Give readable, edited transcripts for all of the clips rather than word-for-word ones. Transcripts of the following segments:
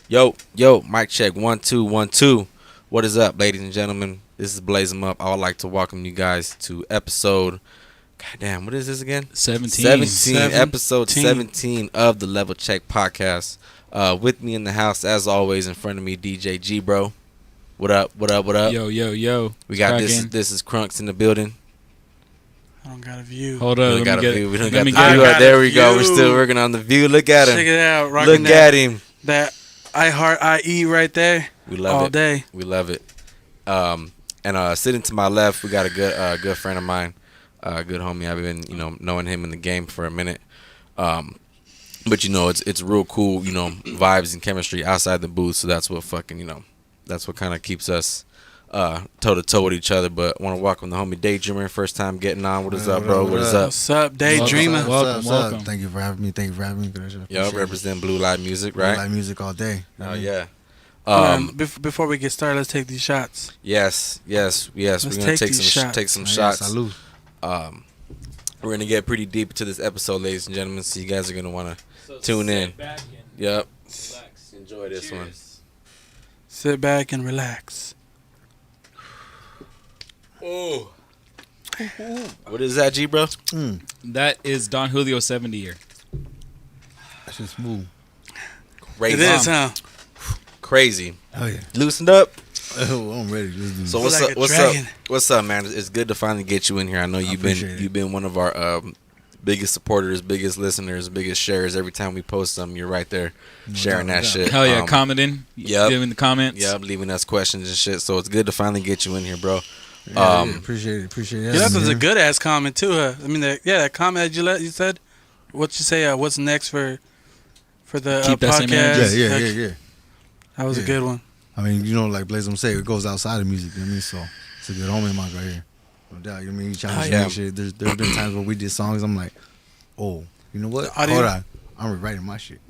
Yo, mic check 1 2 1 2. What is up, ladies and gentlemen? This is Blaze 'em Up. I would like to welcome you guys to episode. Goddamn, what is this again? 17. Episode 17 of the Level Check podcast. With me in the house, as always, in front of me, DJ G, bro. What up? Yo. We got this is Crunks in the building. I don't got a view. Hold up. We don't got a view. We don't got the view. got There a we go. We're view. still working on the view. Look at him. Check it out. Look at him. That I heart IE right there. We love all it. day. We love it. And sitting to my left, we got a good friend of mine, good homie. I've been knowing him in the game for a minute. But it's real cool, vibes and chemistry outside the booth. So that's what that's what kind of keeps us toe to toe with each other. But I want to welcome the homie DayDreamer. First time getting on. What is up, bro? What is up? What's up, DayDreamer? Welcome. Thank you for having me. Yo, represent Blue Light Music, right? Blue Light Music all day. Oh yeah. Before we get started, let's take these shots. Yes. We're gonna take some shots. Salute. We're gonna get pretty deep into this episode, ladies and gentlemen. So you guys are gonna want to tune in. Yep. Relax. Enjoy this one. Sit back and relax. Oh. What is that, G, bro? That is Don Julio 70 year. That's just smooth. Crazy. It is, huh? Crazy. Oh yeah. Loosened up. Oh, I'm ready. Let's do So this. what's up, man? It's good to finally get you in here. I know you've been one of our biggest supporters, biggest listeners, biggest sharers. Every time we post something, you're right there sharing that shit. Hell yeah, commenting. Yep. Giving the comments. Yep, leaving us questions and shit. So it's good to finally get you in here, bro. Appreciate it. Yeah, that was a good ass comment too, huh? I mean, that comment that you said. What you say? What's next for the Keep that same podcast? energy. Yeah. That was a good one. I mean, like Blaze say, it goes outside of music. You know what I mean? So it's a good homie of mine right here. No doubt. You know what I mean? You challenge me and shit. There's been times when we did songs. I'm like, oh, you know what? Hold on. I'm rewriting my shit.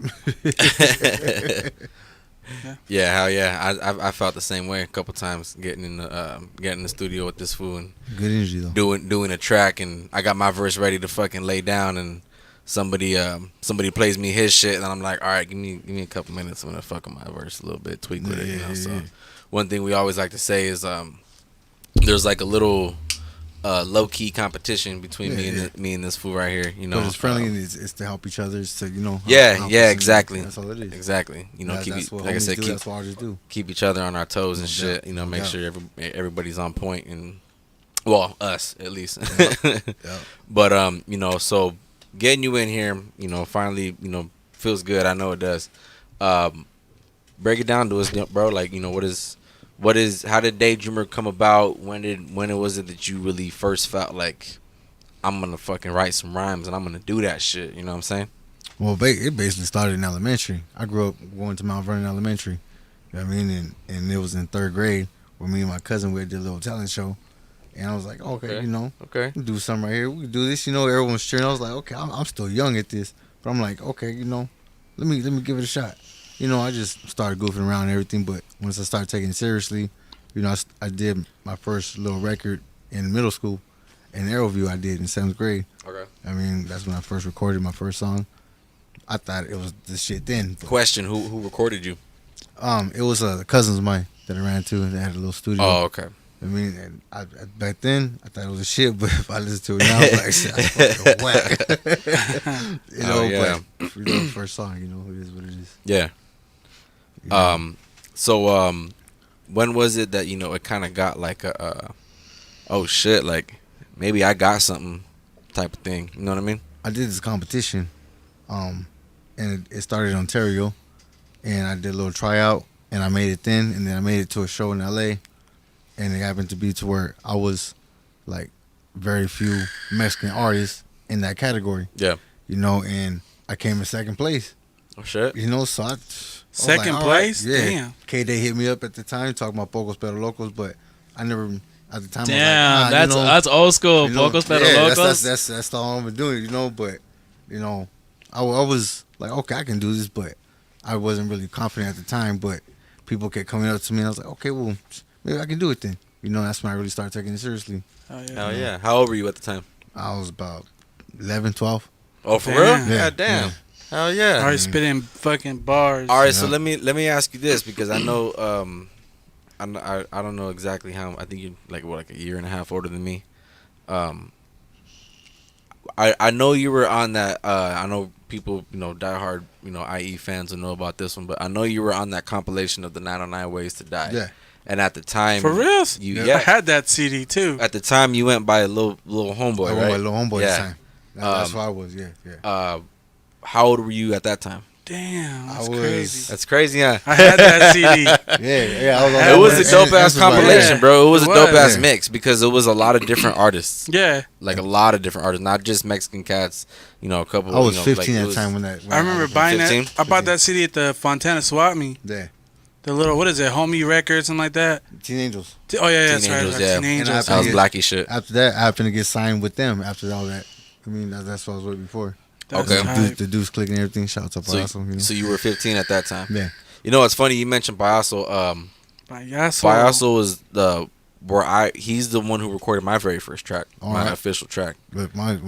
Yeah, hell yeah. I felt the same way a couple times getting in the studio with this fool and Good energy though. doing a track, and I got my verse ready to fucking lay down, and somebody plays me his shit, and I'm like, all right, give me a couple minutes. I'm gonna fuck with my verse a little bit, tweak with it. So one thing we always like to say is there's like a little low key competition between me and this fool right here. But it's friendly and it's to help each other. It's to exactly. That's all it is. Exactly. That's what artists do. Keep each other on our toes and shit. Make sure everybody's on point, and well, us at least. But so getting you in here, finally, feels good. I know it does. Break it down to us, bro. Like, how did DayDreamer come about? When was it that you really first felt like I'm gonna fucking write some rhymes and I'm gonna do that shit? You know what I'm saying? Well, it basically started in elementary. I grew up going to Mount Vernon Elementary. You know what I mean? And it was in third grade where me and my cousin did a little talent show. And I was like, okay. Okay. We do something right here. We can do this. Everyone's cheering. I was like, okay, I'm still young at this. But I'm like, okay, let me give it a shot. I just started goofing around and everything. But once I started taking it seriously, I did my first little record in middle school. And Arrowview I did in 7th grade. Okay. I mean, that's when I first recorded my first song. I thought it was the shit then. Question, who recorded you? It was cousins of mine that I ran to, and they had a little studio. Oh, okay. I mean, back then I thought it was a shit, but if I listen to it now, I'm like, shit, that's fucking whack. But first song, it is what it is. Yeah. So when was it that it kind of got like a oh shit, like maybe I got something type of thing? You know what I mean? I did this competition, and it started in Ontario, and I did a little tryout, and I made it then, and then I made it to a show in LA. And it happened to be to where I was like very few Mexican artists in that category. Yeah. And I came in second place. Oh shit. So I second like, place? Right. Yeah. Damn. K-Day hit me up at the time talking about Pocos Pero Locos, but I never at the time. Damn, I was like, that's old school. Pocos Pero Locos. That's all I'm doing, But I was like, okay, I can do this, but I wasn't really confident at the time. But people kept coming up to me, and I was like, okay, well, maybe I can do it then. That's when I really started taking it seriously. Oh, yeah. Hell yeah. How old were you at the time? I was about 11, 12. Oh, for Damn. real? Yeah, God damn. Hell yeah. Already spitting fucking bars. All right, so let me ask you this because I know I don't know exactly how. I think you're like a year and a half older than me. I know you were on that. I know people, diehard, IE fans will know about this one, but I know you were on that compilation of the 909 Ways to Die. Yeah. And at the time, For real? Yeah. I had that CD too. At the time, you went by a little homeboy, I right? went by Little Homeboy Yeah. this time. That's what I was. Yeah. How old were you at that time? Damn, that's I was- crazy. That's crazy, huh? I had that CD. Yeah. I was on It that was one. a dope ass And compilation, Yeah. bro. It was It a dope was. ass mix because it was a lot of different artists. Yeah, Like a lot of different artists, not just Mexican cats. A couple. I was like, 15 it at the was- time when that. When I remember buying 15? that. I bought that CD at the Fontana Swap Me. Yeah. The little, what is it, Homie Records, something like that. Teen Angels. Oh yeah, Teen that's right. Angels, Right. yeah. Teen Angels. That was Yeah. Blackie shit. After that, I happened to get signed with them. After all that, I mean, that's what I was with before. That's Okay. tight. The Deuce Click and everything. Shout out to Payaso. So you were 15 at that time. Yeah. You know what's funny? You mentioned Payaso. Payaso was he's the one who recorded my very first track, All my right. official track. But mine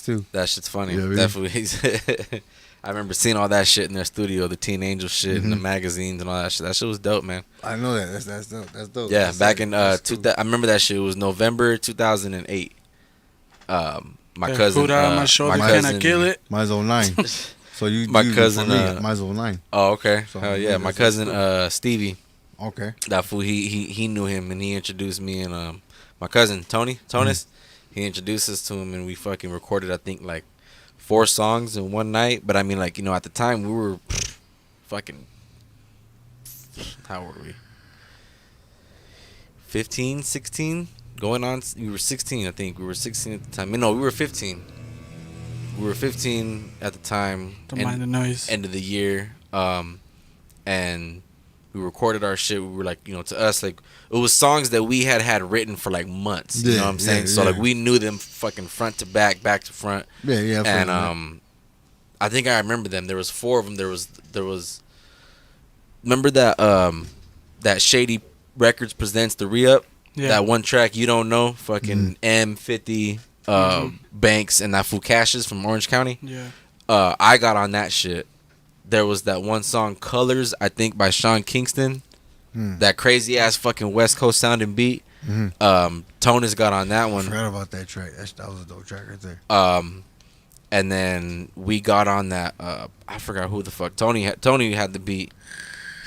too. That shit's funny. Yeah, really? Definitely. I remember seeing all that shit in their studio, the Teen Angel shit, and the Mhm. magazines and all that shit. That shit was dope, man. I know that. That's dope. That's dope. Yeah, That's back sick. in That's cool. I remember that shit. It was November 2008. My That cousin, food out on my shoulder, my can I cousin, kill it? Mine's 09. So you My you cousin, before me. Mine's 09. Oh, okay. So, Hell yeah, yeah, my that's cousin cool. Stevie. Okay. That fool, he knew him and he introduced me and my cousin Tonis. He introduced us to him and we fucking recorded I think like 4 songs in one night. But I mean like at the time we were fucking how were we? 15, 16, going on. We were 16 I think. We were 16 at the time. No, we were 15. We were 15 at the time. Don't mind the noise. End of the year. And we recorded our shit. We were like, to us, like, it was songs that we had written for like months. You know what I'm saying? So like we knew them fucking front to back to front. Yeah. And I think I remember them. There was 4 of them. There was remember that Shady Records presents the re-up? Yeah. That one track you don't know, fucking M50 Banks and that fool Cashes from Orange County. Yeah. I got on that shit. There was that one song Colors, I think by Sean Kingston. That crazy ass fucking West Coast sounding beat. Tonis got on that I one. forgot about that track. That was a dope track right there. And then we got on that. I forgot who the fuck Tony had the beat.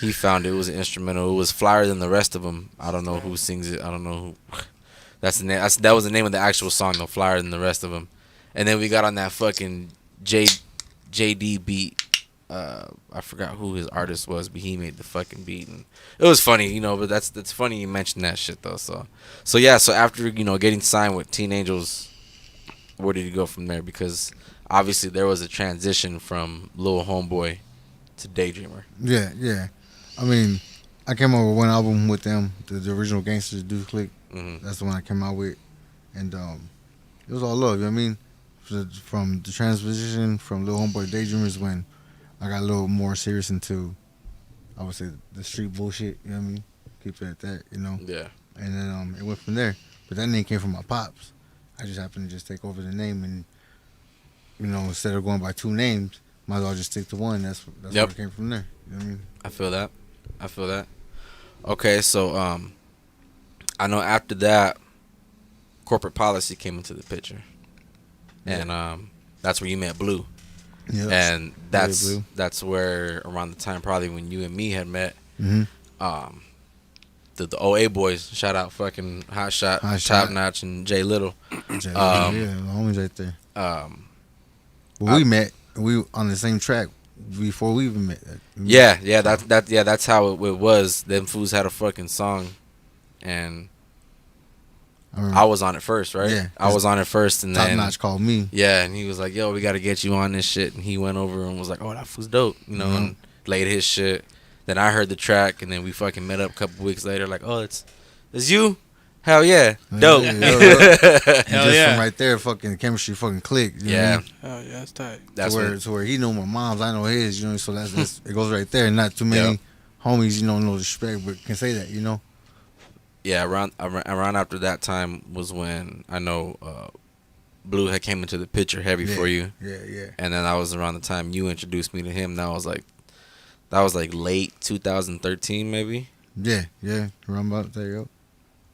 He found it. It was an instrumental. It was flyer than the rest of them. I don't know who sings it. I don't know who. That's the name. That was the name of the actual song. No, flyer than the rest of them. And then we got on that fucking JD beat. I forgot who his artist was, but he made the fucking beat, and it was funny, But that's funny you mentioned that shit though. So yeah. So after getting signed with Teen Angels, where did you go from there? Because obviously there was a transition from Lil Homeboy to DayDreamer. Yeah. I mean, I came out with one album with them, the original Gangsters Deuce Click. Mm-hmm. That's the one I came out with, and it was all love. You know what I mean? From the transition from Lil Homeboy to DayDreamers when I got a little more serious into, I would say, the street bullshit. You know what I mean? Keep it at that. Yeah. And then it went from there. But that name came from my pops. I just happened to just take over the name, and instead of going by 2 names, might as well just stick to one. That's Yep. where it came from there. You know what I mean? I feel that. Okay, so I know after that, corporate policy came into the picture, and that's where you met Blue. Yeah. And Blue. that's where around the time probably when you and me had met. Mm-hmm. The OA boys, shout out fucking Hot Shot, Top Notch, and Jay Little. Yeah, the homies right there. We met. We on the same track before we even met. That's how it was. Them fools had a fucking song, and I was on it first, right? Yeah. I was on it first, and Top then Notch called me. yeah, and he was like, "Yo, we got to get you on this shit," and he went over and was like, "Oh, that fool's dope," and laid his shit. Then I heard the track, and then we fucking met up a couple weeks later. Like, "Oh, it's you." Hell yeah, dope. Yeah. Hell Just yeah. from right there, fucking chemistry fucking clicked. You know what I Yeah, mean? Oh yeah, that's tight. that's to where he know my mom's, I know his. So that's it goes right there. Not too many homies, no disrespect, but can say that. Yeah, around after that time was when I know Blue had came into the picture heavy for you. Yeah. And then that was around the time you introduced me to him. That was like late 2013 maybe. Yeah. Around about there, yo.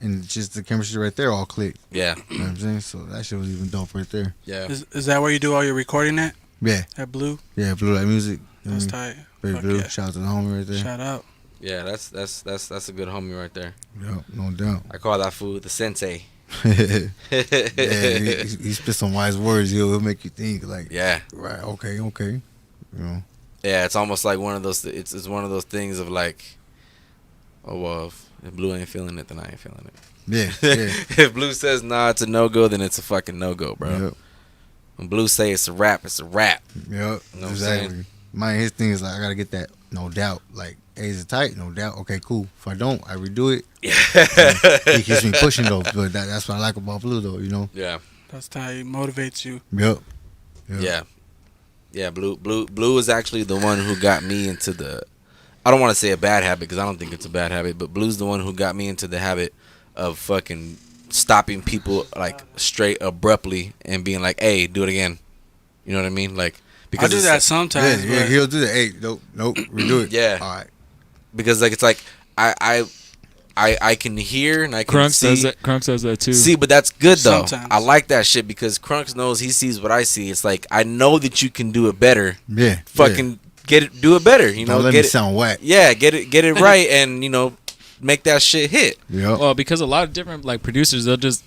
And just the chemistry right there all clicked. Yeah. You know what I'm saying? So that shit was even dope right there. Yeah. Is that where you do all your recording at? Yeah. At Blue? Yeah, Blue Light Music. That's tight. Baby Fuck Blue. yeah. Shout out to the homie right there. Shout out. Yeah, that's a good homie right there. Yep, no doubt. I call that fool the sensei. Yeah, he spit some wise words. He'll make you think like, Yeah. right, okay. You know, Yeah, it's almost like one of those. It's one of those things of like, oh well, if Blue ain't feeling it, then I ain't feeling it. yeah. If Blue says nah, it's a no go, then it's a fucking no go, bro. Yep. When Blue say it's a rap, it's a rap. Yep, You know what I'm exactly. saying? His thing is like, I gotta get that, no doubt. Like, hey, is it tight? No doubt. Okay, cool. If I don't, I redo it. He keeps me pushing though, but that's what I like about Blue though, you know. Yeah. That's tight. It motivates you. Yep. Yeah. Blue is actually the one who got me into the. I don't want to say a bad habit because I don't think it's a bad habit, but Blue's the one who got me into the habit of fucking stopping people like straight abruptly and being like, "Hey, do it again." You know what I mean? Like because I do that sometimes. Yeah, but he'll do that. Hey, nope, redo it. Yeah. All right. Because like it's like I can hear and I can Crunk see. says that. Crunk says that too. See, but that's good though. Sometimes. I like that shit because Crunks knows he sees what I see. It's like I know that you can do it better. Yeah. Fucking get it, do it better. You know, Don't let get me it. sound whack. Yeah, get it right, and make that shit hit. Yep. Well, because a lot of different like producers, they'll just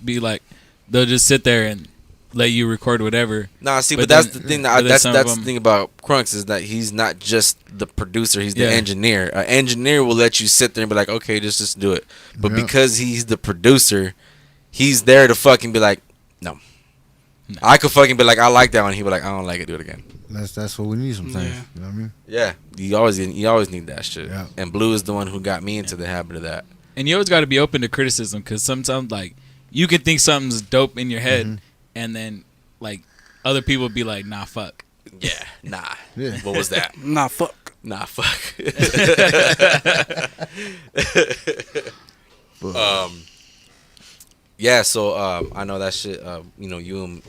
sit there and let you record whatever. Nah, see, But but that's then- the thing. but then That's some of the them- thing about Crunks is that he's not just the producer; he's the Yeah. engineer. An engineer will let you sit there and be like, "Okay, just do it." But Yeah. because he's the producer, he's there to fucking be like, "No." I could fucking be like, "I like that one." He'd be like, "I don't like it. Do it again." That's what we need sometimes. Yeah. You know what I mean? Yeah, you always need that shit. Yeah. And Blue is the one who got me into the habit of that. And you always got to be open to criticism because sometimes like you can think something's dope in your head, and then like other people be like, "Nah, fuck." Yeah, nah. Yeah. What was that? Nah, fuck. Nah, fuck. Yeah, so I know that shit. You and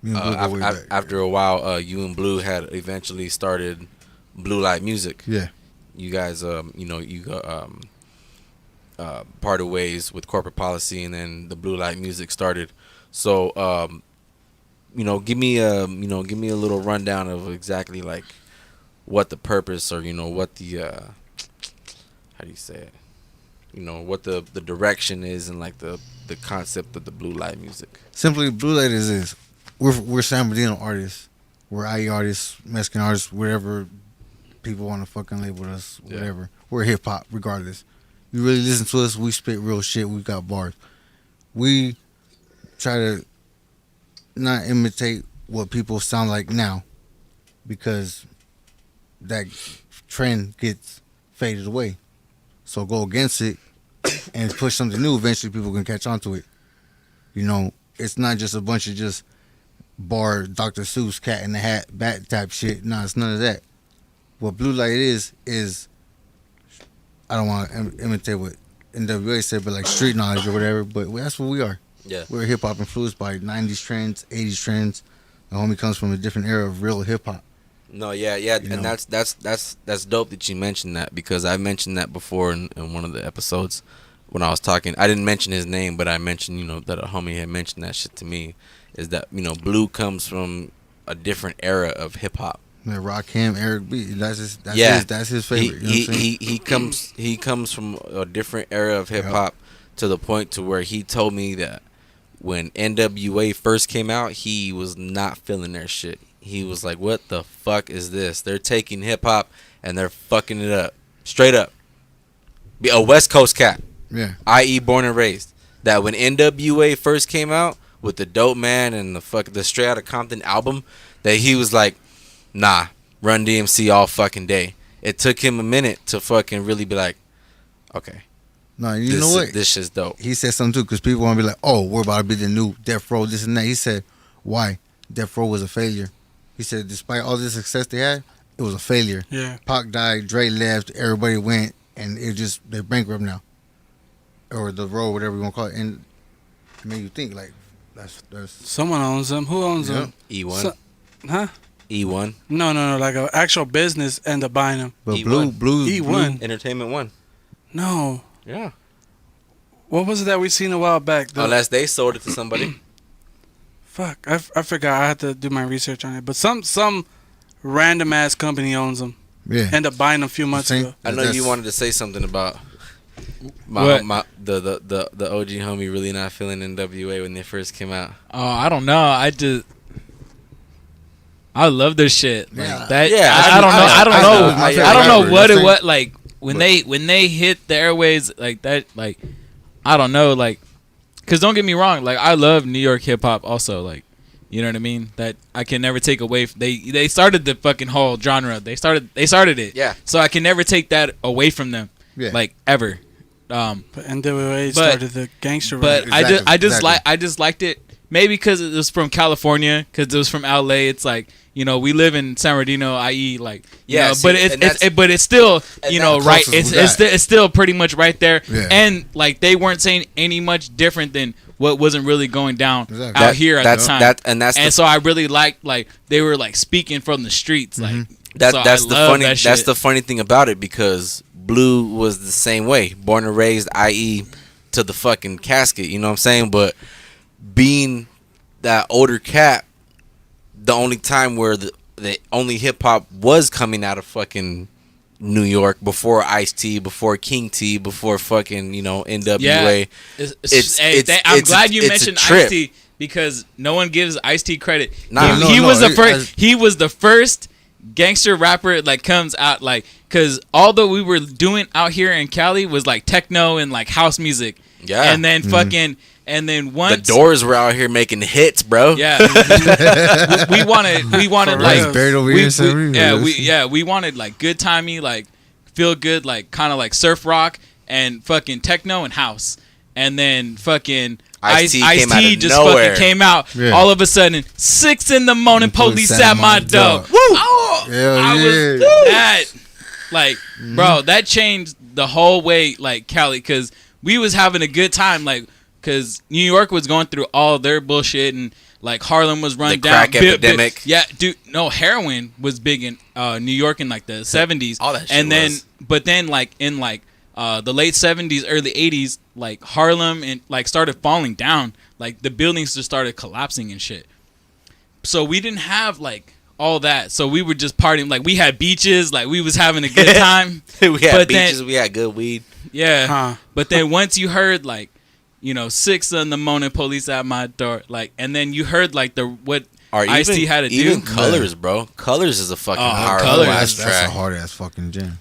Me and Blue go way back. after a while, you and Blue had eventually started Blue Light Music. Yeah. You guys, parted ways with corporate policy, and then the Blue Light Music started. So, give me a little rundown of exactly like what the purpose or what the how do you say it? What the direction is and like the concept of the Blue Light Music. Simply, Blue Light is this. We're San Bernardino artists. We're IE artists, Mexican artists, whatever people want to fucking label us, whatever. Yeah. We're hip hop, regardless. You really listen to us, we spit real shit. We got bars. We try to not imitate what people sound like now, because that trend gets faded away. So go against it and push something new. Eventually, people can catch on to it. It's not just a bunch of just bar Dr. Seuss, Cat in the Hat, bat type shit. No, it's none of that. What Blue Light is I don't want to imitate what NWA said, but like street knowledge or whatever. But that's what we are. Yeah, we're hip hop influenced by 90s trends, 80s trends. The homie comes from a different era of real hip hop. No, yeah, and that's dope that you mentioned that, because I mentioned that before in one of the episodes when I was talking. I didn't mention his name, but I mentioned that a homie had mentioned that shit to me. Is that Blue comes from a different era of hip hop. Yeah, Rakim, Eric B. That's his favorite. He comes from a different era of hip hop to the point to where he told me that when NWA first came out, he was not feeling their shit. He was like, "What the fuck is this? They're taking hip hop and they're fucking it up, straight up." Be a West Coast cat, yeah, i.e., born and raised. That when NWA first came out with the Dope Man and the Straight Outta Compton album, that he was like, "Nah, Run DMC all fucking day." It took him a minute to fucking really be like, "Okay, no, you know what? This shit's dope." He said something too, because people want to be like, "Oh, we're about to be the new Death Row, this and that." He said, "Why? Death Row was a failure." He said, despite all the success they had, it was a failure. Yeah. Pac died, Dre left, everybody went, and they're bankrupt now. Or the road, whatever you want to call it. And it made you think, like That's Someone owns them. Who owns them? E1. So- Huh? E1. No. Like an actual business end up buying them. but E1. Blue E1. Entertainment One. No. Yeah. What was it that we seen a while back? Unless they sold it to somebody. Fuck, I forgot. I had to do my research on it. But some random ass company owns them. Yeah. End up buying them a few months ago. I know you wanted to say something about What? the OG homie really not feeling NWA when they first came out. Oh, I don't know. I love this shit. Like Yeah. that. Yeah, I don't know. I don't know. I don't know rapper. what it That's was like when they hit the airways like that. Like I don't know. Like, cause don't get me wrong. Like I love New York hip hop also. Like, you know what I mean. That I can never take away. They started the fucking whole genre. They started it. Yeah. So I can never take that away from them. Yeah. Like ever. But NWA But- started the gangster But rap. Exactly. I just liked it. Maybe because it was from California, because it was from LA. It's like, you know, we live in San Bernardino, i.e., like, you Yeah, know, see, but and that's- but it's still, and you know, that's right. closest It's we got. it's still pretty much right there. Yeah. And like they weren't saying any much different than what wasn't really going down Exactly. out here at that's the time. that's So I really liked like they were like speaking from the streets, like That's so that's I the love funny. that That's shit. the funny thing about it because Blue was the same way, born and raised, i.e., to the fucking casket. You know what I'm saying? But being that older cat, the only time where the only hip hop was coming out of fucking New York before Ice-T, before King T, before fucking NWA. Yeah. I'm glad you it's a mentioned trip. Ice-T because no one gives Ice-T credit. Nah, he was the first. as- He was the first gangster rapper like comes out like because all that we were doing out here in Cali was like techno and like house music. Yeah. And then and then once The Doors were out here making hits, bro. Yeah. we wanted For like real. buried over here in San Marino. we wanted like good timey, like feel good, like kind of like surf rock and fucking techno and house. And then fucking Ice-T Ice came out T of just nowhere. fucking came out. Yeah. All of a sudden, 6 in the morning, police at my door. Woo! Oh, Hell I yeah. was that like, bro, that changed the whole way like Cali because we was having a good time like because New York was going through all their bullshit and like Harlem was run The down. crack epidemic. Yeah, dude. No, heroin was big in New York in like the 70s. All that shit and then, was. but then like in like the late 70s, early 80s, like Harlem and like started falling down. Like the buildings just started collapsing and shit. So we didn't have like all that. So we were just partying. Like we had beaches. Like we was having a good time. We had But then- beaches. We had good weed. Yeah. Huh. But then once you heard like, 6 in the morning, police at my door, like, and then you heard like what Or Ice-T even, had to even do. Colors, bro. Colors is a fucking Oh, hard Colors. ass That's a track. hard ass fucking jam.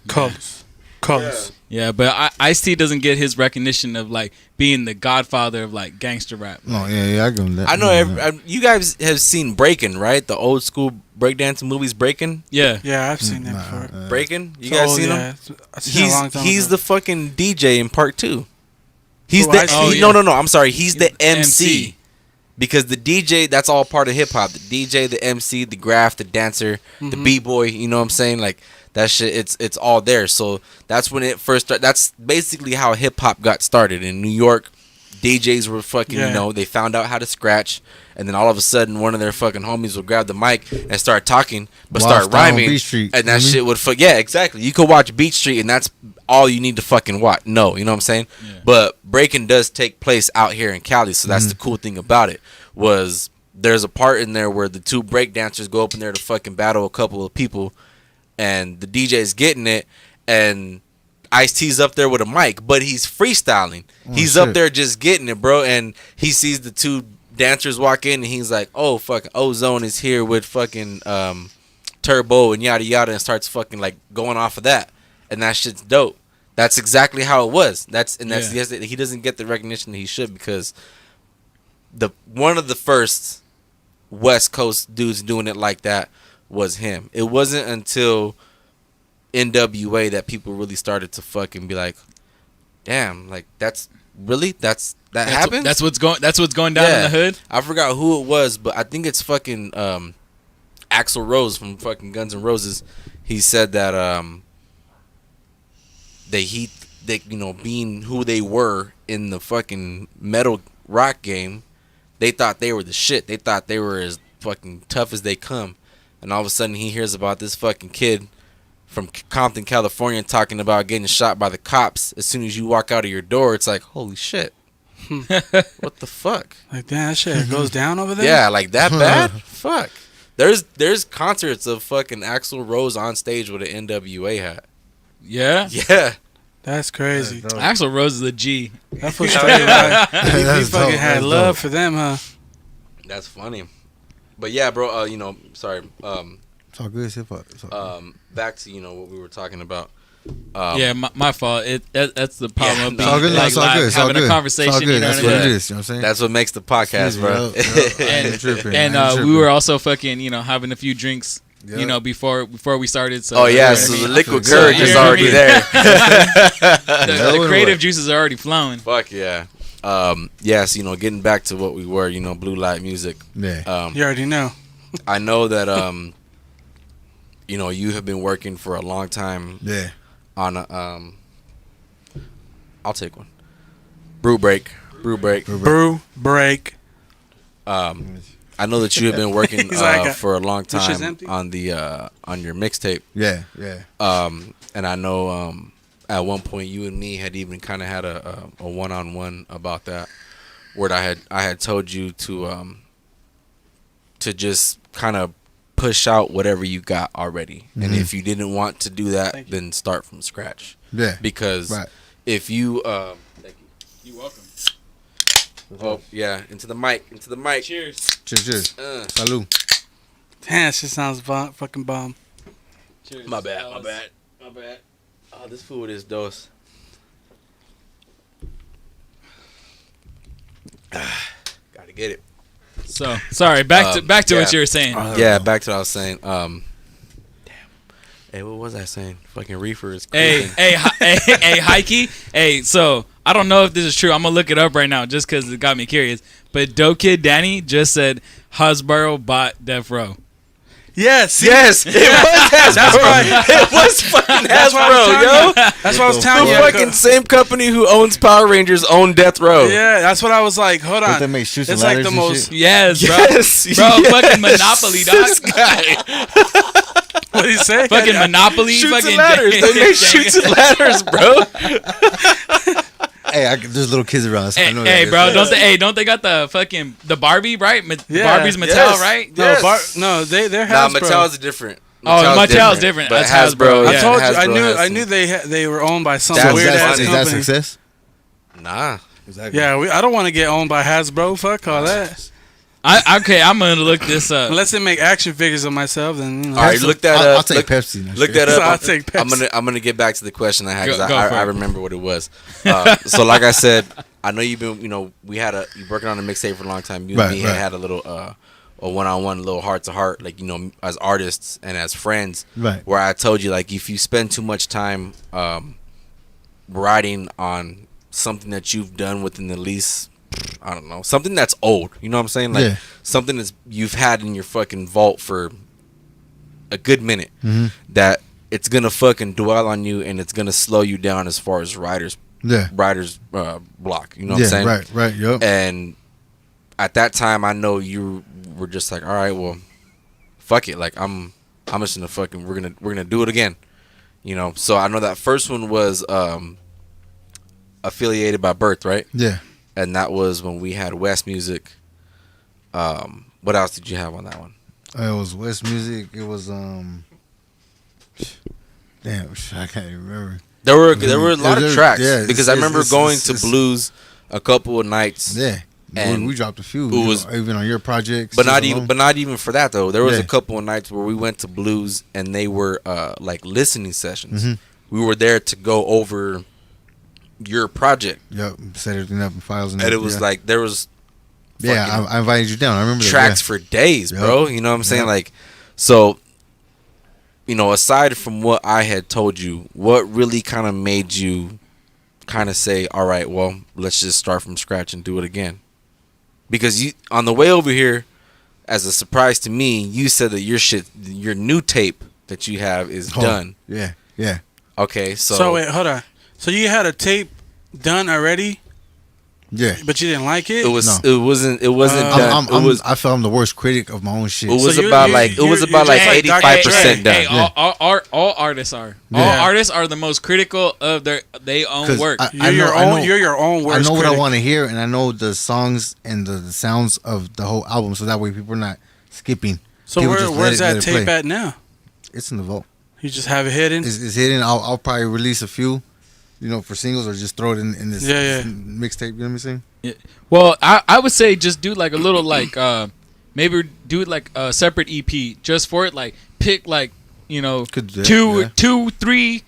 Colors. Yeah, but Ice-T doesn't get his recognition of like being the godfather of like gangster rap. No, yeah, I give him that. I know Yeah. you guys have seen Breakin', right? The old school breakdance movies, Breakin'. Yeah. Yeah, I've seen that before. Breakin'. You So, guys seen him? yeah, I've seen it a long time He's ago. the fucking DJ in part 2. He's Who, the Ice-T? Oh, yeah. no. I'm sorry. He's the MC. MC. Because the DJ, that's all part of hip hop. The DJ, the MC, the graph, the dancer, the b-boy. You know what I'm saying? Like that shit. It's all there. So that's when it first started. That's basically how hip hop got started in New York. DJs were fucking, Yeah. they found out how to scratch, and then all of a sudden, one of their fucking homies would grab the mic and start talking, but Wild start Style on rhyming, Beat Street, and that you know shit would yeah, exactly. You could watch Beat Street, and that's all you need to fucking watch. No, you know what I'm saying? Yeah. But breaking does take place out here in Cali, so that's the cool thing about it. Was there's a part in there where the two break dancers go up in there to fucking battle a couple of people, and the DJ's getting it, and Ice-T's up there with a mic, but he's freestyling. He's shit. up there just getting it, bro, and he sees the two dancers walk in, and he's like, "Oh, fucking Ozone is here with fucking Turbo and yada yada," and starts fucking like going off of that, and that shit's dope. That's exactly how it was. That's yes, he doesn't get the recognition that he should because one of the first West Coast dudes doing it like that was him. It wasn't until NWA that people really started to fucking be like, damn, like that happens. That's what's going down in the hood. I forgot who it was, but I think it's fucking Axl Rose from fucking Guns N' Roses. He said that they being who they were in the fucking metal rock game, they thought they were the shit. They thought they were as fucking tough as they come. And all of a sudden he hears about this fucking kid from Compton, California, talking about getting shot by the cops. As soon as you walk out of your door, it's like, holy shit. What the fuck? Like, damn, that shit goes down over there? Yeah, like that bad? Fuck. There's concerts of fucking Axl Rose on stage with an NWA hat. Yeah? Yeah. That's crazy. Axl Rose is a G. That fool straight, right? He fucking dope. had That's love dope. for them, huh? That's funny. But yeah, bro, sorry. It's all good. It's hip hop. It's all good. Back to, what we were talking about. Yeah, my fault. That's the problem Yeah, of no, being It's all good. like It's all live, good. It's all having good. a conversation. It's all good. You know That's what I what mean? it is. You know what I'm saying? That's what makes the podcast, bro. I ain't tripping. And we were also fucking, having a few drinks, before we started. So Oh yeah, I so mean, the liquid So, courage you is know what I already mean? there. the creative juices are already flowing. Fuck yeah. Yes, getting back to what we were, Blue Light Music. Yeah. You already know. I know that you have been working for a long time Yeah. on a I'll take one. Brew break. Brew break. I know that you have been working He's like, for a long this shit's time empty? on the on your mixtape. Yeah. Yeah. And I know at one point you and me had even kind of had a one-on-one about that, where I had told you to just kind of push out whatever you got already, and if you didn't want to do that, then start from scratch. Yeah. Because if you thank you. You're welcome. Oh yeah, into the mic. Cheers. Cheers. Salud. Damn, that shit sounds fucking bomb. Cheers. My bad. Oh, this food is dose. Gotta get it. So sorry. Back to yeah. what you were saying. Yeah, back to what I was saying. Damn. Hey, what was I saying? Fucking reefer is crazy. Hey, Heike. Hey, so I don't know if this is true. I'm gonna look it up right now just because it got me curious. But Dope Kid Danny just said Hasbro bought Death Row. Yes. Yes, it was Hasbro. That's right. It was fucking That's what I was Hasbro, telling yo. you. That's what I was telling The you. fucking same company who owns Power Rangers own Death Row. Yeah, that's what I was like. Hold Don't on. they make shoots and It's like ladders the and most. shit? Yes, bro. Yes, Bro, yes. fucking Monopoly, dog. This guy. What did he say? Fucking Monopoly. Shoots fucking and ladders. They make shoots and ladders, bro. Hey, there's little kids around. So I know Hey, that. bro, don't they got the Barbie, right? Yeah. Barbie's Mattel, Yes. right? No, Yes. they're Nah, Hasbro. Mattel's different. Mattel's different. But That's Hasbro. Hasbro. I told you. Hasbro I has knew some- they were owned by some That's weird ass funny. Is that company. success? Nah. Exactly. Yeah, I don't want to get owned by Hasbro. Fuck all that. Okay, I'm gonna look this up. Unless they make action figures of myself, then All right, look that I'll up. take Look- Pepsi. No Look shit. that up. I'll take Pepsi. I'm gonna get back to the question I had because Go for I it. remember what it was. So like I said, I know you've been you working on a mixtape for a long time. You and me had a little a one-on-one, little heart-to-heart, like as artists and as friends. Right. Where I told you like if you spend too much time writing on something that you've done within the least, I don't know, something that's old. You know what I'm saying? Like Yeah. something that's you've had in your fucking vault for a good minute. Mhm. That it's gonna fucking dwell on you and it's gonna slow you down as far as writer's block. You know what I'm saying? Right. Yup. And at that time, I know you were just like, all right, well, fuck it. Like I'm just gonna fucking we're gonna do it again. So I know that first one was affiliated by birth, right? Yeah. And that was when we had West Music. What else did you have on that one? It was West Music. It was damn, I can't even remember. There were a lot of tracks because I it's- remember it's- going it's- to Blues a couple of nights. Yeah. And we dropped a few. it was- even on your projects. But just not alone. even for that though. There was Yeah. a couple of nights where we went to Blues and they were like listening sessions. Mhm. We were there to go over your project, Yep. Set everything up in files and and it was like there was yeah. fucking I invited you down. I remember tracks that. for days, Yep. bro. You know what I'm saying? Yep. Like, so aside from what I had told you, what really kind of made you kind of say, all right, well, let's just start from scratch and do it again? Because you, on the way over here, as a surprise to me, you said that your new tape that you have is done. Yeah. Yeah. Okay, so So wait, hold on. So you had a tape done already? Yeah. But you didn't like it? It was. No. It wasn't. It wasn't done. It was. I felt I'm the worst critic of my own shit. It was So about you're like just like Dr. 85% done. Hey, Yeah. all artists are. Yeah. All artists are the most critical of their own 'Cause work. You're your own worst I know what critic. I want to hear, and I know the songs and the sounds of the whole album, so that way people are not skipping. So People just where's let that it tape play. at now? It's in the vault. You just have it hidden? It's hidden. I'll probably release a few, for singles, or just throw it in this, Yeah. this mixtape. You know what I'm saying? Well, I would say just do like a little like maybe do it like a separate EP just for it. Like pick like Could do that, two, 3,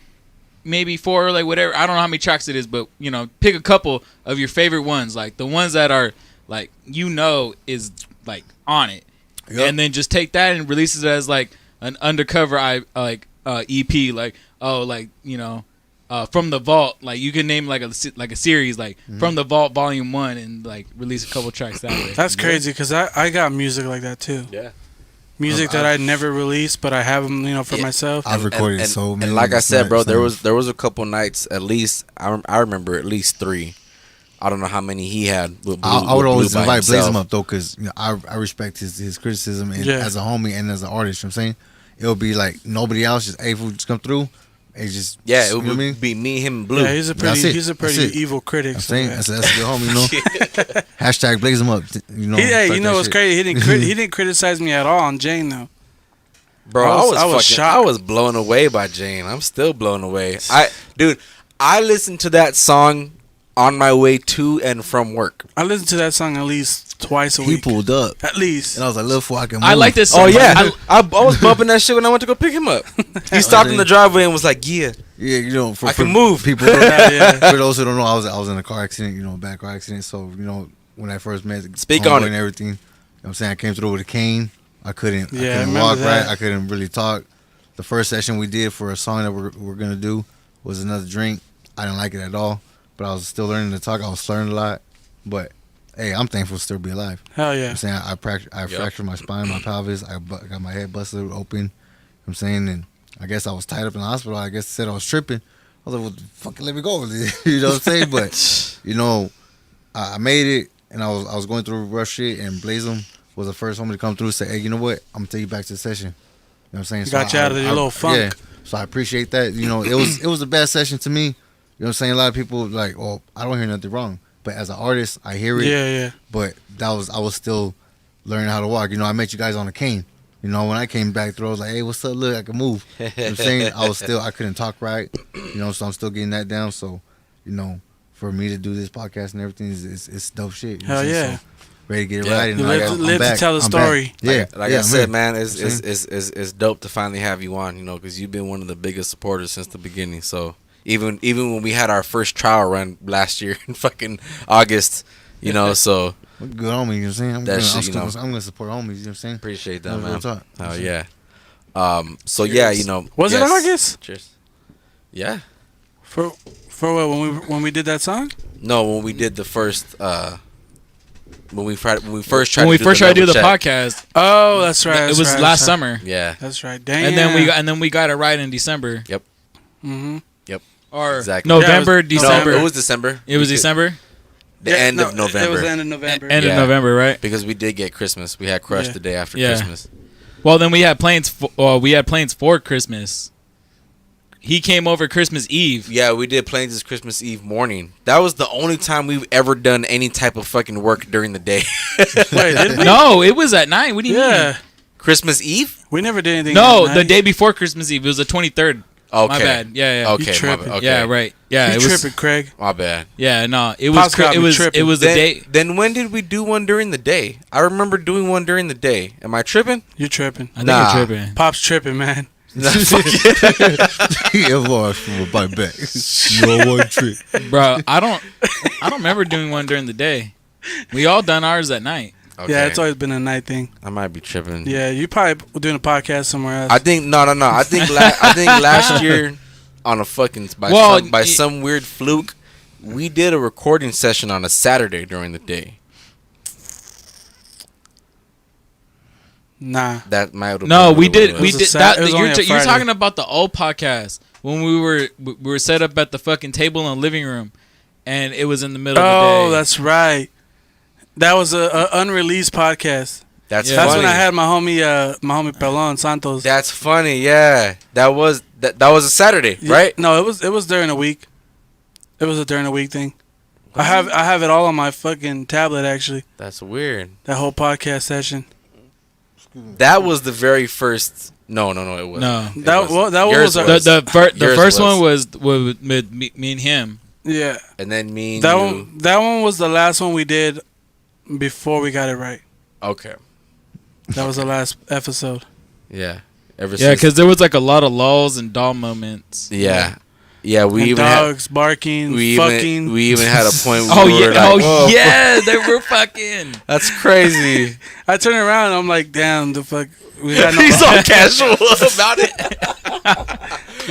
maybe 4, like whatever. I don't know how many tracks it is, but pick a couple of your favorite ones, like the ones that are like is like on it, and then just take that and release it as like an undercover EP, like from the vault, like you can name like a series, like from the vault volume 1, and like release a couple tracks that way. That's crazy because I got music like that too. Yeah. Music that I never released, but I have them, for myself. I've recorded so many. And like I said, bro, songs. there was a couple nights at least. I remember at least 3. I don't know how many he had. I would always by invite Blaze himself. him up though, because I respect his criticism and Yeah. as a homie and as an artist. You know what I'm saying, it'll be like nobody else, just fool, just come through. It's just Yeah, it you know would what I mean? be me, him, and Blue. Yeah, he's a That's it. pretty That's it. evil critic. I'm so saying yeah. that's a good homie. Hashtag Blaze him up. Hey, start you know that what's shit. crazy? He didn't criticize me at all on Jane though. Bro, I was shocked. I was blown away by Jane. I'm still blown away. I listened to that song on my way to and from work. I listened to that song at least twice a He week. pulled up, At least. and I was like, "Look, fool, I can move." I like this Oh song. yeah, I was bumping that shit when I went to go pick him up. He stopped in the driveway and was like, "Yeah, Yeah, I can move." People, Yeah. for those who don't know, I was in a car accident, a bad car accident. So when I first met, Speak homeboy on it. and everything. You know what I'm saying, I came through with a cane. I couldn't Yeah, I remember walk that. right. I couldn't really talk. The first session we did for a song that we're gonna do was Another Drink. I didn't like it at all, but I was still learning to talk. I was slurring a lot, but hey, I'm thankful to still be alive. Hell You know yeah. what I'm saying I fractured my spine, my pelvis. I got my head busted open. You know what I'm saying, and I guess I was tied up in the hospital. I guess they said I was tripping. I was like, well, fucking let me go. You know what I'm saying? But I made it, and I was going through rough shit, and Blazem was the first homie to come through and say, hey, you know what? I'm gonna take you back to the session. You know what I'm saying? Got you out of your little funk. Yeah. So I appreciate that. It was the best session to me. You know what I'm saying? A lot of people like, oh, I don't hear nothing wrong. But as an artist, I hear it. Yeah. But I was still learning how to walk. I met you guys on a cane. When I came back through, I was like, hey, what's up? Look, I can move. You know what I'm saying? I couldn't talk right. So I'm still getting that down. So, for me to do this podcast and everything it's dope shit. You know Hell what I'm saying? yeah. So, ready to get it Yeah. right. And You I'm live to back. tell the I'm story. back. Yeah. Like yeah, I I'm said, here. man, You know what I'm saying? it's dope to finally have you on, because you've been one of the biggest supporters since the beginning. So even when we had our first trial run last year in fucking August, so We're good homies, you know what I'm saying? I'm gonna support homies, you know what I'm saying? appreciate that, Real man. talk. Oh yeah. So yeah, Was it yes. August? Cheers. Yeah. For what, when we did that song? No, when we did the first when we first tried When we to first tried to do the level check. podcast, Oh, that's right. it was last summer, Yeah. That's right. Damn. and then we got it right in December. Mm-hmm. Or Exactly. November, Yeah, it was December. No, it was December. It was December. The end of November. It was the end of November. End Yeah. of November, right? Because we did get Christmas. We had Crush Yeah. the day after Yeah. Christmas. Well, then we had plans. We had plans for Christmas. He came over Christmas Eve. Yeah, we did Planes this Christmas Eve morning. That was the only time we've ever done any type of fucking work during the day. Wait, did we? No, it was at night. What do you Yeah. mean? Christmas Eve? We never did anything. No, that the night. day before Christmas Eve. It was the 23rd. Okay. My bad. Yeah. Okay, my tripping. bad. Okay. Yeah, right. Yeah, You it was. tripping, Craig. My bad. Yeah, no, it Pops was. got It me was. tripping. It was the day. Then when did we do one during the day? I remember doing one during the day. Am I tripping? You tripping. I think Nah. you're tripping. Pop's tripping, man. Yeah, boy, from a bite back. No one trick. Bro, I don't remember doing one during the day. We all done ours at night. Okay. Yeah, it's always been a night thing. I might be tripping. Yeah, you probably were doing a podcast somewhere else. I think no. I think last year on a fucking by some weird fluke, we did a recording session on a Saturday during the day. Nah. That might have No, been we what it did. was. We was a did Sat- that. it was only a You're Friday. talking about the old podcast when we were set up at the fucking table in the living room, and it was in the middle of the day. Oh, that's right. That was a unreleased podcast. That's Yeah. funny. That's when I had my homie Pelon Santos. That's funny. Yeah, that was a Saturday, right? No, it was during the week. It was a during the week thing. I have it all on my fucking tablet actually. That's weird. That whole podcast session. That was the very first. No, it wasn't. No. It That wasn't. that Yours was was. The Yours first one was with me and him. Yeah. And then me and That you. one was the last one we did before we got it right. Okay. That was the last episode. Yeah. Ever Yeah, since. because there was like a lot of lulls and dull moments. Yeah. Yeah, we And even had. dogs barking, We fucking. we even had a point where Oh we were yeah, like, "Whoa, yeah, they were fucking. that's crazy." I turn around and I'm like, damn, the fuck. We had no, He's all casual about it.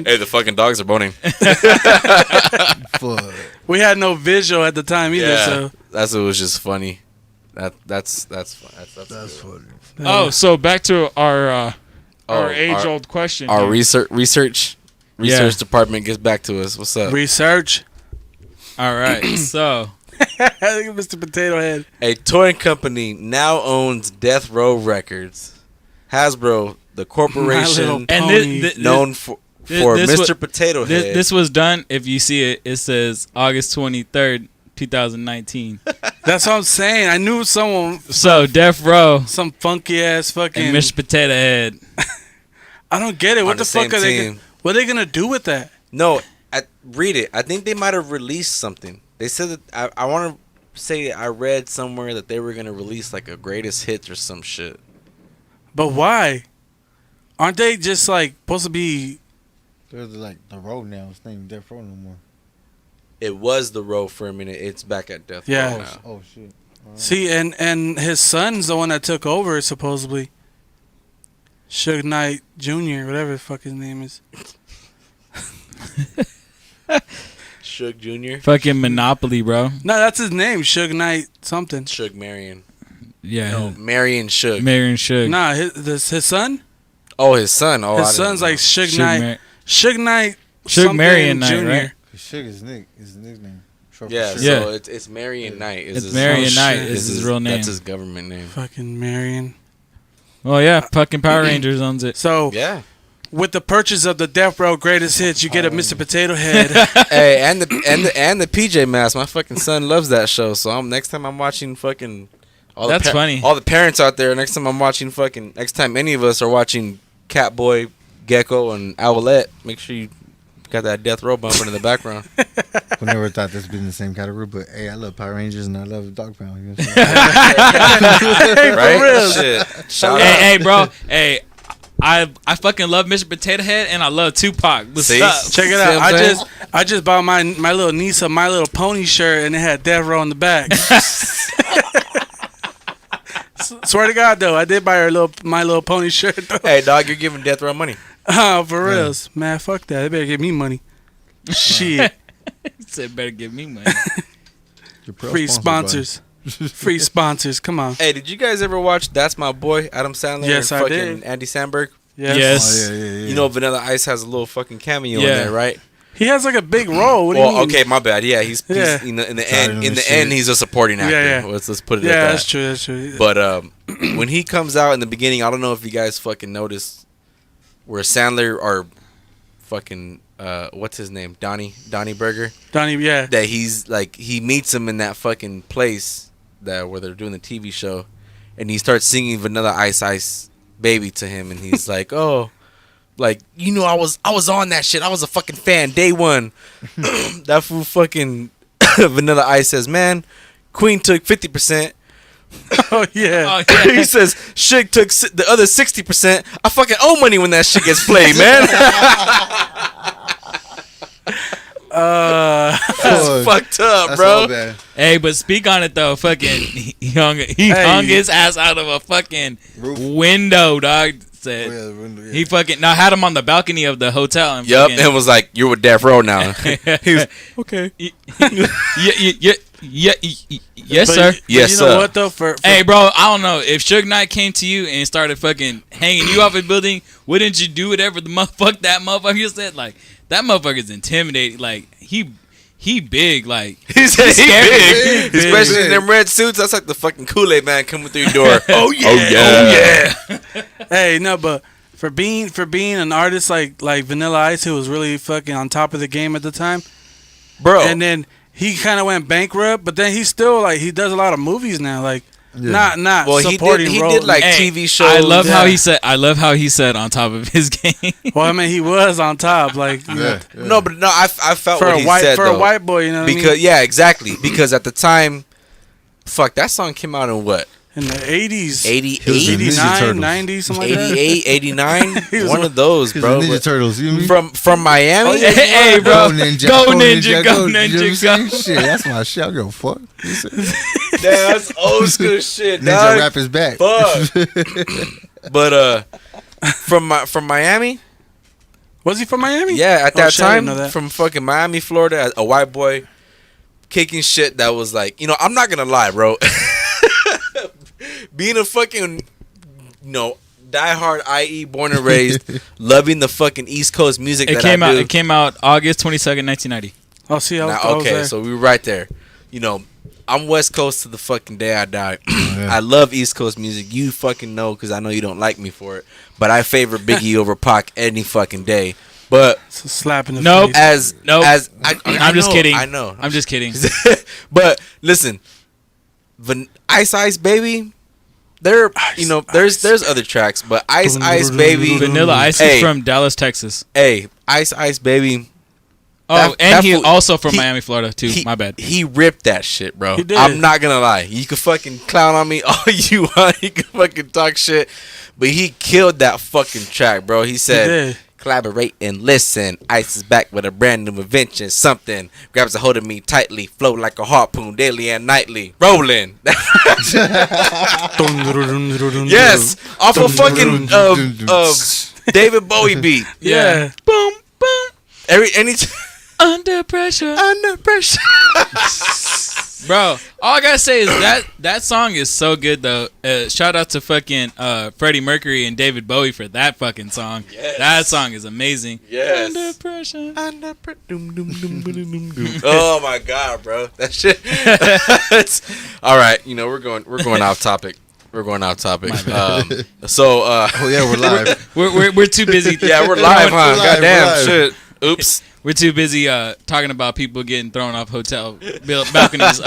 Hey, the fucking dogs are boning. Fuck. we had no visual at the time either. Yeah, So that's what was just funny. That's fun. That's That's good. funny. Oh, so back to our Oh, age-old question. Our here. research Yeah. department gets back to us. What's up? research. All right, so Look at Mr. Potato Head. A toy company now owns Death Row Records. Hasbro, the My corporation Little and Pony. known for this Mr. wa- Potato Head. this was done. If you see it, it says August 23rd, 2019. That's what I'm saying. I knew someone, So Death Row some funky ass fucking. and Mr. Potato Head. I don't get it. On What the the fuck same are they? team. What are they gonna do with that? No, read it. I think they might have released something. They said that I want to say I read somewhere that they were gonna release like a greatest hits or some shit. But why? Aren't they just like supposed to be? There's like the road now. It's named Death Row no more. It was the row for a minute. It's back at Death Yeah. Row now. Oh shit. See, and his son's the one that took over supposedly. Suge Knight Jr. Whatever the fuck his name is. Suge Jr. Fucking Monopoly, bro. No, that's his name. Suge Knight something. Suge Marion. Yeah. No, Marion Suge. Marion Suge. Nah, his son. Oh, his son. Oh, His son's like Suge Knight. Mar- Suge Knight. Suge something Marion Knight, Jr. right? Suge is his nickname. Short for Yeah, Suge. Yeah. so it's Marion Knight. Is It's his- Marion Oh, Knight shit. is his real name. That's his government name. Fucking Marion. Well, yeah, fucking Power Rangers owns it. So Yeah. with the purchase of the Death Row Greatest Hits, you get a Mr. Potato Head. Hey, and the PJ Masks. My fucking son loves that show. So next time I'm watching fucking. That's funny. All the parents out there. Next time I'm watching fucking. Next time any of us are watching Catboy, Gecko, and Owlette, make sure you got that Death Row bumping in the background. We never thought this would be in the same category, but hey, I love Power Rangers and I love Dog Pound. You know what I'm saying? Right? real. Shit. Shout out. Hey, bro. Hey, I fucking love Mr. Potato Head and I love Tupac. What's See? up? Check it See out. what I'm saying? I just bought my little niece a My Little Pony shirt and it had Death Row in the back. Swear to God though, I did buy her My Little Pony shirt though. Hey, dog, you're giving Death Row money. Oh, for reals, man. Fuck that. They better give me money. Shit, He said, better give me money. Your pro free sponsored sponsors, free sponsors. Come on. Hey, did you guys ever watch That's My Boy, Adam Sandler Yes, and I fucking did. Andy Samberg? Yes. Yes. by- Oh, yeah. You know Vanilla Ice has a little fucking cameo in Yeah. there, right? He has like a big role. What do you Well, mean? okay, my bad. Yeah, he's Yeah. you know, in the Sorry, end. no In the shit. end, he's a supporting actor. Yeah, yeah. Let's put it Yeah, at that. that's true. That's true. But when he comes out in the beginning, I don't know if you guys fucking noticed where Sandler or fucking what's his name, Donnie Berger, Donnie, yeah. that he's like he meets him in that fucking place that where they're doing the TV show, and he starts singing Vanilla Ice Baby to him, and he's like, oh. Like, you know, I was on that shit. I was a fucking fan day one. That fool fucking Vanilla Ice says, man, Queen took 50%. Oh yeah. Oh, yeah. He says, Suge took the other 60%. I fucking owe money when that shit gets played, man. That's fucked up, That's bro. all bad. Hey, but speak on it though. Fucking, he hung his ass out of a fucking Roof. window, dog. Said Oh, yeah, the window, yeah. he fucking now had him on the balcony of the hotel. And Yup, fucking- and was like, you're with Death Row now. He was, okay. Yes, But sir. but Yes, you sir. know what though? For Hey, bro, I don't know. If Suge Knight came to you and started fucking hanging you off a building, wouldn't you do whatever the fuck that motherfucker said? Like, that motherfucker's intimidating. Like, he he big. Like He said he scary. big. Especially in them red suits. That's like the fucking Kool-Aid man coming through your door. Oh yeah. Hey, no, but for being an artist like Vanilla Ice, who was really fucking on top of the game at the time, Bro. and then he kind of went bankrupt, but then he's still like he does a lot of movies now, like not well, supporting he roles. did like Hey, TV shows. I love how he said. I love how he said on top of his game. Well, I mean, he was on top, like you know, No, but no, I felt for what a he white said a white boy, you know what I because mean? yeah, exactly. Because at the time, fuck, that song came out in what? In the 80s, 88, He was in Ninja 89, Turtles. 90, something like that. 88, 89. He was One of those, He's bro. the Ninja Turtles. You mean? From Miami. Hey, bro. Go ninja, Go go ninja, go You know what I'm ninja, saying? go. Shit, that's my shit. I go fuck. Damn, that's old school shit. Ninja Dog. rap is back. Fuck. But from Miami. Was he from Miami? Yeah, at Oh, that shit, I didn't time, know that. from fucking Miami, Florida, a white boy kicking shit that was like, I'm not gonna lie, bro. Being a fucking, diehard, i.e., born and raised, loving the fucking East Coast music. It came out August 22nd, 1990. Oh, see, I was Okay, there. so we were right there. I'm West Coast to the fucking day I die. I love East Coast music. You fucking know, because I know you don't like me for it. But I favor Biggie over Pac any fucking day. But It's a slap in the Nope. face. I'm just kidding. I know. I'm just kidding. But listen, Ice Baby, there's other tracks, but Ice Baby, Vanilla Ice is from Dallas, Texas. hey, Ice Baby. Oh, That and he fool- also from he- Miami, Florida too. My bad. He ripped that shit, bro. He did. I'm not gonna lie. You can fucking clown on me all you want. You can fucking talk shit, but he killed that fucking track, bro. He said, did. "Collaborate and listen. Ice is back with a brand new invention. Something grabs a hold of me tightly, flow like a harpoon, daily and nightly, rolling." Yes, off a fucking David Bowie beat. Yeah. Boom, boom. Any Under pressure. Bro, all I gotta say is that song is so good though. Shout out to fucking Freddie Mercury and David Bowie for that fucking song. Yes. That song is amazing. Yes. Under pressure. Oh my god, bro, that shit. All right, we're going off topic. We're going off topic. So Oh yeah, we're live. We're too busy. yeah, we're live, huh? We're live, Goddamn we're live. shit. Oops. We're too busy talking about people getting thrown off hotel balconies.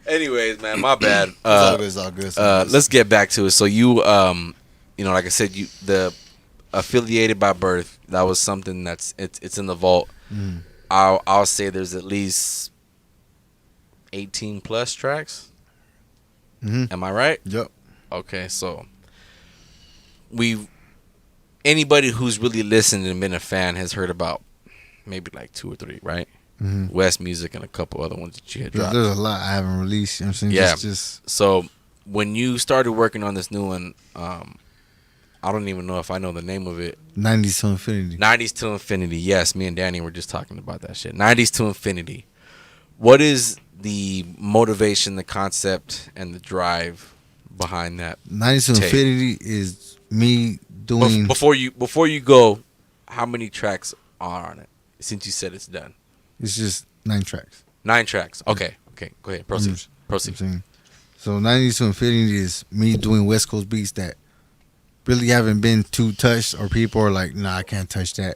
Anyways, man, my bad. It's all good. It's all good. It's all good. Let's get back to it. So you, like I said, the affiliated by birth. That was something it's in the vault. I'll say there's at least 18 plus tracks. Am I right? Yep. Okay, so anybody who's really listened and been a fan has heard about maybe like 2 or 3, right? West Music and a couple other ones that you had dropped. There's a lot I haven't released. You know what I'm saying? Yeah. Just So when you started working on this new one, I don't even know if I know the name of it. 90s to infinity. 90s to Infinity. Yes, me and Danny were just talking about that shit. 90s to Infinity. What is the motivation, the concept, and the drive behind that? 90s to tape? infinity is me doing. Before you go, how many tracks are on it? Since you said it's done. It's just 9 tracks. 9 tracks. Okay. Go ahead. Proceed. You know what I'm Proceed. saying? So 90s to infinity is me doing West Coast beats that really haven't been too touched, or people are like, nah, I can't touch that. You know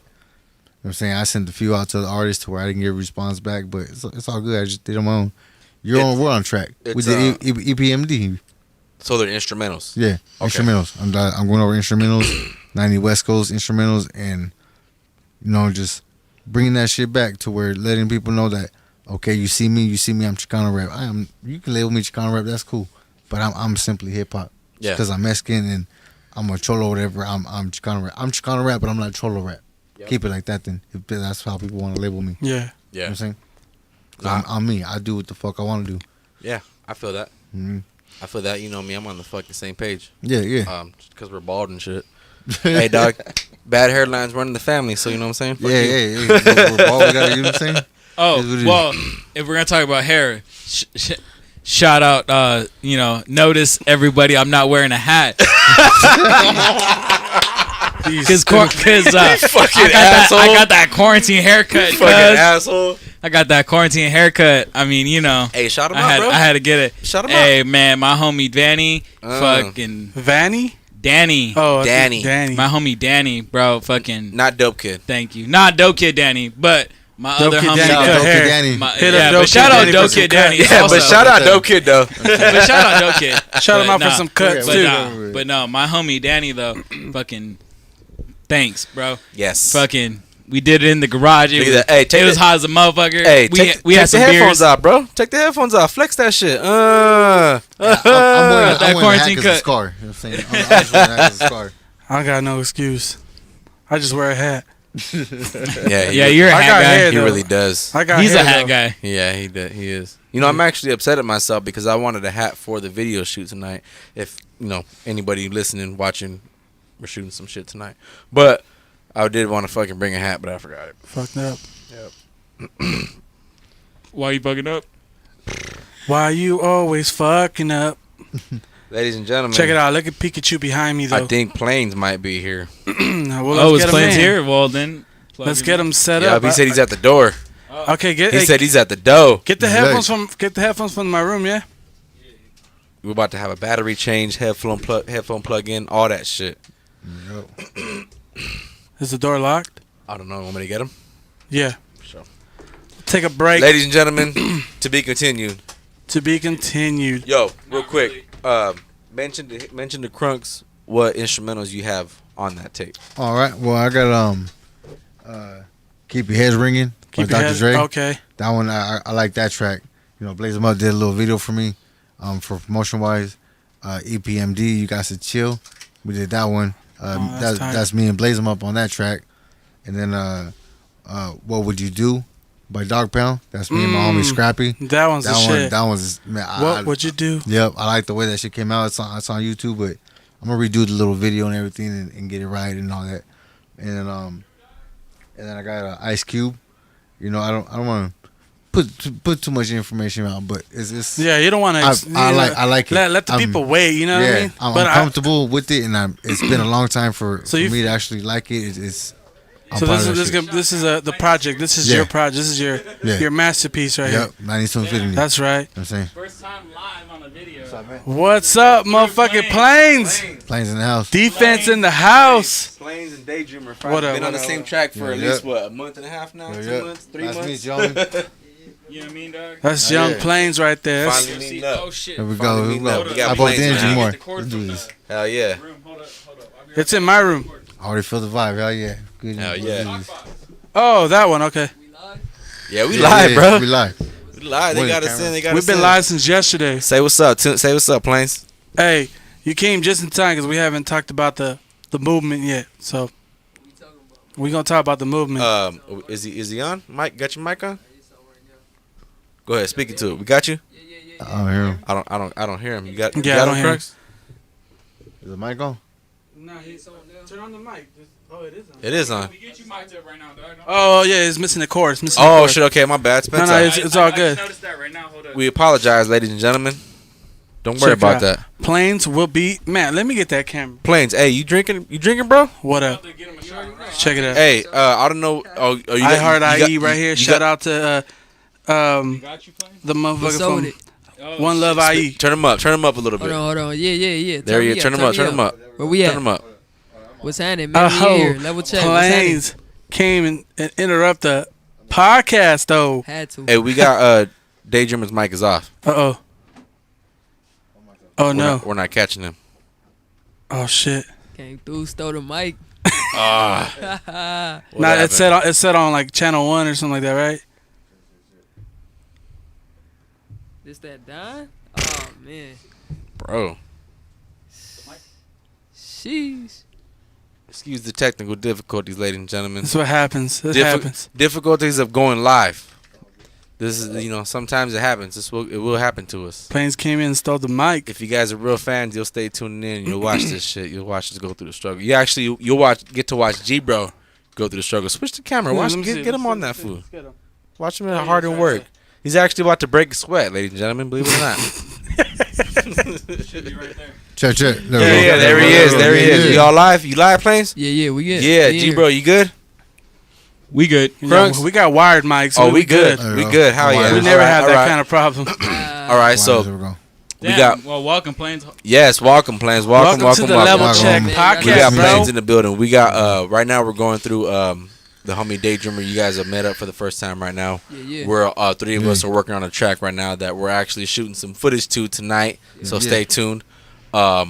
what I'm saying? I sent a few out to the artists to where I didn't get a response back, but it's all good. I just did on my own. We're on track. We it's, did EPMD. So they're instrumentals. Yeah, Okay. instrumentals. I'm going over instrumentals, 90 West Coast instrumentals, and just bringing that shit back to where letting people know that, okay, you see me, I'm Chicano rap. You can label me Chicano rap, that's cool, but I'm simply hip hop. Yeah. Because I'm Mexican and I'm a cholo, whatever. I'm Chicano rap. I'm Chicano rap, but I'm not cholo rap. Yep. Keep it like that then. If that's how people want to label me. Yeah. You know Yeah. what I'm saying? 'Cause I'm me. I do what the fuck I want to do. Yeah. I feel that. Mhm. I feel that. You know me. I'm on the fucking same page. Yeah. Because we're bald and shit. Hey, dog. Bad hairlines running the family. So you know what I'm saying? Fuck you. Yeah. We're bald, we gotta, you know what I'm saying? Oh, It's what it well, if we're gonna talk about hair, shout out, notice everybody, I'm not wearing a hat. Cause fucking I got that quarantine haircut. fucking Cuz. asshole. I got that quarantine haircut. I mean, you know. Hey, shout him out, bro. I had to get it. Shout him Hey, man, my homie Danny, fucking Vanny? Danny. Oh, Danny. My homie Danny, bro, fucking. Not Dope Kid. Thank you. Not Dope Kid Danny, but my Dope other Kid homie. Danny Shout cut out hair. to Danny. Hit up Yeah, Dope but shout Kid out Danny Dope for some Kid Danny. cuts. Yeah, also. but shout out Dope Kid though. But shout out Dope Kid. Shout him But out for nah, some cuts but too. nah, but no, my homie Danny though, fucking, thanks, bro. Yes. Fucking, we did it in the garage. Look at that. Hey, take It was the- hot as a motherfucker. Hey, we take had some the headphones beers. out, bro. Take the headphones out. Flex that shit. I'm wearing, that I'm wearing a hat quarantine 'cause of cut. scar. You know what I'm saying? I'm just wearing a hat 'cause of scar. I got no excuse. I just wear a hat. Yeah, Yeah, you're a I hat got guy. hair, he though. really does. I got He's hair, a hat though. guy. Yeah, he did. He is. You know, I'm actually upset at myself because I wanted a hat for the video shoot tonight. If you know anybody listening, watching, we're shooting some shit tonight. But I did want to fucking bring a hat, but I forgot it. Fucked up. Why you bugging up? Why you always fucking up? Ladies and gentlemen, Check it out. Look at Pikachu behind me, though. I think Planes might be here. Well, His let's get him plane's in. here. Well then, plug Let's him get in. him set Yeah, up. he said he's at the door. Okay, He said he's at the door. get the Nice. headphones from my room, yeah. We're about to have a battery change, headphone plug in, all that shit. Yep. Is the door locked? I don't know. Want me to get him? Yeah. Sure. Take a break. Ladies and gentlemen, to be continued. To be continued. Yo, real quick, mention the Crunks. What instrumentals you have on that tape? All right. Well, I got Keep Your Heads Ringing by Keep your Dr. head. Dre. Okay. That one I like that track. You know, Blaze 'Em Up did a little video for me, for promotion wise. EPMD, You Got to Chill. We did that one. that's tight. That's me and Blaze 'Em Up on that track. And then What Would You Do by Dog Pound. That's me and my homie Scrappy. That one's the shit. That one's man. What would you do? Yep, I like the way that shit came out. It's on YouTube, but I'm gonna redo the little video and everything and get it right and all that. And then I got Ice Cube. You know, I don't want to put too much information out, but it's Yeah, you don't want to. I like it. Let the people wait. You know what I mean? I'm But comfortable with it, and it's been a long time for So me to actually like it. I'm So proud this of that is shit. this is the project. This is Yeah. your project. This is your masterpiece right Yep, 9750. here. That's right. You know what I'm saying? First time live on a video. What's up, motherfucking planes? Planes in the house. Defense in the house. Planes and DayDreamer. What up, Been on the what same up? track for Yeah, at least a month and a half now, Yeah, 2 yeah. months, 3 Nice to months. meet you, homie. You know what I mean, dog? That's Yeah, young yeah. planes right there. That's- Finally meeting up. Oh shit. Here we Finally go. Here we meeting go. up. We got I bought planes the engine now. more. Get the cord Let's do from this. Hell yeah. Hold up. It's in my room. I already feel the vibe. Hell yeah. Good. Hell yeah. Oh, that one. Okay. Yeah, we Yeah, live, yeah, bro. We live. We live. They Where's got the us camera? in. They got We've us been in. live since yesterday. Say what's up. Say what's up, Planes. Hey, you came just in time because we haven't talked about the movement yet. So we're gonna talk about the movement. Is he on? Mike, got your mic on? Go ahead, speak it to it. We got you. I don't hear him. I don't hear him. You got? Yeah, you I got don't him, hear him. Crux? Is the mic on? Turn on the mic. Oh, it is on. It is on. We get you mic'd up right now, dog. Oh yeah, it's missing the cord. It's missing the Oh cord. shit. Okay, my bad. No, Spencer. no, it's all good. I noticed that right now. Hold up. We apologize, ladies and gentlemen. Don't worry Check it about out. that. Planes will be. Man, let me get that camera. Planes. Hey, you drinking? You drinking, bro? What up? Get him a shot right now. Check it out. Hey, I don't know. Oh, you got, I Heart you got- IE right here. you Shout got- out to Got you playing? the motherfucker So from Oh, One Love IE. Turn him up. Turn him up a little Hold bit. on. Yeah. There you. Turn him up. Turn him up. Where we at? Turn him up. What's happening, man? We Oh, here. Level check. What's happening? Planes came and interrupt the podcast though. Had to. Hey, we got DayDreamer's mic is off. Oh We're no. not, we're not catching him. Oh shit. Came through, stole the mic. Ah. What Nah, happened? it's set on like channel 1 or something like that, right? This that Don? Oh man. Bro. Sheesh. Excuse the technical difficulties, ladies and gentlemen. That's what happens. It Diffi- happens. Difficulties of going live. This is, sometimes it happens. It will happen to us. Planes came in and stole the mic. If you guys are real fans, you'll stay tuning in. You'll watch this shit. You'll watch us go through the struggle. You'll get to watch G Bro go through the struggle. Switch the camera. Yeah, Watch let me see, get him let's on see, that fool. let's get him. Watch him hard and work. He's actually about to break a sweat, ladies and gentlemen. Believe it or not. Should be right there. Check. Yeah, there he is. There he is. You all live? You live, Planes? Yeah, we good. Yeah, G bro, you good? We good. Crunks? We got wired mics. Oh, we good. We good. How We yeah? We never had that kind of problem. All right, so we got welcome Planes. yes, welcome Planes. Welcome to the Level Check Man, podcast, We got bro. Planes in the building. We got right now we're going through the homie DayDreamer. You guys have met up for the first time right now. Yeah. We're three of us are working on a track right now that we're actually shooting some footage to tonight. So stay tuned. But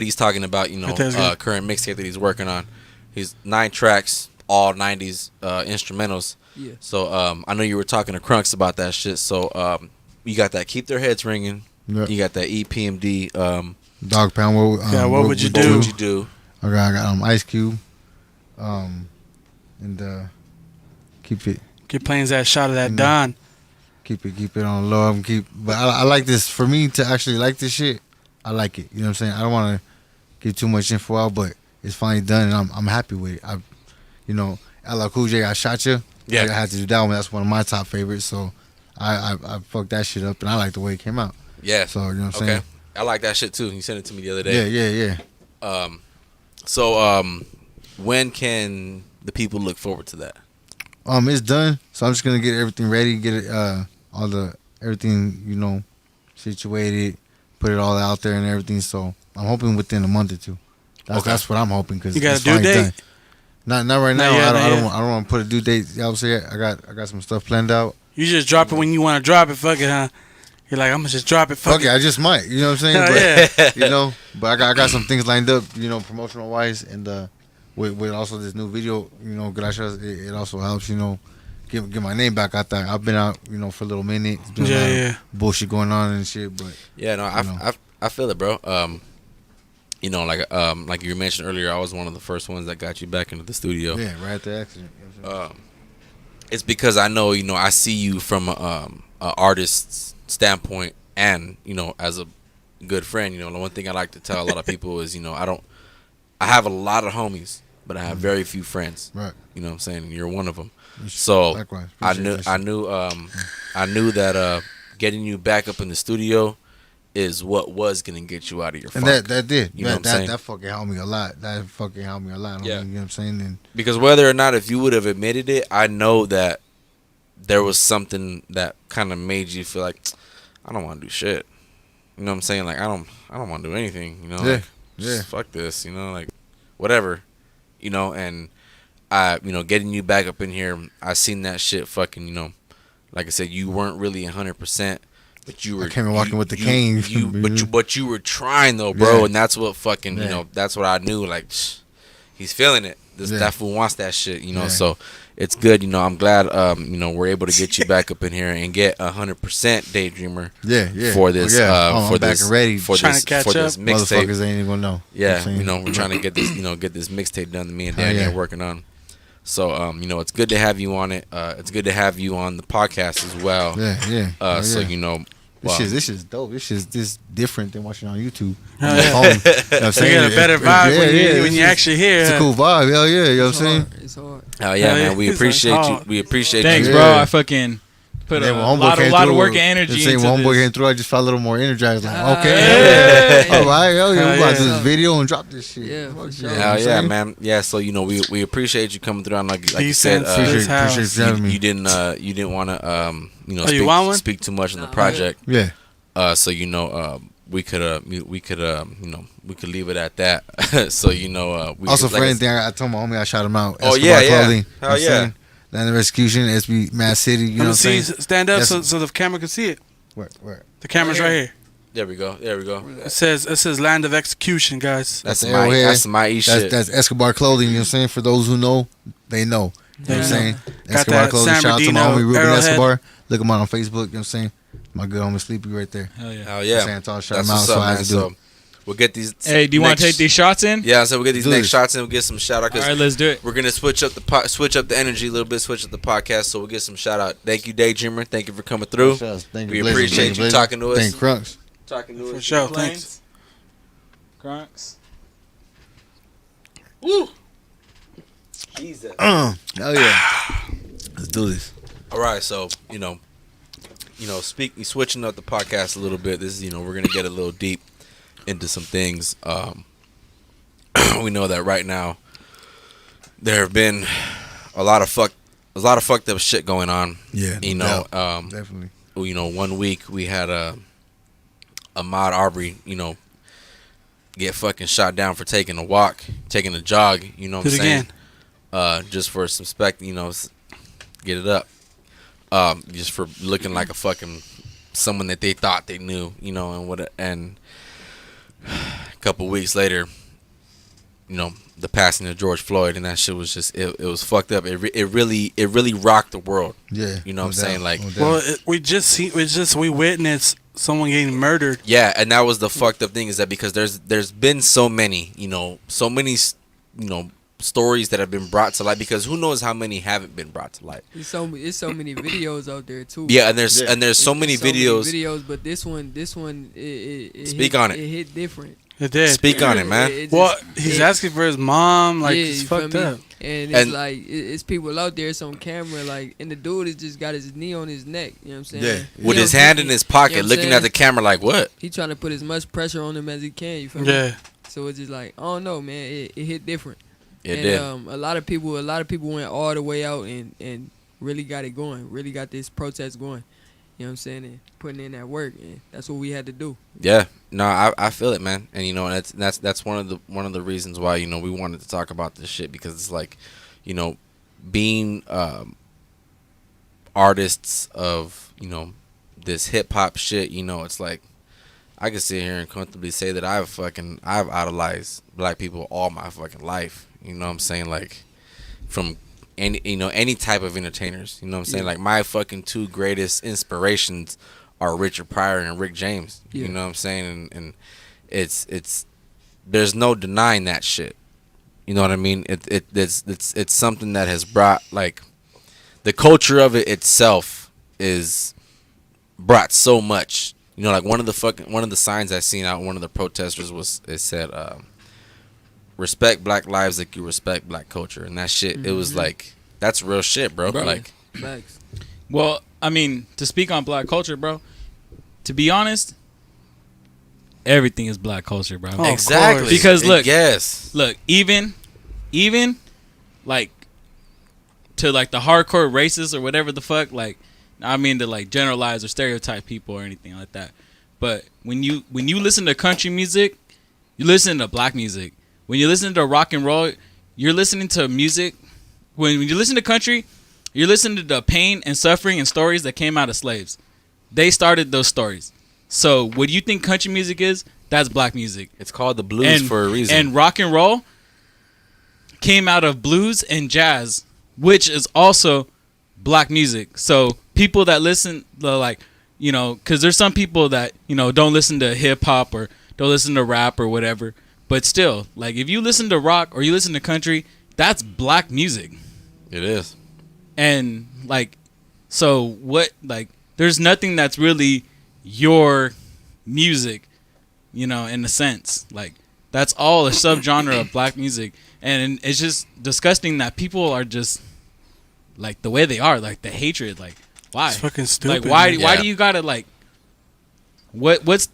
he's talking about current mixtape that he's working on. He's 9 tracks, all 90s instrumentals. Yeah. So I know you were talking to Crunks about that shit. So you got that Keep Their Heads Ringing. Yep. You got that EPMD. Dog Pound. What would you What do? would you do? I got Ice Cube. And keep it. Keep playing that shot of that Don. Keep it on low. But I like this. For me to actually like this shit, I like it. You know what I'm saying? I don't want to give too much info out, but it's finally done, and I'm happy with it. LL Cool J, I Shot You. Yeah. I had to do that one. That's one of my top favorites. So I fucked that shit up, and I like the way it came out. Yeah. So you know what I'm saying? I like that shit too. You sent it to me the other day. Yeah. So when can the people look forward to that? It's done. So I'm just gonna get everything ready, get it everything situated, put it all out there and everything. So I'm hoping within a month or two. That's what I'm hoping because You got it's a due finally date? done. Not right now. yet, I don't not yet. want to put a due date. I would say I got some stuff planned out. You just drop it when you want to drop it. Fuck it, huh? You're like, I'm gonna just drop it. Fuck Okay, I just might. You know what I'm saying? Hell But, but I got some things lined up. Promotional wise, and with also this new video. Gracias, it also helps. Get my name back out there. I've been out. For a little minute. It's been a lot of bullshit going on and shit. But Yeah, no, I feel it, bro. Like you mentioned earlier, I was one of the first ones that got you back into the studio. yeah, right at the accident. You know what I'm saying? It's because I know, I see you from a artist's standpoint, and as a good friend. The one thing I like to tell a lot of people is, I have a lot of homies, but I have very few friends. Right. You know what I'm saying? And you're one of them. So Likewise. I Appreciate knew that getting you back up in the studio is what was gonna get you out of your funk. And that did. You know what I'm saying? That fucking helped me a lot. That fucking helped me a lot. Yeah. You know what I'm saying? And Because whether or not if you would have admitted it, I know that there was something that kind of made you feel like I don't want to do shit. You know what I'm saying? Like I don't want to do anything. Just fuck this. Like whatever. And I getting you back up in here, I seen that shit fucking. Like I said, you weren't really 100%. But you were. I came in walking with the cane. But you were trying though, bro, Yeah. and that's what fucking that's what I knew. Like, he's feeling it. That fool wants that shit, Yeah. So it's good. I'm glad. We're able to get you back up in here and get 100% DayDreamer. Yeah. For this. I'm For back this. and ready. For Trying this. to catch For up. this mixtape. Motherfuckers ain't even gonna know. Yeah. You know what I'm saying? We're trying to get this. Get this mixtape done. That me and Oh, Danny yeah. are working on. So it's good to have you on it. It's good to have you on the podcast as well. Yeah. So This is dope. This different than watching on YouTube. Oh, On yeah. your phone. You know what I'm You saying? get a better vibe when you actually hear. It's a cool vibe. Hell yeah. You know what I'm saying? It's hard. Oh yeah, Hell yeah. man. We It's appreciate you. hard. We appreciate Thanks, you. bro. Yeah. I fucking put Then a when homeboy lot came of through, work and energy When into homeboy this. came through, I just felt a little more energized. Like, okay, Yeah. all right, hell yeah, we about to do Yeah. this video and drop this shit. Yeah, for Fuck sure. yeah. Hell You know yeah, what I'm man. Yeah, so we appreciate you coming through. And like you said, Decent for this house. appreciate you having me. you didn't want to you want one? speak too much on the Nah, project. Yeah. So we could leave it at that. So we Also, like for I anything, I told my homie I shot him out. Oh, Escobar yeah. Clothing, Hell you know what I'm yeah. saying? Land of Execution, SB Mad City. You know what I'm saying? Stand up Yes. so the camera can see it. Where? The camera's right here. There we go. It says Land of Execution, guys. That's the my arrowhead. that's my shit. That's Escobar Clothing. You know what I'm saying? For those who know, they know. You know what I'm saying? Got Escobar that Clothing. San Shout out to my Bernardino homie Ruben arrowhead. Escobar. Look him out on Facebook. You know what I'm saying? My good homie Sleepy right there. Hell yeah. Hell yeah. Saying, shout That's him out, what's so up, I had man. to do So it. we'll get these. Hey, do you want to take these shots in? Yeah, so we'll get these Do next this. shots in. We'll get some shout out. All right, let's do it. We're gonna switch up the energy a little bit, switch up the podcast, so we'll get some shout out. Thank you, DayDreamer. Thank you for coming through. Thank We you, Blazers. appreciate Thank you Blazers. talking to us. Thank Crunks. Talking to For us. sure. Planes. Thanks. Crunks. Woo! Jesus. Hell yeah. Let's do this. All right, so switching up the podcast a little bit. This is we're gonna get a little deep. into some things. We know that right now there have been a lot of fucked up shit going on. Yeah, you no know, doubt. Definitely. You know, 1 week we had Ahmaud Arbery, you know, get fucking shot down for taking a jog. You know what I'm saying? Just for some you know, get it up. Just for looking like a fucking someone that they thought they knew, you know, and a couple weeks later, you know, the passing of George Floyd, and that shit was just it was fucked up. It really rocked the world. Yeah, you know what I'm saying? Like, well, we witnessed someone getting murdered. Yeah, and that was the fucked up thing, is that because there's been so many stories that have been brought to light, because who knows how many haven't been brought to light. It's so many videos out there too. Yeah, and there's so many videos. But this one, it Speak hit, on it. It hit different. It did. Speak on it, man. He's asking for his mom. Like, it's fucked up. And it's like it's people out there. It's on camera. Like, and the dude has just got his knee on his neck. You know what I'm saying? Yeah. With his hand in his pocket, looking at the camera like, what? He trying to put as much pressure on him as he can. You feel me? Yeah. So it's just like, I don't know, man. It hit different. It did. A lot of people went all the way out and really got it going. Really got this protest going. You know what I'm saying? And putting in that work, and that's what we had to do. Yeah, no, I feel it, man. And you know, that's one of the reasons why, you know, we wanted to talk about this shit, because it's like, you know, being artists of, you know, this hip hop shit, you know, it's like I can sit here and comfortably say that I've idolized black people all my fucking life. You know what I'm saying? Like, from any type of entertainers. You know what I'm saying? Yeah. Like, my fucking two greatest inspirations are Richard Pryor and Rick James. Yeah. You know what I'm saying? And it's there's no denying that shit. You know what I mean? It's something that has brought, like, the culture of it itself is brought so much. You know, like, one of the signs I seen out one of the protesters it said respect black lives like you respect black culture, and that shit, it was like, that's real shit, bro. Like, Facts. Well, I mean, to speak on black culture, bro, to be honest, everything is black culture, bro. Oh, exactly. Because look, even like, to like the hardcore racists or whatever the fuck, like, I mean to like generalize or stereotype people or anything like that. But when you listen to country music, you listen to black music. When you listen to rock and roll, you're listening to music. When you listen to country, you're listening to the pain and suffering and stories that came out of slaves. They started those stories. So what do you think country music is? That's black music. it's called the blues for a reason. And rock and roll came out of blues and jazz, which is also black music. So people that listen, like, you know, because there's some people that, you know, don't listen to hip hop or don't listen to rap or whatever. But still, like, if you listen to rock or you listen to country, that's black music. It is. And, like, so what, like, there's nothing that's really your music, you know, in a sense. Like, that's all a subgenre of black music. And it's just disgusting that people are just, like, the way they are, like, the hatred, like, why? It's fucking stupid. Like, why Yeah. do you gotta, like, what's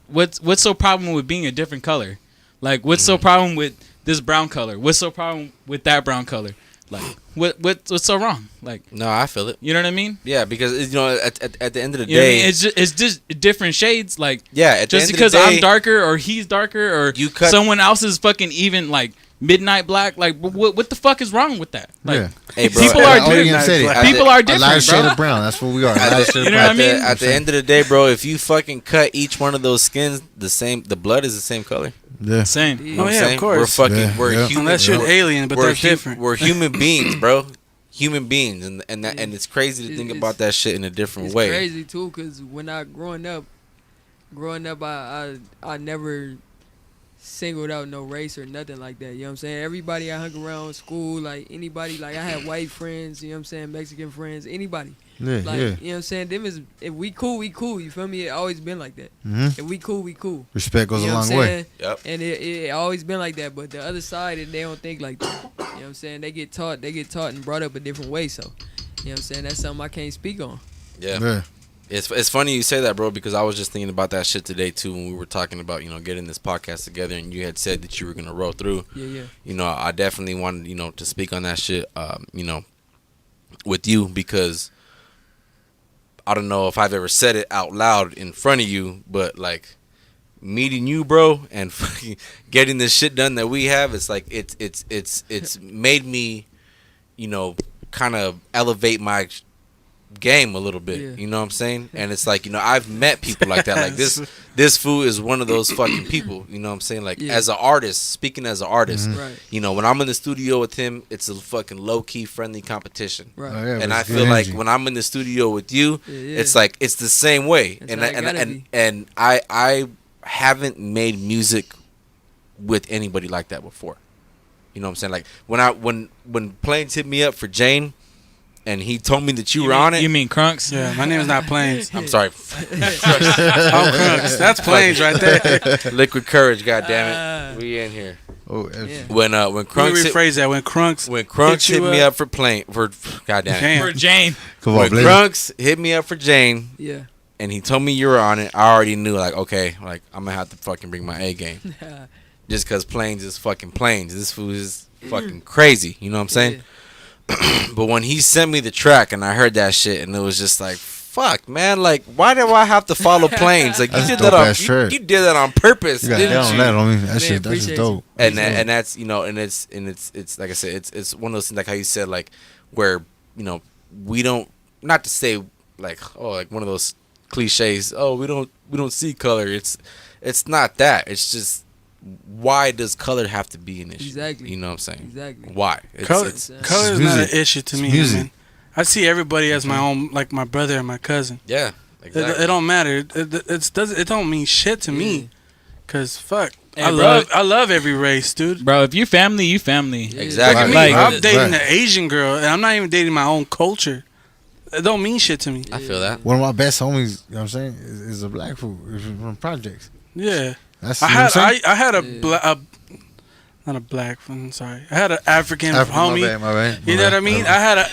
so problem with being a different color? Like, what's so problem with this brown color? What's so problem with that brown color? Like, what's so wrong? Like, No, I feel it. you know what I mean? Yeah, because, you know, at the end of the You know what I day, mean? It's just different shades. Like, yeah, at the just end because of the day, I'm darker or he's darker or You cut- someone else is fucking even, like, midnight black. Like, what the fuck is wrong with that? Like, Yeah. Hey, bro, people at are the- different. At People the- are A lighter different, shade bro. of brown. That's what we are. A At lighter the, shade You of know what brown. I mean? at the end of the day, bro, if you fucking cut each one of those skins the blood is the same color. Yeah. Same. You know Oh, what I'm yeah, of saying? course. We're fucking, Yeah, we're yeah. human. Unless you're an alien, but that's different. We're human beings, bro. Human beings, and it's crazy to think It's- about that shit in a different It's way. crazy too, cause when growing up, I never singled out no race or nothing like that. You know what I'm saying? Everybody I hung around school, like anybody, like I had white friends. You know what I'm saying? Mexican friends, anybody. Yeah, Like, yeah. you know what I'm saying? Them is, if we cool, we cool. You feel me? It always been like that. hmm If we cool, we cool. Respect goes You a know what long I'm way. saying? Yep. And it always been like that. But the other side, they don't think like that. You know what I'm saying? They get taught and brought up a different way. So, you know what I'm saying? That's something I can't speak on. Yeah. Yeah. It's funny you say that, bro, because I was just thinking about that shit today too when we were talking about getting this podcast together, and you had said that you were gonna roll through. Yeah. I definitely wanted to speak on that shit. With you, because I don't know if I've ever said it out loud in front of you, but like meeting you, bro, and fucking getting this shit done that we have, it's like it's made me, kind of elevate my game a little bit. Yeah. You know what I'm saying? And it's like, I've met people like that. Like this fool is one of those fucking people. You know what I'm saying? Like as an artist, speaking as an artist, Right. When I'm in the studio with him, it's a fucking low key friendly competition. Right. Oh, yeah, And but I it's feel good like energy. when I'm in the studio with you, Yeah. it's like it's the same way. That's And how it gotta be. and I haven't made music with anybody like that before. You know what I'm saying? Like when Plains hit me up for Jane, and he told me that you were on it. You mean Crunks? Yeah, my name is not Plains. I'm sorry. I'm Crunks. That's Plains right there. Liquid Courage, goddammit. We in here. Oh, Yeah. When Let me Crunks rephrase that. When Crunks hit me up for goddamn. Damn. For Jane. come on, When Blaze. Crunks hit me up for Jane, Yeah. and he told me you were on it, I already knew, like, okay, like I'm gonna have to fucking bring my A game, just cause Plains is fucking Plains. This fool is fucking crazy. You know what I'm saying? But when he sent me the track and I heard that shit, and it was just like, fuck, man, like, why do I have to follow Plains? Like, you That's did dope that on ass track. you did that on purpose, You got didn't down you? that on me. That Man, shit, that's just appreciate dope. And that's and it's like I said, it's one of those things, like how you said, like where we don't, not to say like, oh, like one of those cliches, oh, we don't see color. It's not that. It's just, why does color have to be an issue? Exactly. You know what I'm saying? Exactly. Why? Color It's is not an issue to me, music. man. I see everybody as my own, like my brother and my cousin. yeah, exactly. It don't matter. It don't mean shit to me. Cause fuck, Hey, I bro. love every race, dude. Bro, if you family, you family. Yeah. Exactly. Look at me, Like- I'm dating Right. an Asian girl, and I'm not even dating my own culture. It don't mean shit to me. I feel that. One of my best homies, you know what I'm saying, is a black fool from projects. Yeah, That's I you know what I'm saying? had a Yeah. not a black one. Sorry, I had an African African, homie. my bad. You know what I mean? I had a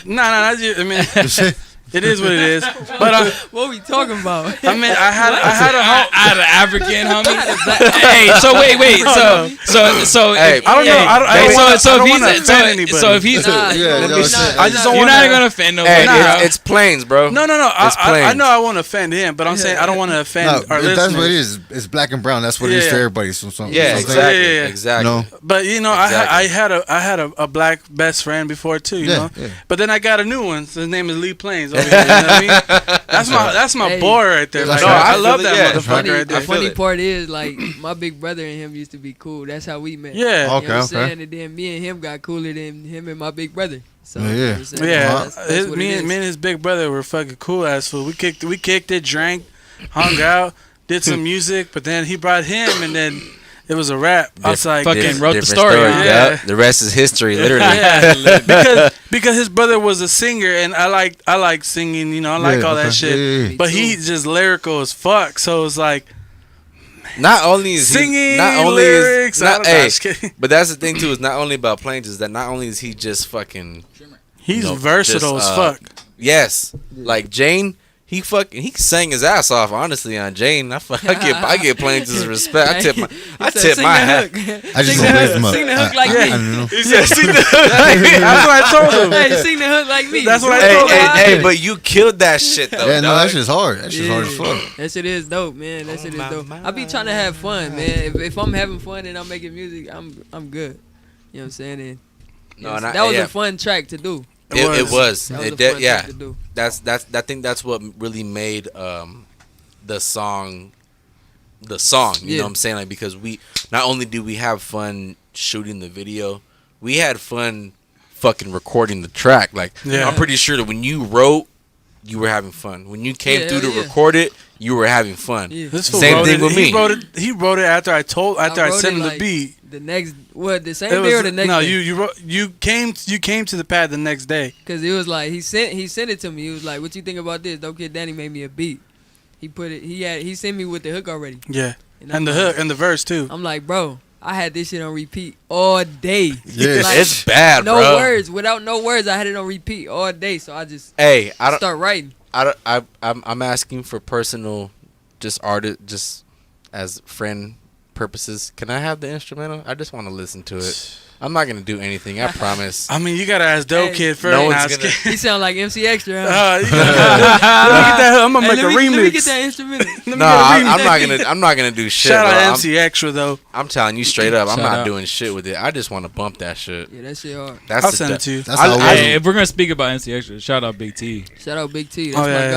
I mean, it is what it is. But What we talking about? I mean, I had a I had an African homie. Hey, so wait, so Hey, if- I don't know. hey, I don't hey, wanna- so I don't if wanna he's offend anybody. so if he's Nah, Yeah, you no, know, shit. you're I just don't you're wanna- not gonna offend nobody. Hey, bro. it's Plains, bro. No. It's I plain. know I won't offend him, but I'm saying I don't want to offend No, our if listeners. that's what it is. It's black and brown. That's what it is Yeah. to everybody. So, Yeah, you know what I'm saying? exactly, Yeah. exactly. No. But you know, Exactly. I had a black best friend before too. You Yeah, know, yeah. but then I got a new one. So his name is Lee Plains. Over here, you know what I mean? That's my Hey. boy right there. Like, No, I I love feel it, that yeah. motherfucker right The there. feel funny it. part is, like, my big brother and him used to be cool. That's how we met. Yeah. You know Okay, what I'm okay. saying? And then me and him got cooler than him and my big brother. So, Yeah, you know yeah. what I'm saying? Yeah, That's what me it and is. his big brother were fucking cool ass fool. We kicked it, drank, hung out, did some music, but then he brought him, and then it was a wrap. I was like, fucking Different wrote the story, huh? Yeah. Yep. The rest is history, literally. yeah, because his brother was a singer, and I like singing, you know, I like Yeah, all that okay. shit. Yeah, yeah. Me But too. he's just lyrical as fuck, so it's like Not only is singing he, not only lyrics. is I not, don't know, I'm hey, just kidding. but that's the thing too. Is not only about Plains, is that not only is he just fucking He's know, versatile just, as fuck. yes, like Jane. He sang his ass off. Honestly, on Jane, I get Plains' respect. I tip Sing my the hat. hook. I just Sing don't the raise hook- him up. Sing the hook like I me. don't know. He said, "See the That's what I told him. Hey, sing the hook like me. That's what I hey, told him. hey, but you killed that shit though. Yeah, no, dog. that shit's hard. That shit's hard as fuck. That shit is dope, man. That shit is my dope. I be trying to have fun, man. If I'm having fun and I'm making music, I'm good. You know what I'm saying? And No, and that was yeah. a fun track to do. It was. That was It a de- fun yeah. track to do. I think that's what really made the song the song. You know Yeah. what I'm saying? Like, because we not only do we have fun shooting the video, we had fun fucking recording the track. Like, Yeah. I'm pretty sure that when you wrote, you were having fun. When you came Yeah, through to hell yeah. record it, you were having fun. Yeah. This fool Same wrote thing it, with me. He wrote it after I wrote sent it him the like beat. The next, the same It day or was, the next no, day? you came to the pad the next day. Cause it was like he sent it to me. He was like, "What you think about this?" Dope Kid Danny made me a beat. He put it. He sent me with the hook already. Yeah, I'm and the like- hook and the verse too. I'm like, bro, I had this shit on repeat all day. Yeah. Like, It's bad, no bro. words, without no words. I had it on repeat all day. So I just Hey, I don't. start writing. I'm asking for personal, just as friend purposes. Can I have the instrumental? I just want to listen to it. I'm not gonna do anything. I promise. I mean, you gotta ask Dope Hey, Kid first. no one's Nah, gonna- He sound like MC Extra. Huh? let me get that. I'm gonna Hey, make a let me remix. get that instrumental. No, I'm not gonna do shit. Shout bro. out MC Extra though. I'm telling you straight up. I'm Shout not out. doing shit with it. I just want to bump that shit. Yeah, that shit hard. That's I'll the send it to you. That's how Hey, if we're gonna speak about NC Extra, shout out Big T. Shout out Big T. That's Oh, my yeah,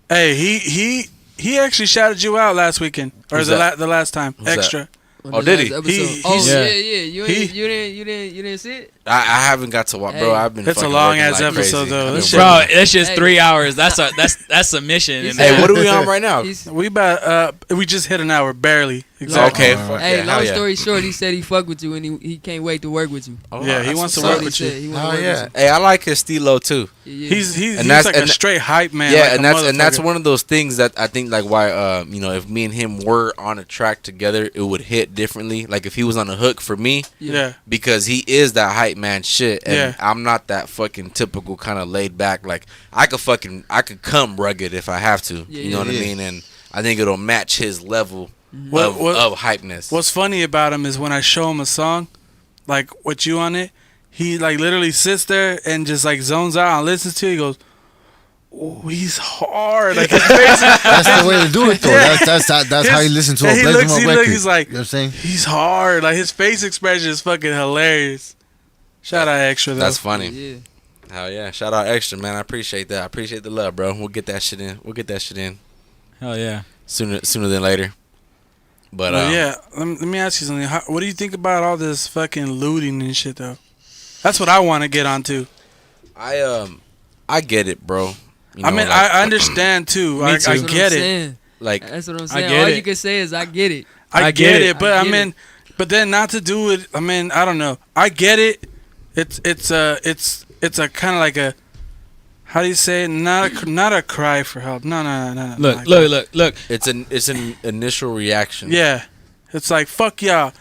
guy. Hey, he actually shouted you out last weekend or Who's the that? the last time. Who's that? Extra. On Oh, the did last he? episode. He's- yeah. he- You didn't see it? I haven't got to watch, bro. Hey. I've been. It's a fucking long working ass like episode, crazy. though. I've This been shit- Bro, working. that's just Hey. 3 hours. That's a mission. He's- Hey, what are we on right now? He's, We about we just hit an hour barely. Exactly. Okay. Hey, fuck hey, yeah, long hell yeah. story short, he said he fuck with you and he can't wait to work with you. Oh, Yeah, he that's wants to what's work up. with He you. said he wanna Oh work yeah. with Hey, I like his stilo too. you. Yeah. He's that's- like and a that- straight hype man. Yeah, like and a that's motherfucker. one of those things that I think like why if me and him were on a track together, it would hit differently. Like if he was on the hook for me, Yeah. because he is that hype man shit, and Yeah. I'm not that fucking typical kind of laid back. Like I could come rugged if I have to. Yeah, You know what I yeah. mean? And I think it'll match his level What- of, what- of hypeness. What's funny about him is when I show him a song, like with you on it, he like literally sits there and just like zones out and listens to it. He goes, "Oh, he's hard." Like his face. That's the way to do it, though. Yeah. That's how you listen to Yeah, a he Black looks- Drum he record. looks- he's like- you know what I'm saying? He's hard. Like his face expression is fucking hilarious. Shout out Extra though. That's funny. Yeah. Hell yeah! Shout out Extra, man. I appreciate that. I appreciate the love, bro. We'll get that shit in Hell yeah. sooner than later. But Well, yeah, let me ask you something. What do you think about all this fucking looting and shit though? That's what I want to get onto. I get it, bro. You I know, mean, like, I understand too. I too. That's what get I'm it. saying. like That's what I'm I saying. get All it. you can say is I get it. I get it, but I I get mean, but then not to do it. I mean, I don't know. I get it. It's a kind of like a, how do you say it? Not a cry for help. No. Look, like look. it's an initial reaction. Yeah, it's like fuck y'all.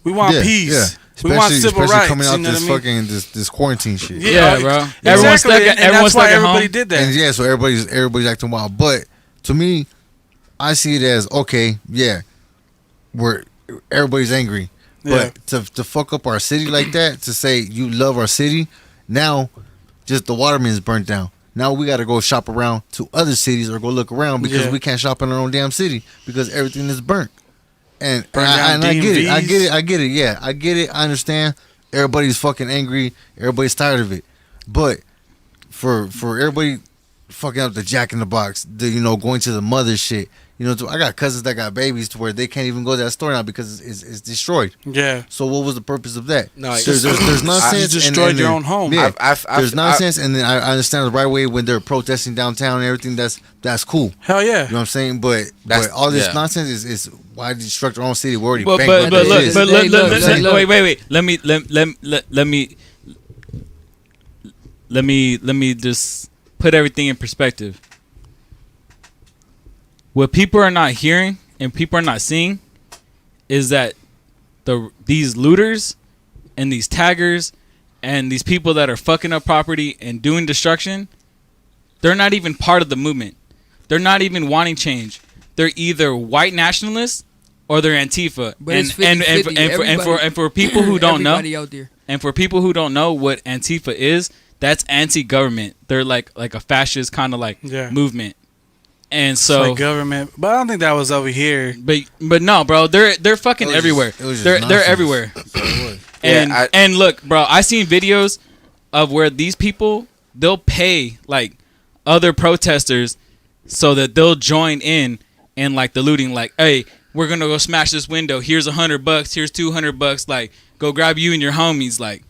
We want peace. We want civil especially rights. coming out you know this what I mean? fucking this quarantine shit. Yeah, bro. Everyone's Exactly, stuck at- and everyone's that's why stuck at everybody home. did that. And yeah, so everybody's acting wild. But to me, I see it as okay, yeah, everybody's angry. Yeah. But to fuck up our city like that, to say you love our city, now just the waterman's burnt down. Now we got to go shop around to other cities or go look around because Yeah. we can't shop in our own damn city because everything is burnt. And Burn down I get it. I DMVs. get it. I get it. Yeah, I get it. I understand. Everybody's fucking angry. Everybody's tired of it. But for everybody fucking up the Jack in the Box, going to the mother shit. I got cousins that got babies to where they can't even go to that store now because it's destroyed. Yeah. So what was the purpose of that? No, there's nonsense. You destroyed your own home. Yeah, I've- there's nonsense, and then I understand the right way when they're protesting downtown and everything. That's cool. Hell yeah. You know what I'm saying? But all this nonsense is why destruct our own city? We're already But bankrupt but as look, is. but Hey, look, wait. Let me just put everything in perspective. What people are not hearing and people are not seeing is that these looters and these taggers and these people that are fucking up property and doing destruction, they're not even part of the movement. They're not even wanting change. They're either white nationalists or they're Antifa. But it's 50-50. And for people who don't know, Everybody out there. and for people who don't know what Antifa is, that's anti-government. They're like a fascist kind of Yeah. movement. And It's so, like government. But I don't think that was over here. but no, bro, they're fucking It was everywhere. just- it was just They're nonsense. everywhere. That's what it was. And Yeah, and look, bro, I seen videos of where these people, they'll pay like other protesters so that they'll join in and like the looting. Like, hey, we're gonna go smash this window. Here's $100. Here's $200. Like, go grab you and your homies. Like,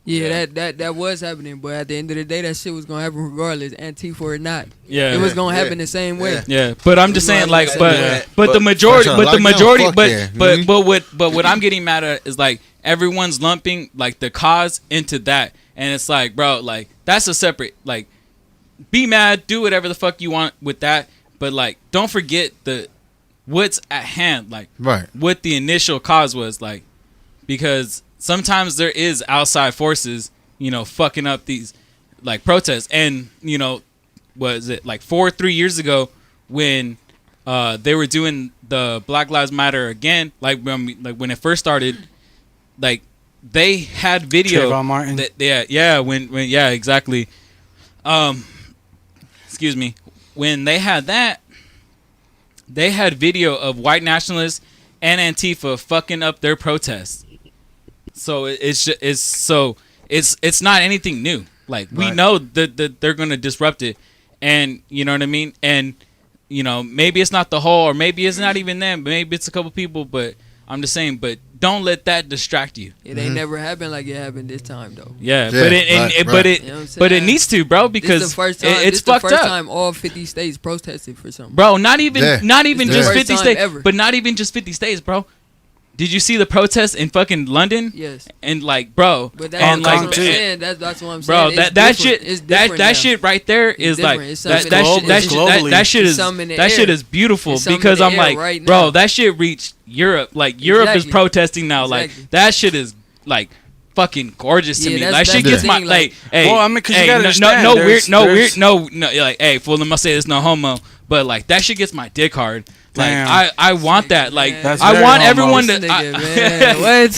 Yeah, that was happening, but at the end of the day, that shit was gonna happen regardless, Antifa or not. yeah, It was gonna Yeah. happen the same way. Yeah. yeah. But I'm just saying, like, but Yeah. but the But- majority, Fuck but the lockdown, majority, fuck but yeah, you know but what I mean? but what I'm getting mad at is like everyone's lumping like the cause into that, and it's like, bro, like that's a separate, like, be mad, do whatever the fuck you want with that, but like don't forget what's at hand, like Right. what the initial cause was, like, because sometimes there is outside forces, fucking up these like protests, and was it like 4 or 3 years ago when they were doing the Black Lives Matter again, like when it first started, like they had video. Trayvon Martin. When exactly. Excuse me. When they had that, they had video of white nationalists and Antifa fucking up their protests. So it's not anything new. Like we know that they're gonna disrupt it, and you know what I mean. And you know, maybe it's not the whole, or maybe it's not even them. Maybe it's a couple people, but I'm just saying. But don't let that distract you. It ain't never happened like it happened this time though. Yeah, Yeah, but You know what I'm but it saying? needs to, bro, because This the first time, it's this the fucked first up, time all 50 states protested for something. bro. Not even Yeah. It's the just first 50 time states, ever. but not even just 50 states, bro. Did you see the protests in fucking London? Yes. And like, bro, But that's, and that's like, what I'm saying. That's what I'm bro, saying. It's that different. shit, It's different that now. shit right there is like different. It's that something globally. that shit It's is something in the that shit air. is beautiful It's something because in I'm the like, air right bro, now. that shit reached Europe. Like Europe is Exactly. protesting now. Like Exactly. that shit is like fucking gorgeous to Yeah, me. that's- Like shit that's gets the my thing, like, like- hey, Well, I mean, 'cause you hey, gotta understand, no there's- like, hey, fool, I'm gonna say this, no homo, but like that shit gets my dick hard. Like Damn. I want that. Like Man. That's I very want homo. everyone This to. nigga, man. What?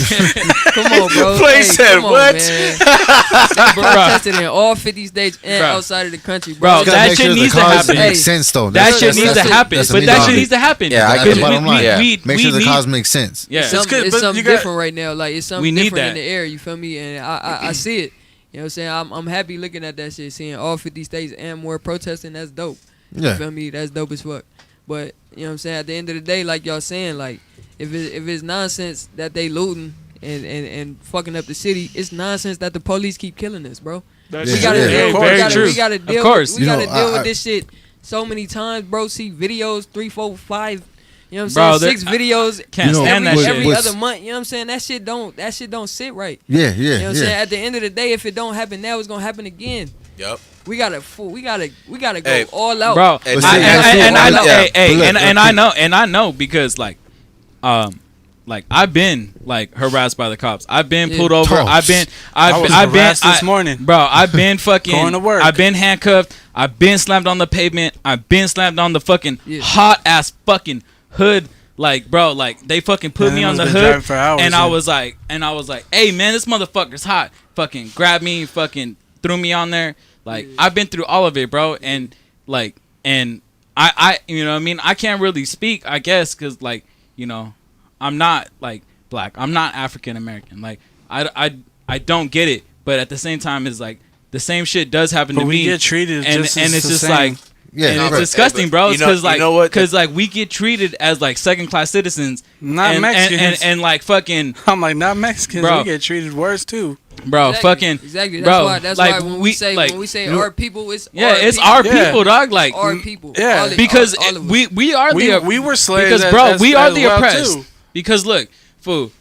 Come on, bro. Play said come on, what? Man. They protested in all 50 states and Bro. outside of the country, Bro, bro. You gotta that make shit sure the needs to cause happen. makes Hey, sense though. That shit that's- needs to that's- happen, that's but the that main shit thing. needs to happen. Yeah, I That's get the it. bottom line. Yeah. Make sure the cause makes sense. Yeah. It's something, good, it's but something you got- different right now. Like it's something We need different in that. the air. You feel me? And I see it. You know what I'm saying? I'm happy looking at that shit, seeing all 50 states and more protesting. That's dope. You Yeah. feel me? That's dope as fuck. But you know what I'm saying? At the end of the day, like y'all saying, like if it's nonsense that they looting and fucking up the city, it's nonsense that the police keep killing us, bro. That's We Yeah, gotta yeah, deal. of We course. gotta, True. we gotta Of deal. course. We You know, gotta deal I- with this shit so many times, bro. See videos 3, 4, 5. You know what Bro, I'm saying? 6 videos Can't You know, stand that what- shit. every what's- other month. You know what I'm saying? That shit don't sit right. Yeah, yeah, You know what I'm saying? yeah. At the end of the day, if it don't happen now, it's gonna happen again. Yep. We gotta go Hey, all out. Bro, But I- see, that's and cool. I know, Yeah. hey, But look, and look, I know because like I've been like harassed by the cops. I've been Yeah. pulled over. Toss. I've been harassed this morning. bro. I've been fucking Going to work. I've been handcuffed. I've been slammed on the pavement. I've been slammed on the fucking Yeah. hot ass fucking hood. Like, bro, like they fucking put Man, me they on the must been driving hood, for hours, and I man. was like, hey man, this motherfucker's hot. Fucking grabbed me, fucking threw me on there. Like I've been through all of it, bro, and like, and I, you know what I mean? I can't really speak, I guess, because like, you know, I'm not like black. I'm not African American. Like I don't get it, but at the same time, it's like the same shit does happen But to we me, get treated and just and as it's the just same. like. Yeah, And it's right. disgusting, Hey, bro. but Because you know what? Because like we get treated as like second class citizens, Not and, Mexicans. and like fucking I'm like, not Mexicans. Bro. We get treated worse too. bro, Exactly. fucking Exactly. bro, That's like, why when we- we say like, our you- people, it's yeah, our it's people. our Yeah. people, dog. Like Our people. Yeah. All of- because all of us. we are the We were slaves. because as- bro, as- we are as the well, oppressed. too. Because look, fool,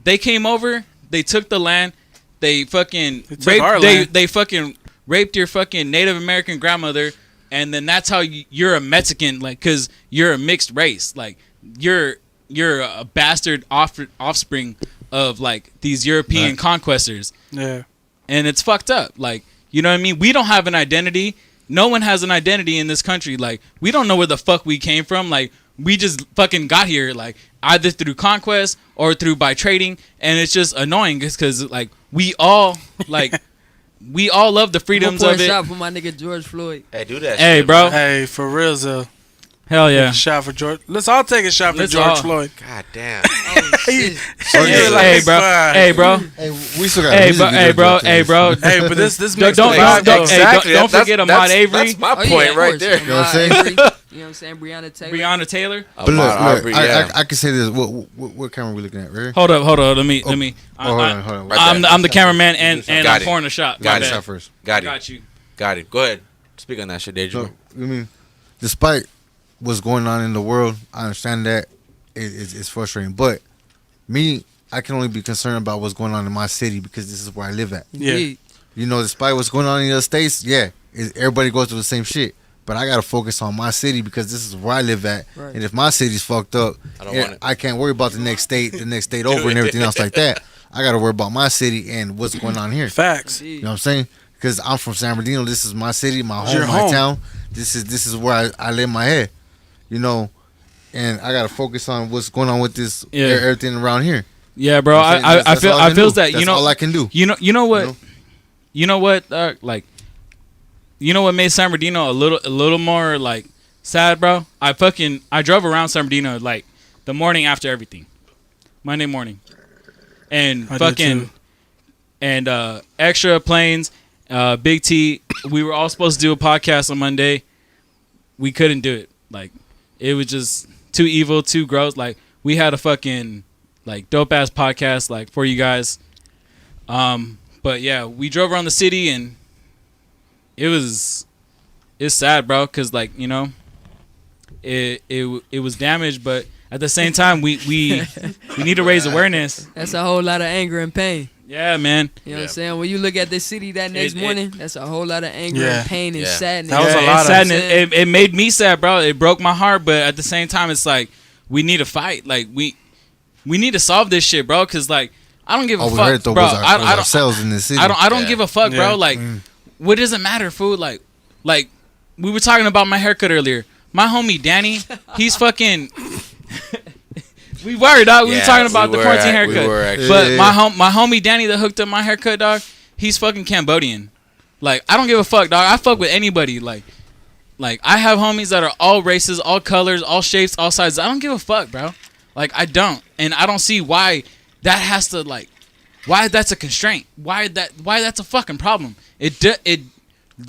they came over, they took the land, they fucking They took our raped, land. they fucking raped your fucking Native American grandmother, and then that's how you're a Mexican, like, cause you're a mixed race, like you're a bastard offspring of like these European Right. conquestors, Yeah. and it's fucked up. Like, you know what I mean? We don't have an identity. No one has an identity in this country. Like, we don't know where the fuck we came from. Like, we just fucking got here, like, either through conquest or through by trading. And it's just annoying because, like, we all love the freedoms I'm of gonna it. shot for my nigga George Floyd. Hey, do that. Hey, shit, bro. man. Hey, for real, though. Hell yeah. Shot for George. Let's all take a shot for Let's George all- Floyd. God damn. Oh shit. Hey, like, hey, bro. fine. Hey, bro. Hey, we still got Hey, music bro. to Hey, do bro. after Hey, this. bro. Hey, but this Don't- makes don't- the don't- vibe, though. hey, don't forget Ahmaud Avery. That's my Oh, yeah, point of right course. there. You know what I'm Ahmaud saying? Avery. You know what I'm saying? Breonna Taylor. Breonna Taylor. But look, Ahmaud look, Arbery, I, yeah. I can say this. What camera are we looking at, right? Hold up. Let me. hold on. Right I'm there. I'm the cameraman and Got I'm it. pouring a shot. Got My it. bad. Shot first. Got it. Got you. Got it. Go ahead. Speak on that shit, Deja. So, I mean, despite what's going on in the world, I understand that it's frustrating. But me, I can only be concerned about what's going on in my city because this is where I live at. Yeah. You know, despite what's going on in the other states, everybody goes through the same shit. But I gotta focus on my city because this is where I live at. Right. And if my city's fucked up, I don't want it. I can't worry about the next state over and everything else like that. I gotta worry about my city and what's going on here. Facts. You know what I'm saying? because I'm from San Bernardino. This is my city, my home, Your my home. town. This is where I lay my head, you know, and I gotta focus on what's going on with this everything around here. Yeah, bro. I feels that that's all I can do. You know what? You know what? Like, you know what made San Bernardino a little more like sad, bro? I drove around San Bernardino like the morning after everything, Monday morning, and extra planes, Big T. We were all supposed to do a podcast on Monday. We couldn't do it. Like, it was just too evil, too gross. Like, we had a fucking like dope ass podcast like for you guys. But yeah, we drove around the city and it's sad, bro, cause like, you know, it was damaged, but at the same time we need to raise awareness. That's a whole lot of anger and pain. Yeah, man. You know what I'm saying? When you look at this city that next morning, that's a whole lot of anger and pain and sadness. That was a lot of sadness. It made me sad, bro. It broke my heart, but at the same time, it's like we need to fight. Like we need to solve this shit, bro. Cause like I don't give a fuck, bro. I don't ourselves in this city. I don't give a fuck, bro. Like what does it matter, fool? Like we were talking about my haircut earlier. My homie Danny, he's fucking. We were, dog. We were talking about the quarantine haircut. But my homie Danny that hooked up my haircut, dog, he's fucking Cambodian. Like, I don't give a fuck, dog. I fuck with anybody. Like I have homies that are all races, all colors, all shapes, all sizes. I don't give a fuck, bro. Like, I don't. And I don't see why that has to, like, why that's a constraint. Why that's a fucking problem. It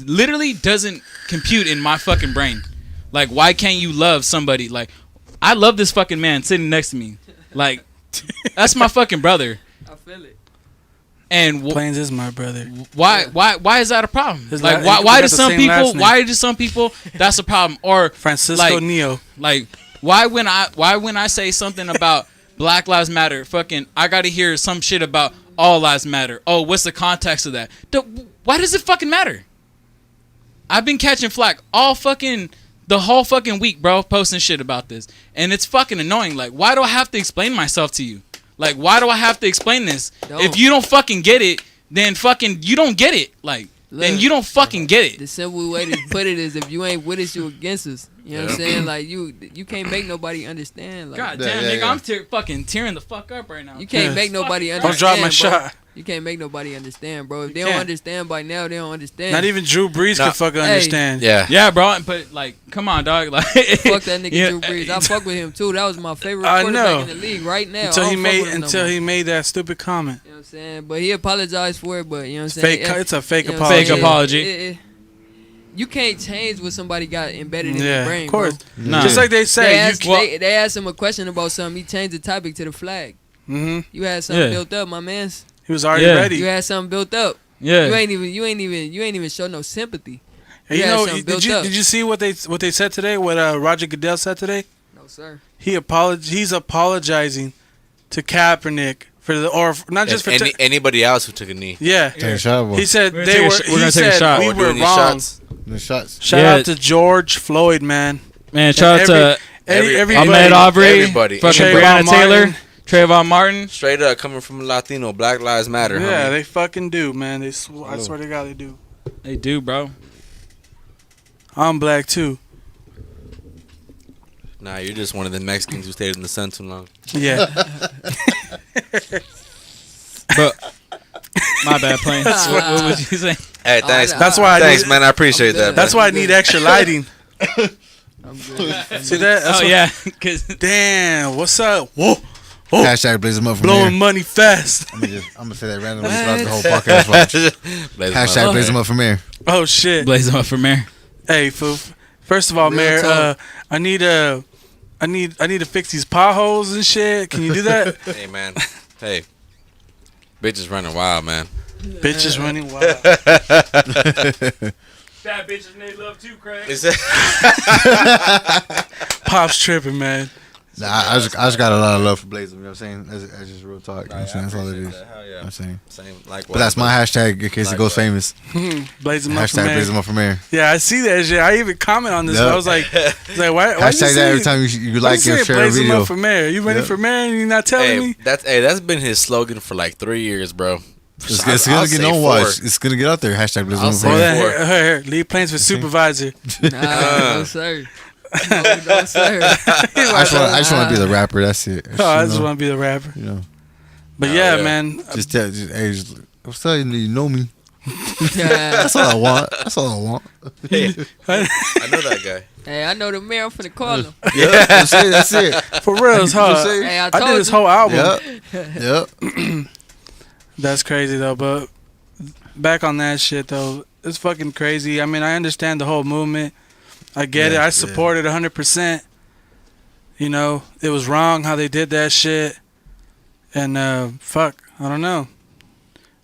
literally doesn't compute in my fucking brain. Like, why can't you love somebody? Like, I love this fucking man sitting next to me. Like, that's my fucking brother. I feel it. And Plains is my brother. Why is that a problem? Like, why do some people that's a problem? Or Francisco Neo. Like, why when I say something about Black Lives Matter, fucking I gotta hear some shit about all lives matter. Oh, what's the context of that? Why does it fucking matter? I've been catching flack the whole fucking week, bro, posting shit about this. And it's fucking annoying. Like, why do I have to explain myself to you? Like, why do I have to explain this? If you don't fucking get it, then fucking you don't get it. Like, then you don't fucking get it. The simple way to put it is if you ain't with us, you against us. You know what I'm saying? Like, you can't make nobody understand. Like, God damn, nigga, I'm fucking tearing the fuck up right now. You can't make nobody understand. Don't drop my bro. shot. You can't make nobody understand, bro. If they don't understand by now, they don't understand. Not even Drew Brees can fucking understand. Yeah, bro. But like, come on, dog. Like, fuck that nigga Drew Brees. I fuck with him too. That was my favorite quarterback in the league right now. Until he made that stupid comment. You know what I'm saying? But he apologized for it. But you know what I'm saying? It's a fake apology. Fake apology. You can't change what somebody got embedded in your brain. Of course. Nah. Just like they say, they asked him a question about something. He changed the topic to the flag. Mm-hmm. You had something built up, my mans. He was already ready. You had something built up. Yeah. You ain't even show no sympathy. You know, did you see what they said today? What Roger Goodell said today? No, sir. He's apologizing to Kaepernick not just for anybody else who took a knee. Yeah. Take a shot, boy. He said we're gonna take a shot. We were wrong. Shots. Shout out to George Floyd, man. Man, shout out to everybody. Ahmed Aubrey, everybody. fucking Breonna Taylor, Trayvon Martin. Straight up, coming from a Latino, Black Lives Matter. Yeah, homie. they fucking do, man. I swear to God, they do. They do, bro. I'm black too. Nah, you're just one of the Mexicans who stayed in the sun too long. Yeah. But my bad, Plains. What would you say? Hey, thanks. That's why. Man. I appreciate that. That's why I need extra lighting. I'm good. See that? Yeah. Damn. What's up? Whoa. Hashtag blaze them up from Blowing here. money fast. I'm gonna say that randomly throughout the whole podcast. Watch. Hashtag blaze them up from here. Oh shit. Blaze them up for mayor. Hey, first of all, Mayor, I need to fix these potholes and shit. Can you do that? Hey, man. Hey. Bitches running wild, man. Bitches running wild. Bad bitches need love too, Craig. Pop's tripping, man. Nah, I just got a lot of love for Blaze. You know what I'm saying? That's just real talk. You know what I'm saying? That's all it is. Hell yeah. You know what I'm saying? Same. Likewise. But that's my hashtag in case it goes famous. Blaze them up for Hashtag mayor. blaze them up from here. Yeah, I see that shit. I even comment on this. Yep. I was like, why Hashtag that every time you like or share a Blaze them video. up for mayor. You ready for mayor and you're not telling me? That's been his slogan for like 3 years, bro. It's gonna get no watch. It's gonna get out there. Hashtag Blizz I'll on say Well, fire. then, lead planes for supervisor. Nah, no sir. No sir. I just want to be the rapper. That's it. Oh, I just want to be the rapper. You know, But yeah. man. hey, I'm telling you, you know me. Yeah. That's all I want. That's all I want. Hey, I know that guy. Hey, I know the mayor. I'm finna call him. Yeah, that's it. For real, it's hard. Hey, I I did told this you. whole album. Yep. That's crazy though. But back on that shit though, it's fucking crazy. I mean, I understand the whole movement. I get it. I support it 100%. You know, it was wrong how they did that shit. And fuck, I don't know.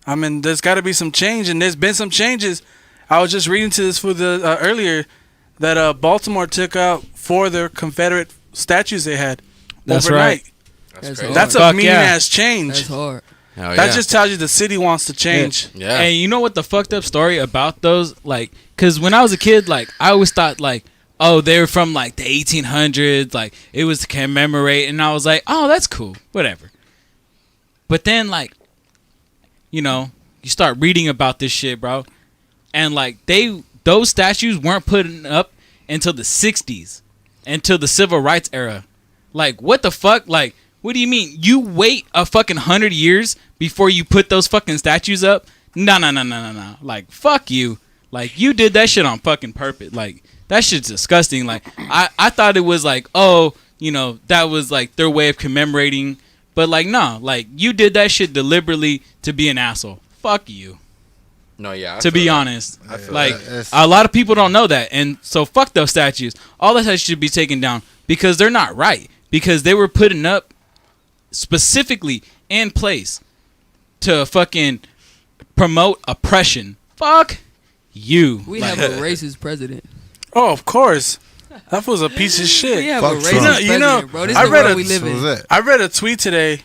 I mean, there's got to be some change, and there's been some changes. I was just reading to this for the earlier that Baltimore took out 4 of their Confederate statues they had That's overnight. right. That's That's crazy. That's Fuck a mean yeah. ass change. That's hard. Hell That yeah. just tells you the city wants to change. Yeah. And you know what the fucked up story about those, like, because when I was a kid, like, I always thought, like, oh, they were from, like, the 1800s, like, it was to commemorate, and I was like, oh, that's cool, whatever. But then, like, you know, you start reading about this shit, bro, and, like, those statues weren't put up until the 60s, until the civil rights era. Like, what the fuck? Like, what do you mean? You wait a fucking 100 years before you put those fucking statues up? No. Like, fuck you. Like, you did that shit on fucking purpose. Like, that shit's disgusting. Like, I thought it was like, oh, you know, that was like their way of commemorating. But, like, no. Like, you did that shit deliberately to be an asshole. Fuck you. No, yeah. I To feel be that. honest. I feel Like, that. a lot of people don't know that. And so, fuck those statues. All that should be taken down because they're not right. Because they were putting up specifically in place to fucking promote oppression. Fuck you. We Like, have a racist president. Oh, of course. That was a piece of We shit. have Fuck a racist Trump. president, You know, bro. This I is read what a- we live So in. was that. I read a tweet today,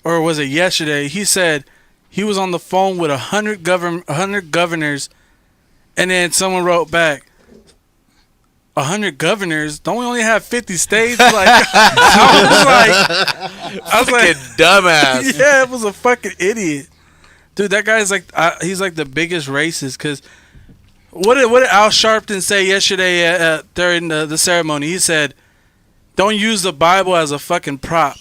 or was it yesterday? He said he was on the phone with 100 governors, and then someone wrote back, 100 governors? Don't we only have 50 states? Like, I was like, Dumbass. yeah, it was a fucking idiot, dude. That guy's like, he's like the biggest racist. Cause what did Al Sharpton say yesterday during the ceremony? He said, "Don't use the Bible as a fucking prop,"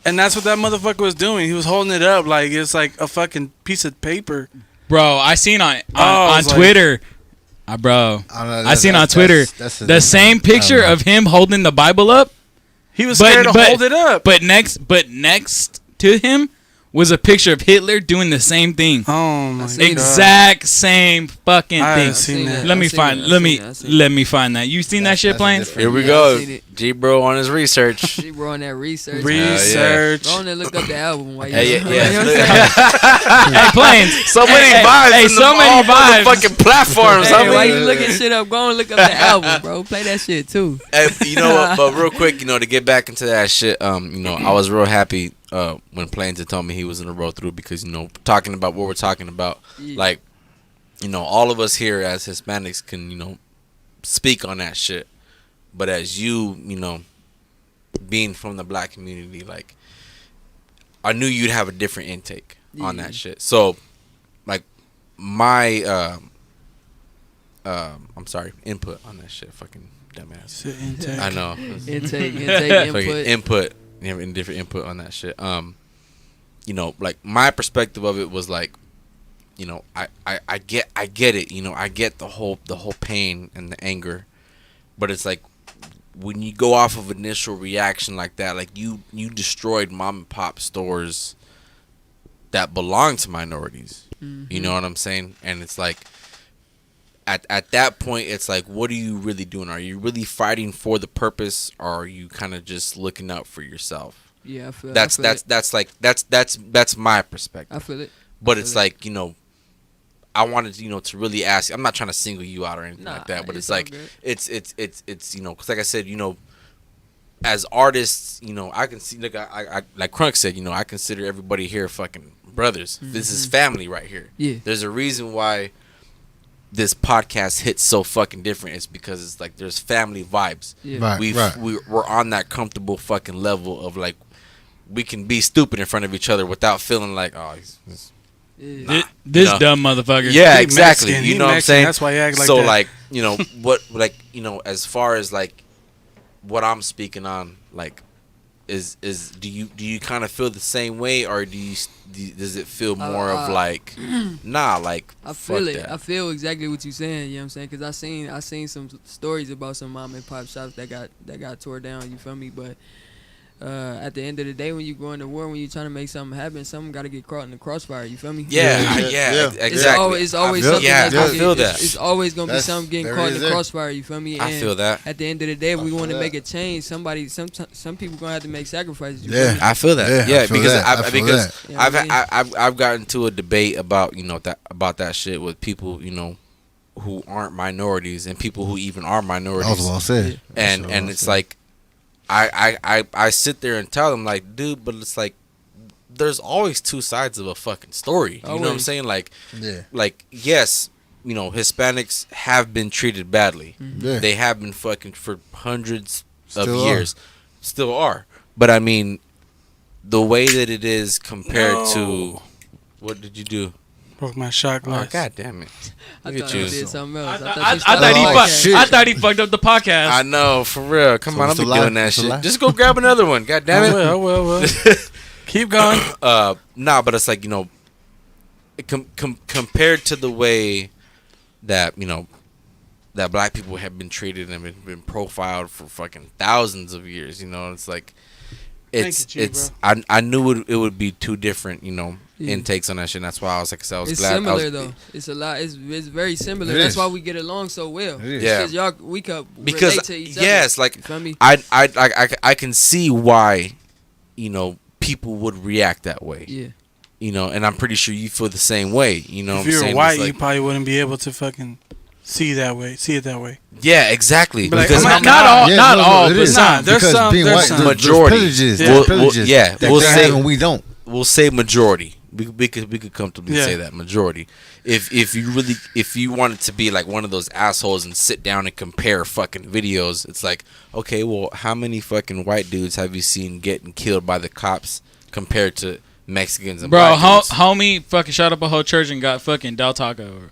and that's what that motherfucker was doing. He was holding it up like it's like a fucking piece of paper. bro, I seen on I was like- Twitter. Bro, I seen on Twitter the same picture of him holding the Bible up. He was scared to hold it up. But next to him was a picture of Hitler doing the same thing. Oh my god! Exact same fucking I thing. haven't seen that. Let me I've seen find. it. Let I've me seen it. I've seen let me find that. You seen that shit that's a playing? different- Here we Yeah, go. I've seen it. G Bro on his research. She were on that research. Research. Go on and look up the album. While you Hey, you know yeah. what I'm saying? Hey, planes. So many vibes. Hey, in so the, many all vibes. fucking platforms. Hey, I why mean, you looking shit up? Go and look up the album, bro. Play that shit too. hey, you know what? But real quick, you know, to get back into that shit, you know, I was real happy when Plains had told me he was in the road through because, you know, talking about what we're talking about, Yeah. like, you know, all of us here as Hispanics can, you know, speak on that shit. But as you know, being from the black community, like, I knew you'd have a different intake on Yeah. that shit. So, like, my, I'm sorry, input on that shit, fucking dumbass. Intake. I know. Intake, Fucking input. input, having different input on that shit. You know, like my perspective of it was like, you know, I get it. You know, I get the whole pain and the anger, but it's like when you go off of initial reaction like that, like you destroyed mom and pop stores that belong to minorities. You know what I'm saying? And it's like at that point, it's like, what are you really doing? Are you really fighting for the purpose, or are you kind of just looking out for yourself? Yeah, I feel That's my perspective. I feel it. But it's like, you know, I wanted, you know, to really ask. I'm not trying to single you out or anything Nah, like that, but it's all like good. it's you know, because like I said, you know, as artists, you know, I can see, like I like Crunk said, you know, I consider everybody here fucking brothers. This is family right here. Yeah. There's a reason why this podcast hits so fucking different. It's because it's like there's family vibes. Yeah. Right. We're on that comfortable fucking level of like we can be stupid in front of each other without feeling like, oh, he's Yeah. This know? dumb motherfucker. Yeah, He exactly. Mexican, You he know what I'm Mexican, saying? that's why he act like so that. like, you know, what like, you know, as far as like what I'm speaking on, like is do you kind of feel the same way, or does it feel more of like nah, like I fuck feel it. that. I feel exactly what you're saying. You know what I'm saying? Because I seen some stories about some mom and pop shops that got tore down. You feel me? But at the end of the day, when you go into war, when you're trying to make something happen, something got to get caught in the crossfire. You feel me? Yeah, exactly. It's always I feel- something. yeah, that's I feel that. It's always gonna be That's- something getting there caught it in the is. crossfire. You feel me? I And feel that. At the end of the day, if we feel want to that. make a change, some people gonna have to make sacrifices. You Yeah. feel me? I feel that. Yeah, Yeah, I feel because that. I feel that. You know what I mean? I've gotten into a debate about, you know, that shit with people, you know, who aren't minorities and people who even are That minorities. was well said. And it's like I sit there and tell them like, dude, but it's like there's always two sides of a fucking story. You know what I'm Always. saying? Yeah. Like yes, you know, Hispanics have been treated badly. Yeah. They have been fucking for hundreds of Still are. years. Still are. But I mean, the way that it is compared to No. what did you do? Broke my shot Oh glass. god damn it. I Look thought at he you. did something else. I thought you thought started he a Oh, fucked. podcast. shit. I thought he fucked up the podcast. I know, for real. Come So on, it's I'll be a lie. doing that It's a shit. lie. Just go grab another one. God damn it. I will. Keep going. Nah, but it's like, you know, compared to the way that, you know, that black people have been treated and been profiled for fucking thousands of years, you know, it's like it's Thank you, G, it's I knew it would be two different, you know, intakes on that shit. And that's why I was like, I was It's glad. similar though. It's a lot. It's very similar. It That's is. why we get along so well. It is. Yeah. Because y'all we could Because relate to each yes, other. like You feel me? I can see why, you know, people would react that way. Yeah. You know, and I'm pretty sure you feel the same way. You know, If what I'm you were saying? white, It's like- you probably wouldn't be able to fucking see it that way. yeah, exactly. But like, Because I'm not all, Yeah, not no, all, it but is. Nah, there's Because some- being there's white, some. there's Majority. privileges. We'll- There's privileges yeah, that we'll they say- have and we don't. we'll say majority. We could comfortably Yeah. say that majority. If you wanted to be like one of those assholes and sit down and compare fucking videos, it's like, okay, well, how many fucking white dudes have you seen getting killed by the cops compared to Mexicans and Bro, black dudes? homie fucking shot up a whole church and got fucking Del Taco.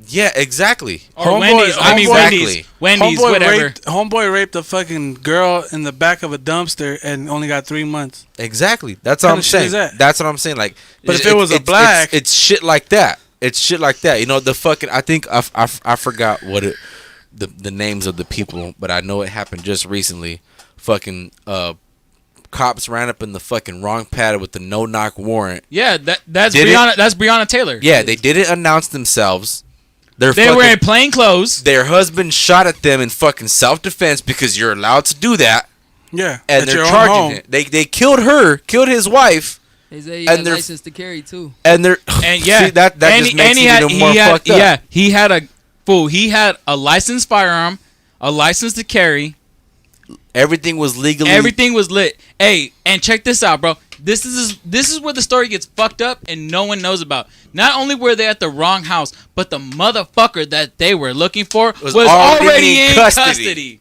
Yeah, exactly. Or Homeboy- Wendy's. I mean, Exactly. Wendy's, whatever. Homeboy raped a fucking girl in the back of a dumpster and only got 3 months. Exactly. That's What what kind I'm of shit saying. is that? That's what I'm saying. Like, But if it was a black- it's shit like that. It's shit like that. You know, the fucking. I think I forgot what it, the names of the people, but I know it happened just recently. Fucking cops ran up in the fucking wrong pad with the no knock warrant. Yeah, that's Did Breonna. That's Breonna Taylor. Yeah, they didn't announce themselves. They were in plain clothes. Their husband shot at them in fucking self defense because you're allowed to do that, Yeah. and at they're your own charging home. him. They killed his wife. They say he And got they're- license to carry too. And they're And yeah, see, that and just makes he it had, even more he had, fucked up. Yeah, he had a licensed firearm, a license to carry. Everything was legally. Everything was lit. Hey, and check this out, bro. This is where the story gets fucked up and no one knows about. Not only were they at the wrong house, but the motherfucker that they were looking for was already in custody.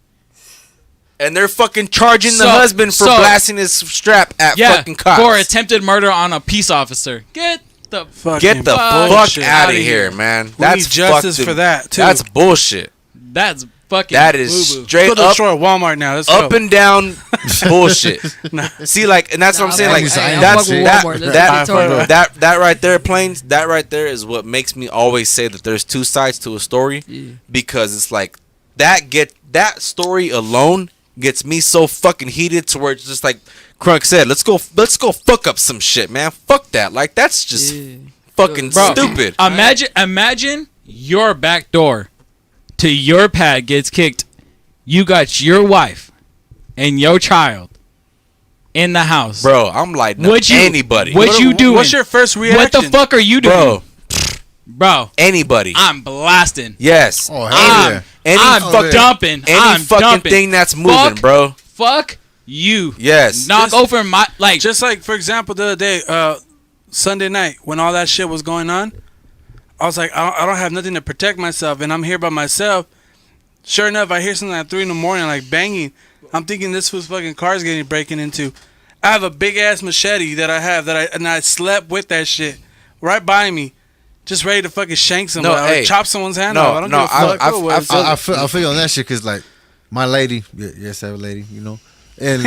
And they're fucking charging the So- husband for so- blasting his strap at Yeah, fucking cops. for attempted murder on a peace officer. Get the Fucking Get the fuck bullshit. out of outta here, here. man. We That's need justice fucking- for that, too. That's bullshit. that's fucking That is boo-boo. straight Go to up, destroy Walmart now. Let's up go. and down bullshit. Nah. See, like, and that's what I'm saying. Like, I'm that's fucking with that Walmart. Let's that get Torgo. that right there, Plains. That right there is what makes me always say that there's two sides to a story, Yeah. because it's like that story alone gets me so fucking heated to where it's just like Crunk said, let's go fuck up some shit, man. Fuck that. Like, that's just Yeah. fucking Bro, stupid. Imagine your back door to your pad gets kicked. You got your wife and your child in the house. Bro, I'm like, no, What you- anybody. what you doing? What's your first reaction? What the fuck are you doing? Bro, Bro, anybody. I'm blasting. Yes. Oh, hell I'm, yeah. Any I'm fucking- dumping. Any I'm fucking dumping. thing that's moving, Fuck. bro. Fuck you. Yes. Knock Just- over my like. Just like, for example, the other day, Sunday night, when all that shit was going on, I was like, I don't have nothing to protect myself, and I'm here by myself. Sure enough, I hear something at 3 in the morning, like banging. I'm thinking this was fucking cars getting breaking into. I have a big ass machete that I have and I slept with that shit right by me, just ready to fucking shank No, someone, hey. or chop someone's hand No, off. I don't no, give a fuck. I- who it I was. feel- I feel you on that shit because like my lady, yes, I have a lady, you know, and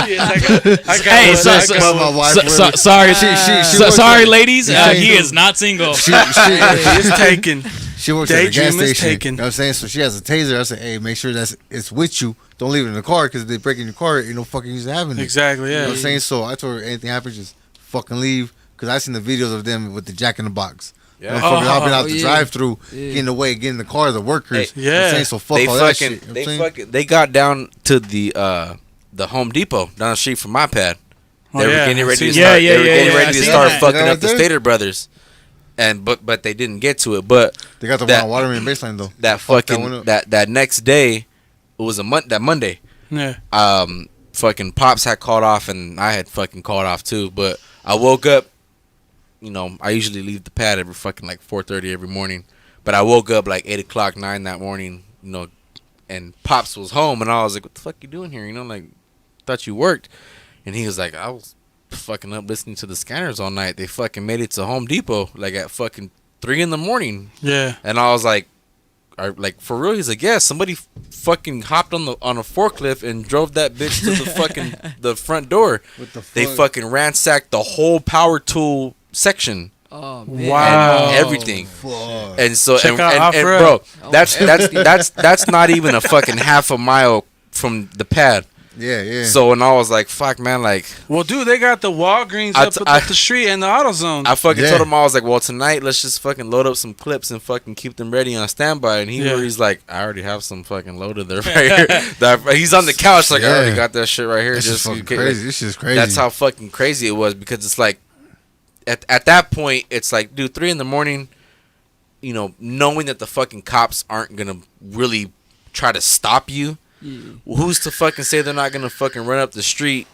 Hey, my wife, sorry, She sorry, works at- ladies. Yeah, He she- is not single. It's taken. She works at the gas DayDreamer's station. taken. You know what I'm saying? So she has a taser. I said, hey, make sure it's with you. Don't leave it in the car because if they break in your car, ain't no fucking use having it. Exactly. You know Yeah. what I'm saying? So I told her, anything happens, just fucking leave. Because I seen the videos of them with the jack in the box. Yeah. Motherfuckers hopping out the yeah. drive-through, Yeah. getting away, getting in the car, the workers. Hey, You know what I'm yeah. saying? So fuck They all that fucking, shit. You know what I'm saying? they got down to the Home Depot down the street from my pad. They were getting ready to I've seen start. Yeah, They were getting yeah, ready I to seen start that. fucking Right up the there? Stater brothers, and but they didn't get to it. But They got the that- one on Waterman baseline, though. that Fuck that one fucking up. that next day, it was that Monday. Yeah. Fucking Pops had called off, and I had fucking called off too. But I woke up. You know, I usually leave the pad every fucking like 4:30 every morning. But I woke up like 8 o'clock, 9 that morning. You know, and Pops was home, and I was like, "What the fuck you doing here?" You know, like, thought you worked. And he was like, "I was fucking up listening to the Scanners all night. They fucking made it to Home Depot like at fucking 3 in the morning." Yeah. And I was like, like for real? He's like, yeah, somebody fucking hopped on a forklift and drove that bitch to the fucking the front door. What the They fuck? fucking ransacked the whole power tool section Oh man. Wow. and everything. Fuck. And so Check and, out and, Alfred. bro, Oh, that's not even a fucking half a mile from the pad. Yeah. So and I was like, fuck man, like Well, dude, they got the Walgreens I up t- up the street and the AutoZone. I fucking Yeah. told him, I was like, well, tonight let's just fucking load up some clips and fucking keep them ready on standby. And he's like, I already have some fucking loaded there right here. He's on the couch like, I already Yeah. got that shit right here. This is Just fucking okay, crazy. This is crazy. That's how fucking crazy it was, because it's like at that point it's like, dude, 3 in the morning, you know, knowing that the fucking cops aren't gonna really try to stop you. Yeah. Who's to fucking say they're not gonna fucking run up the street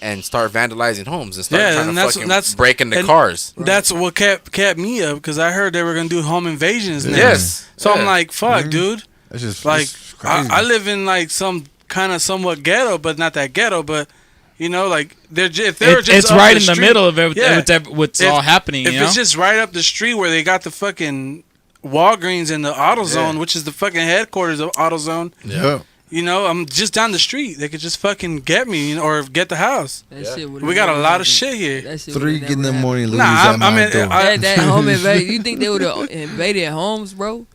and start vandalizing homes and start Yeah, trying and to fucking that's break into and cars? That's what kept me up, because I heard they were gonna do home invasions now. Yes. So I'm Yeah. like, fuck, Mhm. dude. That's just Like, that's crazy. I live in like some kind of somewhat ghetto, but not that ghetto. But you know, like if they were just It's up right the in the street- middle of everything. Yeah. What's If- all happening. If You know? it's just right up the street where they got the fucking Walgreens and the AutoZone, Yeah. which is the fucking headquarters of AutoZone. yeah. You know, I'm just down the street. They could just fucking get me, you know, or get the house. That shit would've We got a never lot of happened. shit here. That shit 3 would've in the never morning, ladies Nah, at my door. happened. That home invasion. You think they would have invaded homes, bro?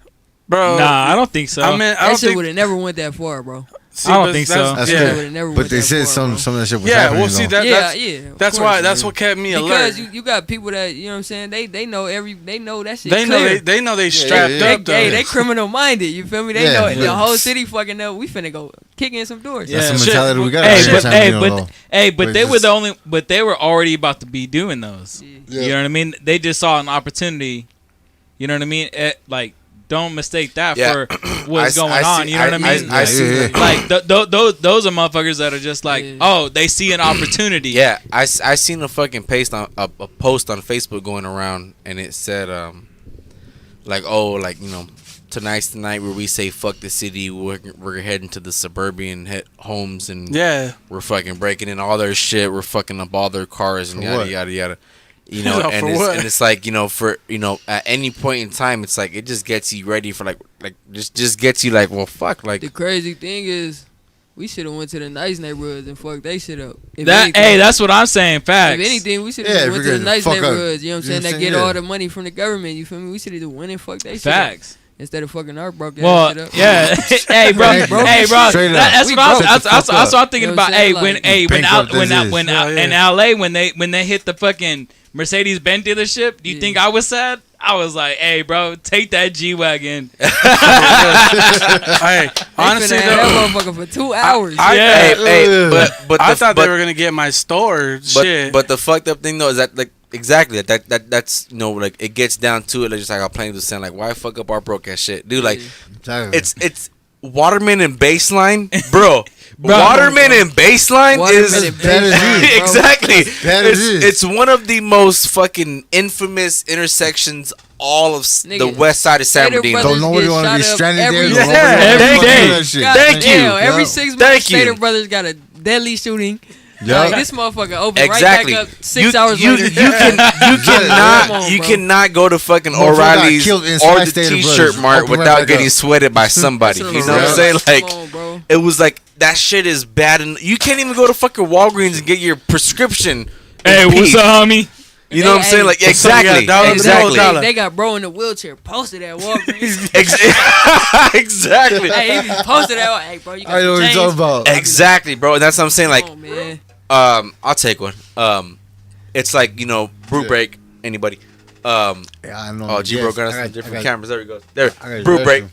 Bro. Nah, I don't think so. I mean, I That don't shit think. would have never went that far, bro. See, I don't but think that's- so. That's yeah. That would've never But went they that said far, bro. some of that shit was Yeah, happening. well, see though. that. Yeah, That's of why. course. That's what kept me alert. Because you got people that, you know what I'm saying, they know that shit They know clear. they know they strapped yeah. up though. They criminal minded, you feel me? They Yeah, know yeah. the whole city fucking know we finna go kick in some doors. That's Yeah. the Shit. mentality we got. Hey, out here, but San hey, Antonio, but though. hey, but But they it's were the just- only, but they were already about to be doing those. Yeah. You know what I mean? They just saw an opportunity. You know what I mean? Like, don't mistake that Yeah. for what's going on. You know what I mean? I see. Yeah. Like those are motherfuckers that are just like, Yeah. oh, they see an opportunity. Yeah, I seen a fucking post on a post on Facebook going around, and it said like, oh, like, you know, tonight's the night where we say fuck the city, we're heading to the suburban homes, and Yeah. we're fucking breaking in all their shit, we're fucking up all their cars and For yada what? yada yada. You know, For what? and it's like, you know, for, you know, at any point in time, it's like it just gets you ready for like just gets you like, well, fuck, like, The crazy thing is, we should have went to the nice neighborhoods and fucked they shit up. If That anything- hey, that's what I'm saying. Facts. If anything, we should Yeah, have if went you're to the gonna nice fuck up, neighborhoods. You know what I'm you know saying? what That I'm get saying? all Yeah. the money from the government. You feel me? We should have went and fucked they shit up Facts. instead of fucking our broke ass Well, shit up. yeah. Hey, bro. Right, bro. Hey, bro. Straight up. That's We what I'm. broke. That's Shut the fuck what I'm thinking You know about. what I'm Hey, saying? when Like, bankrupt as is. in LA when they hit the fucking Mercedes Benz dealership, do you Yeah. think I was sad? I was like, hey, bro, take that G wagon. Hey, honestly They finna have though, that motherfucker for 2 hours. I- Yeah. hey, but I the- thought but, they were gonna get my store. Shit. But the fucked up thing though is that, like, exactly that's, you know, like, it gets down to it, like, just like I'm playing with saying, like, why fuck up our broke ass shit, dude? Like, it's Waterman and Baseline, bro. Waterman and Baseline Waterman is and bad as Baseline, is. bro. exactly. bad as is. It's one of the most fucking infamous intersections all of the Nigga, west side of San Stater Bernardino. brothers Don't nobody get want to be shot up stranded every there. day. Don't nobody Yeah, wanna every fucking day. do that shit. God Thank damn, you. Every Yo. 6 months, Thank you. Stater brothers got a deadly shooting. Like this motherfucker open Exactly. right back up 6 hours later. You cannot go to fucking O'Reilly's or the T-shirt mart without getting sweated by somebody. You know what I'm saying? Like, it was like that shit is bad, and you can't even go to fucking Walgreens and get your prescription. Hey, what's up, homie? You know what I'm saying? Like, exactly. They got bro in the wheelchair posted at Walgreens. Exactly. Hey, he just posted at. Hey, bro, you got I know what you're talking about. Exactly, bro. And that's what I'm saying. Like, oh, man. I'll take one. It's like, brew break. Anybody? Yeah, I know. Oh, G-Bro got us different cameras. There we go. There. I Brew break.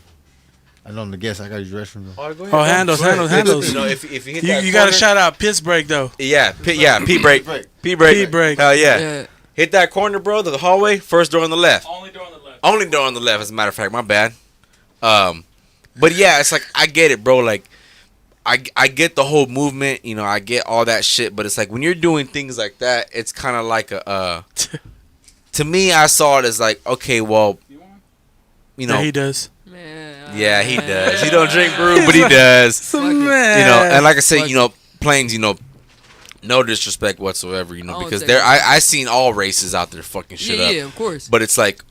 I know the guess. I got to use restroom though. Oh, handles. If you hit that You got to shout out piss break though. Yeah, P break. P break. Hell yeah. Hit that corner, bro. The hallway. First door on the left. Only door on the left. Only door on the left, as a matter of fact. My bad. But yeah, it's like I get it, bro. Like I get the whole movement. I get all that shit. But it's like when you're doing things like that, it's kind of like a. To me, I saw it as like, okay, well, Yeah, he does. Man, yeah, he does. He don't drink brew, but he does. Man. And like I said, planes, no disrespect whatsoever, because I seen all races out there fucking shit up. Yeah, of course. But it's like,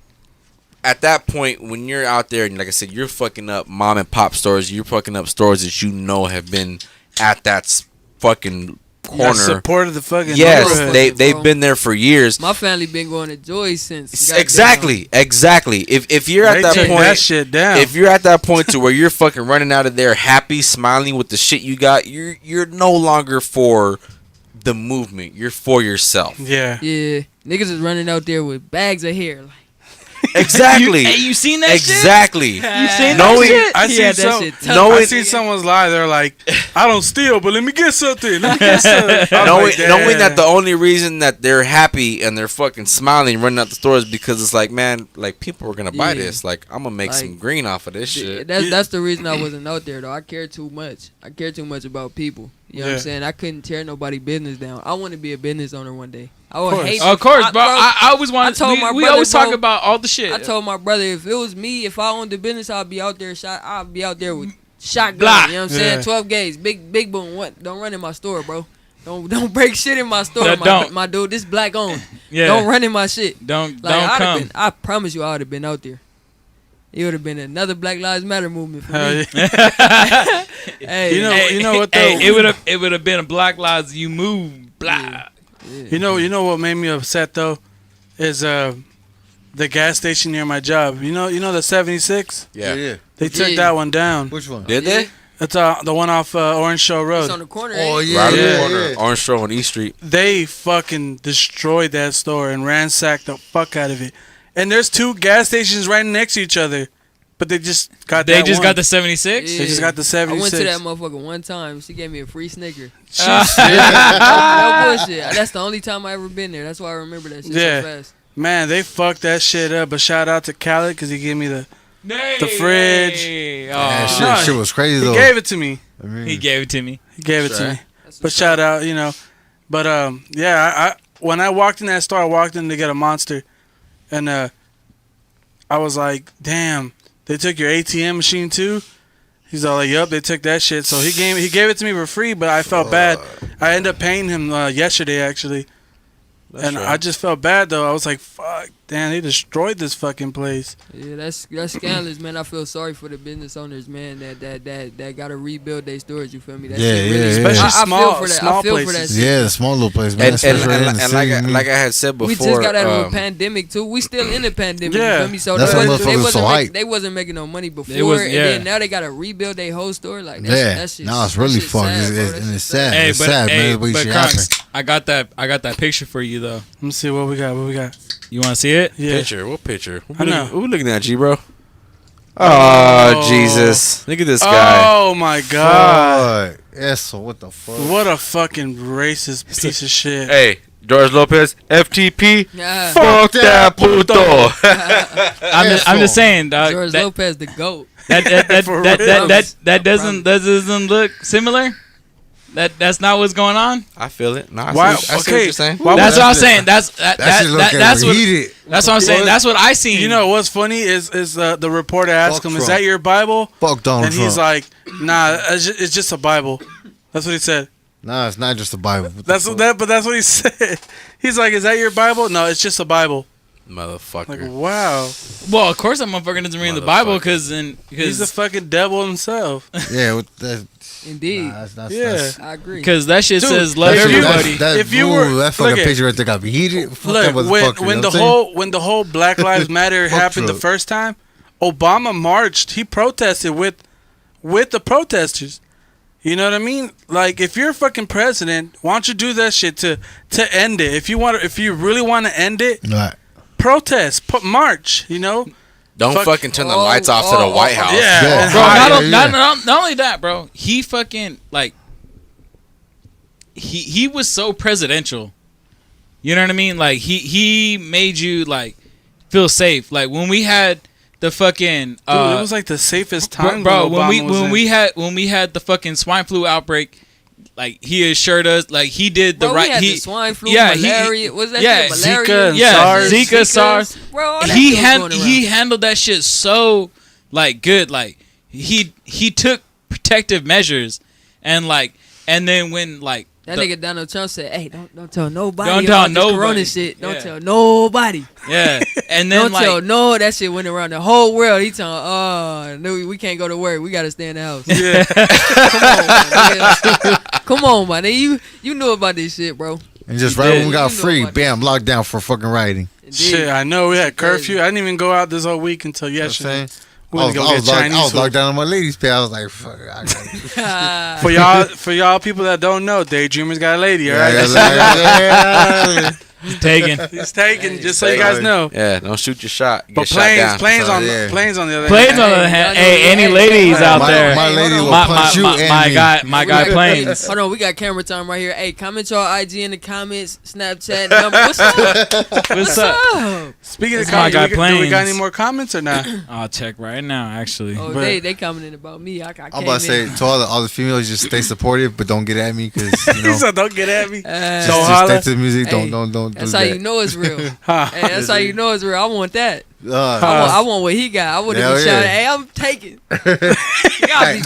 at that point, when you're out there, and like I said, you're fucking up mom and pop stores, you're fucking up stores that have been at that fucking corner. Supported the fucking neighborhood. They've been there for years. My family been going to Joy's since. Exactly. If you're at that point, that shit down. If you're at that point to where you're fucking running out of there, happy, smiling with the shit you got, you're no longer for the movement. You're for yourself. Yeah. Yeah. Niggas is running out there with bags of hair. Like, exactly. You seen that shit? Exactly. You seen that shit? I seen someone's lie. They're like, I don't steal, but let me get something. Knowing that the only reason that they're happy and they're fucking smiling running out the store is because it's like, man, like people are gonna buy this. Like I'm gonna make some green off of this shit. That's the reason I wasn't out there though. I care too much. I care too much about people. You know what I'm saying? I couldn't tear nobody business down. I want to be a business owner one day. I would hate. Of course, bro. I always want. We always talk about all the shit. I told my brother if it was me, if I owned the business, I'd be out there. I'd be out there with shotgun. You know what I'm saying? 12 gauge, big boom. What? Don't run in my store, bro. Don't break shit in my store, my dude. This black owned. Yeah. Don't run in my shit. Don't come. I promise you, I would have been out there. It would have been another Black Lives Matter movement for me. Hey, you know what though? It would have been a Black Lives You Move. Blah. Yeah. You know what made me upset though, is the gas station near my job. You know the 76. Yeah. They took that one down. Which one? Did they? It's the one off Orange Show Road. It's on the corner. Oh Right on the corner. Yeah. Orange Show on East Street. They fucking destroyed that store and ransacked the fuck out of it. And there's two gas stations right next to each other, but they just got the 76. Yeah. They just got the 76. I went to that motherfucker one time. She gave me a free Snicker. No bullshit. That's the only time I ever been there. That's why I remember that shit so fast. Man, they fucked that shit up. But shout out to Khaled because he gave me the fridge. Yeah, shit was crazy though. He gave it to me. He gave it to me. But shout out, But I when I walked in that store, I walked in to get a Monster, and I was like, damn, they took your ATM machine too. He's all like, yup, they took that shit. So he gave it to me for free, but I felt bad. I ended up paying him yesterday actually. I just felt bad though. I was like, fuck, damn, they destroyed this fucking place. Yeah, that's scandalous, man. I feel sorry for the business owners, man, that gotta rebuild their stores, you feel me? That shit really, especially small places. Yeah, the small little place, man. And like I had said before, we just got out of a pandemic too. We still in the pandemic, you feel me? So they wasn't making no money before, and then now they gotta rebuild their whole store. Like that shit. No, it's really fucked. It's sad. It's sad, man. But Crocs, I got that picture for you though. Let me see what we got. You want to see it? Yeah. Picture? What picture? Who looking at, G-Bro? Oh, Jesus. Look at this guy. Oh, my God. Yes, so what the fuck? What a fucking racist piece of shit. Hey, George Lopez, FTP. Yeah. Fuck that puto. I'm just saying, dog. George Lopez, the GOAT. That doesn't look similar. That's not what's going on. I feel it. I see what you're saying. That's what I'm saying. That's what I'm saying. That's what I seen. You know what's funny is the reporter asked him, "Is that your Bible?" Fuck Donald Trump. And he's like, "Nah, it's just a Bible." That's what he said. Nah, it's not just a Bible. That's what he said. He's like, "Is that your Bible?" No, it's just a Bible. Motherfucker. Like, wow. Well, of course that motherfucker doesn't read the Bible because he's the fucking devil himself. Yeah, with that. Indeed. Yeah. I agree. Because that shit Dude, says love everybody. If you were- that fucking look at- picture right there got me heated. Fuck Look, that motherfucker, when the whole Black Lives Matter happened the first time, Obama marched. He protested with the protesters. You know what I mean? Like, if you're a fucking president, why don't you do that shit to end it? If you really want to end it, right. protest, march. You know. Don't fucking turn the lights off to the White House. Yeah, bro. Not only that, bro. He fucking like. He was so presidential. You know what I mean? Like he made you like feel safe. Like when we had the fucking Dude, it was like the safest time, bro. When we had the fucking swine flu outbreak, like he assured us, like he did the right. We had the swine flu, malaria. Was that shit malaria? Zika, SARS. Bro, he handled that shit so like good. Like he took protective measures, and then when like. That nigga Donald Trump said, "Hey, don't tell nobody. Don't tell nobody. Corona shit. Don't tell nobody. Yeah, and then don't tell no. That shit went around the whole world. He telling, no, we can't go to work. We gotta stay in the house. Yeah, come on, man. You knew about this shit, bro. And just right when we got free, bam, locked down for fucking rioting. Indeed. Shit, I know we had curfew. I didn't even go out this whole week until yesterday. You know I was locked down on my ladies' pay. I was like, fuck, I got for y'all people that don't know, DayDreamer's got a lady, all right? He's taken. He's taken, just so you guys know. Yeah, don't shoot your shot. But planes on the other hand. Hey, any ladies out there? My lady will punch you and my guy Planes. Hold on, we got camera time right here. Hey, comment your IG in the comments, Snapchat number. What's up? What's up? Speaking of my guy comments, do we got Planes. any more comments or not? I'll check right now, actually. Oh, they commenting about me. I I'm about to say to all the females, just stay supportive, but don't get at me because So don't get at me. just stay to the music. Don't. That's how you know it's real. Hey, that's how you know it's real. I want that. I want what he got. I would have been shouting, "Hey, I'm taking." I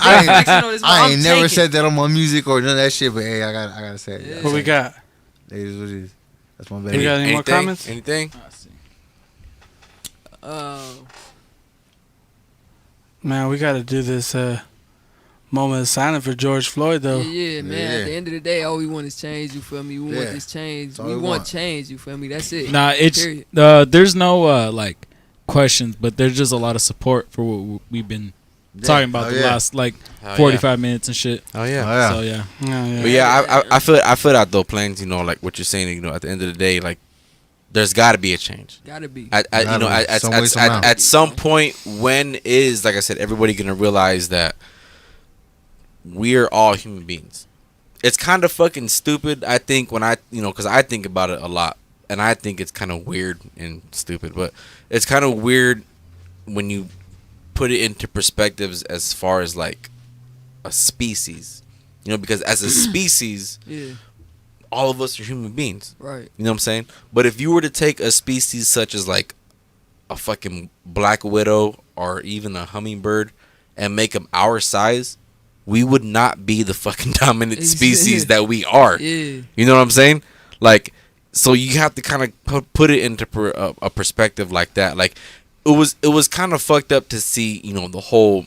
ain't never said that on my music or none of that shit, but hey, I gotta say it. Yeah. What we got? It is what it is. That's my We baby. got any more comments? Anything? Man, we got to do this moment of silence for George Floyd, though. Yeah, man. At the end of the day, all we want is change. You feel me? We want this change. We want change. You feel me? That's it. Nah, it's there's no like questions, but there's just a lot of support for what we've been talking about the last 45 minutes and shit. Oh yeah. So yeah. But yeah, I feel that though, Plains. You know, like what you're saying. You know, at the end of the day, like there's got to be a change. Gotta be. At some point, when is, like I said, everybody gonna realize that we're all human beings? It's kind of fucking stupid, I think, when because I think about it a lot, and I think it's kind of weird and stupid, but it's kind of weird when you put it into perspectives as far as like a species, because as a species, all of us are human beings, right? You know what I'm saying? But if you were to take a species such as like a fucking black widow or even a hummingbird and make them our size, we would not be the fucking dominant species that we are. Yeah. You know what I'm saying? Like, so you have to kind of put it into a perspective like that. Like, it was kind of fucked up to see, the whole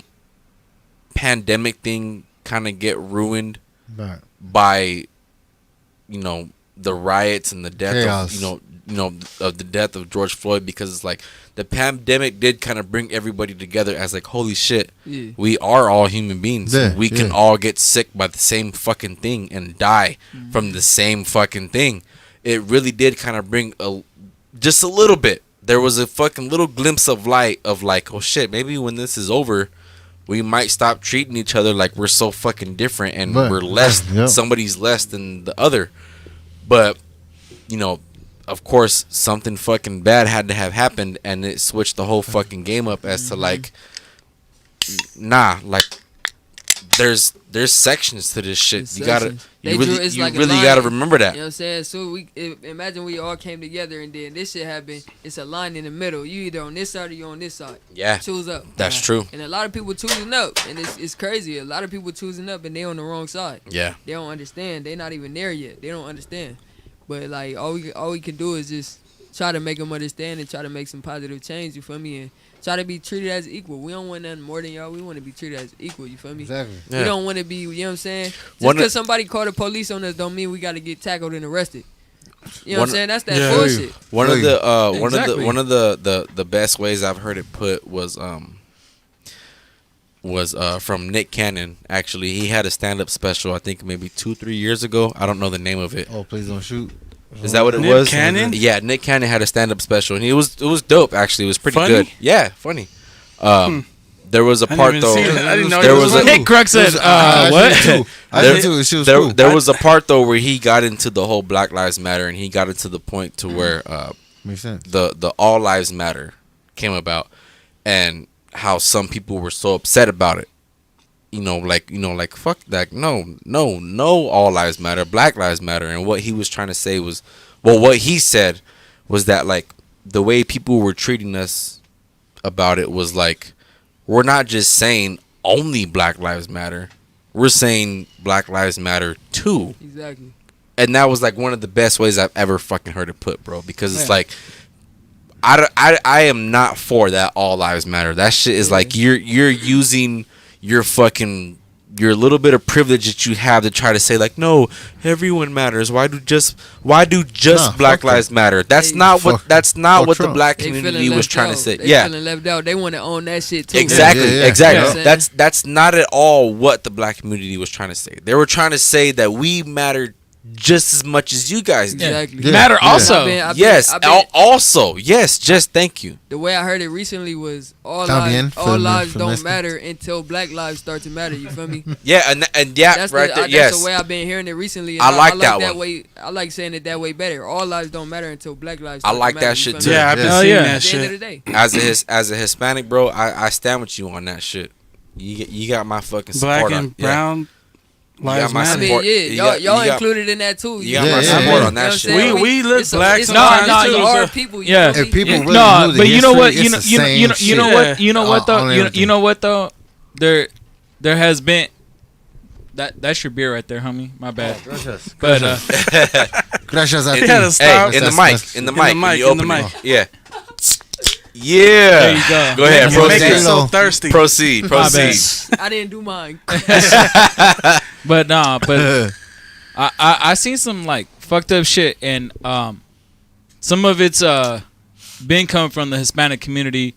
pandemic thing kind of get ruined by, the riots and the death of the death of George Floyd, because it's like the pandemic did kind of bring everybody together as like, holy shit, we are all human beings. We can all get sick by the same fucking thing and die from the same fucking thing. It really did kind of bring just a little bit. There was a fucking little glimpse of light of like, oh shit, maybe when this is over, we might stop treating each other like we're so fucking different and we're less. Somebody's less than the other. But, of course, something fucking bad had to have happened, and it switched the whole fucking game up as to like, nah, like there's sections to this shit. There's You gotta sections. You like really gotta remember that. You know what I'm saying? So imagine we all came together and then this shit happened. It's a line in the middle. You either on this side or you on this side. Yeah, Choose up. that's true. And a lot of people choosing up, and it's crazy. A lot of people choosing up and they on the wrong side. Yeah, They don't understand. They not even there yet. They don't understand. But like all we can do is just try to make them understand and try to make some positive change. You feel me? And try to be treated as equal. We don't want nothing more than y'all. We want to be treated as equal. You feel me? Exactly. Yeah. We don't want to be. You know what I'm saying? Just One of- because somebody called the police on us don't mean we got to get tackled and arrested. You know what One- I'm saying? That's that Yeah. bullshit. one of the Exactly. one of the best ways I've heard it put was from Nick Cannon. Actually, he had a stand-up special. I think maybe 2-3 years ago. I don't know the name of it. Oh, please don't shoot. Is that what it Nick was? Cannon? Yeah, Nick Cannon had a stand-up special, and it was dope. Actually, it was pretty Funny? good. Yeah, funny. There was a I part didn't though. even see it. I didn't know there he was was a- Nick Crux said, what? I There- did too. She was there, cool. there was a part though where he got into the whole Black Lives Matter, and he got it to the point to where Makes sense. the All Lives Matter came about, and how some people were so upset about it. Like fuck that. No, All Lives Matter, Black Lives Matter. And what he was trying to say was, well, what he said was that like the way people were treating us about it was like, we're not just saying only Black Lives Matter, we're saying Black Lives Matter too. Exactly. And that was like one of the best ways I've ever fucking heard it put, bro. Because it's like, I am not for that All Lives Matter. That shit is like you're using your little bit of privilege that you have to try to say like, no, everyone matters. Why do just Nah, Black fuck Lives that. Matter? That's Hey, not what fuck the Trump. black They community feeling was left trying out. to say. They Yeah. feeling left out. They want to own that shit too. Exactly, Yeah, yeah. exactly. Yeah. That's not at all what the black community was trying to say. They were trying to say that we matter just as much as you guys do. Exactly. Yeah. Matter Yeah. also. I've been- Also, yes. Just thank you. The way I heard it recently was all También, lives for don't listening. matter until black lives start to matter. You feel me? Yeah, and yeah, That's right there. That's the Yes, way I've been hearing it recently. And I like that one. way. I like saying it that way better. All lives don't matter until black lives. I Start like to matter, that you shit feel too. me? Yeah, I've been Hell seeing yeah. that At the end of shit. the day, as a Hispanic, bro, I stand with you on that shit. You got my fucking support. Black on, and brown got lives my I matter. mean, support. yeah, You got- y'all you got- included in that too. you got my know what I'm support saying? on that You know what I'm shit. saying? We look it's a- black it's a- sometimes, it's too, our so- people. You Yeah. feel If me? people really No, knew the but you know history, what? it's You know, the you know, same you know, you know shit. what? You know what On though? You everything. know what though? There has been that's your beer right there, homie. My bad. Gracias. But Gracias a In, ti. gotta stop. hey, in the That's- mic, that's- in the In the mic, when mic, you in the open it. mic. Yeah. Yeah. There you go. Go ahead. You make Proceed. it so thirsty. Proceed. My bad. Proceed. I didn't do mine. but nah, but I seen some like fucked up shit, and some of it's been coming from the Hispanic community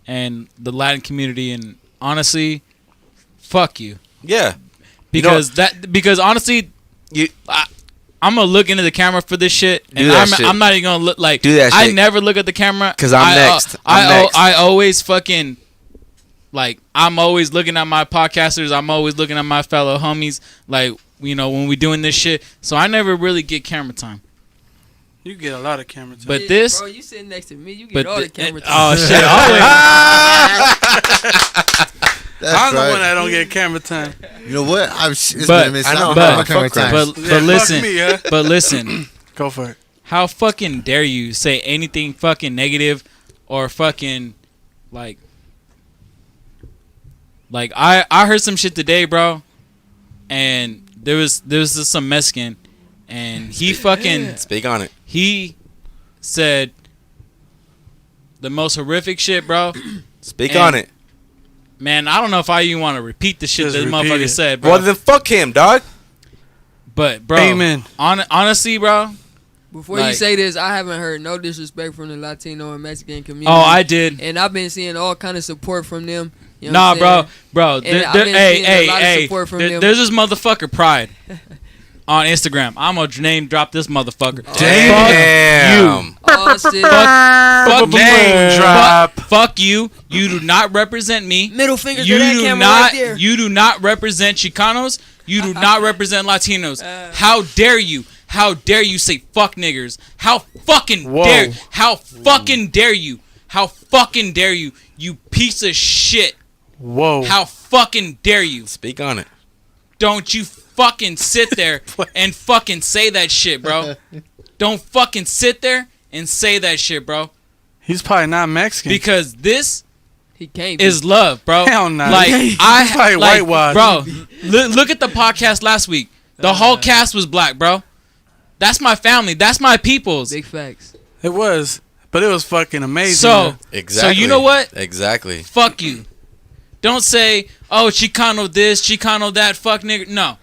and the Latin community, and honestly, fuck you. Yeah. Because honestly, You I'm gonna look into the camera for this shit, Do and that shit. I'm not even gonna look like. Do that I shit. never look at the camera 'Cause I'm next. I'm next. I always fucking like. I'm always looking at my podcasters. I'm always looking at my fellow homies. Like, you know, when we doing this shit. So I never really get camera time. You get a lot of camera time. But Yeah, this, bro, you sitting next to me, you get but all the camera time. oh shit, always. That's I'm the right. one that don't get camera time. You know what? It's But- been a minute I since know, I've had but- my camera fuck time. but Yeah, fuck listen, me, huh? but listen. Go for it. How fucking dare you say anything fucking negative or fucking like I heard some shit today, bro, and there was just some Mexican, and he fucking speak on it. he said the most horrific shit, bro. Speak And- on it. Man, I don't know if I even want to repeat the shit Just that the repeat motherfucker it. said, bro. Well, then fuck him, dog. But bro, Amen. honestly, bro. Before you like- say this, I haven't heard no disrespect from the Latino and Mexican community. Oh, I did. And I've been seeing all kind of support from them. You know Nah, what I'm bro. And I've been Hey, seeing a hey, lot of hey. support from them. There's this motherfucker Pride on Instagram. I'm gonna name drop this motherfucker. Damn. Oh, shit. Fuck you. Name drop. Fuck you. You do not represent me. Middle finger You to that do camera not. right there. You do not represent Chicanos. You do not represent Latinos. How dare you? How dare you say fuck niggers? How fucking Whoa. dare? How fucking dare you? How fucking dare you? You piece of shit. Whoa. How fucking dare you. Speak on it. Don't you fucking sit there and fucking say that shit, bro. Don't fucking sit there and say that shit, bro. He's probably not Mexican. Because this He can't be. is love, bro. Hell no. Like He's I probably like, whitewashed. bro. Look at the podcast last week. The whole cast was black, bro. That's my family. That's my peoples. Big facts. It was. But it was fucking amazing. So, Exactly. so you know what? Exactly. Fuck you. Don't say, oh, Chicano this, Chicano that, fuck nigga. No.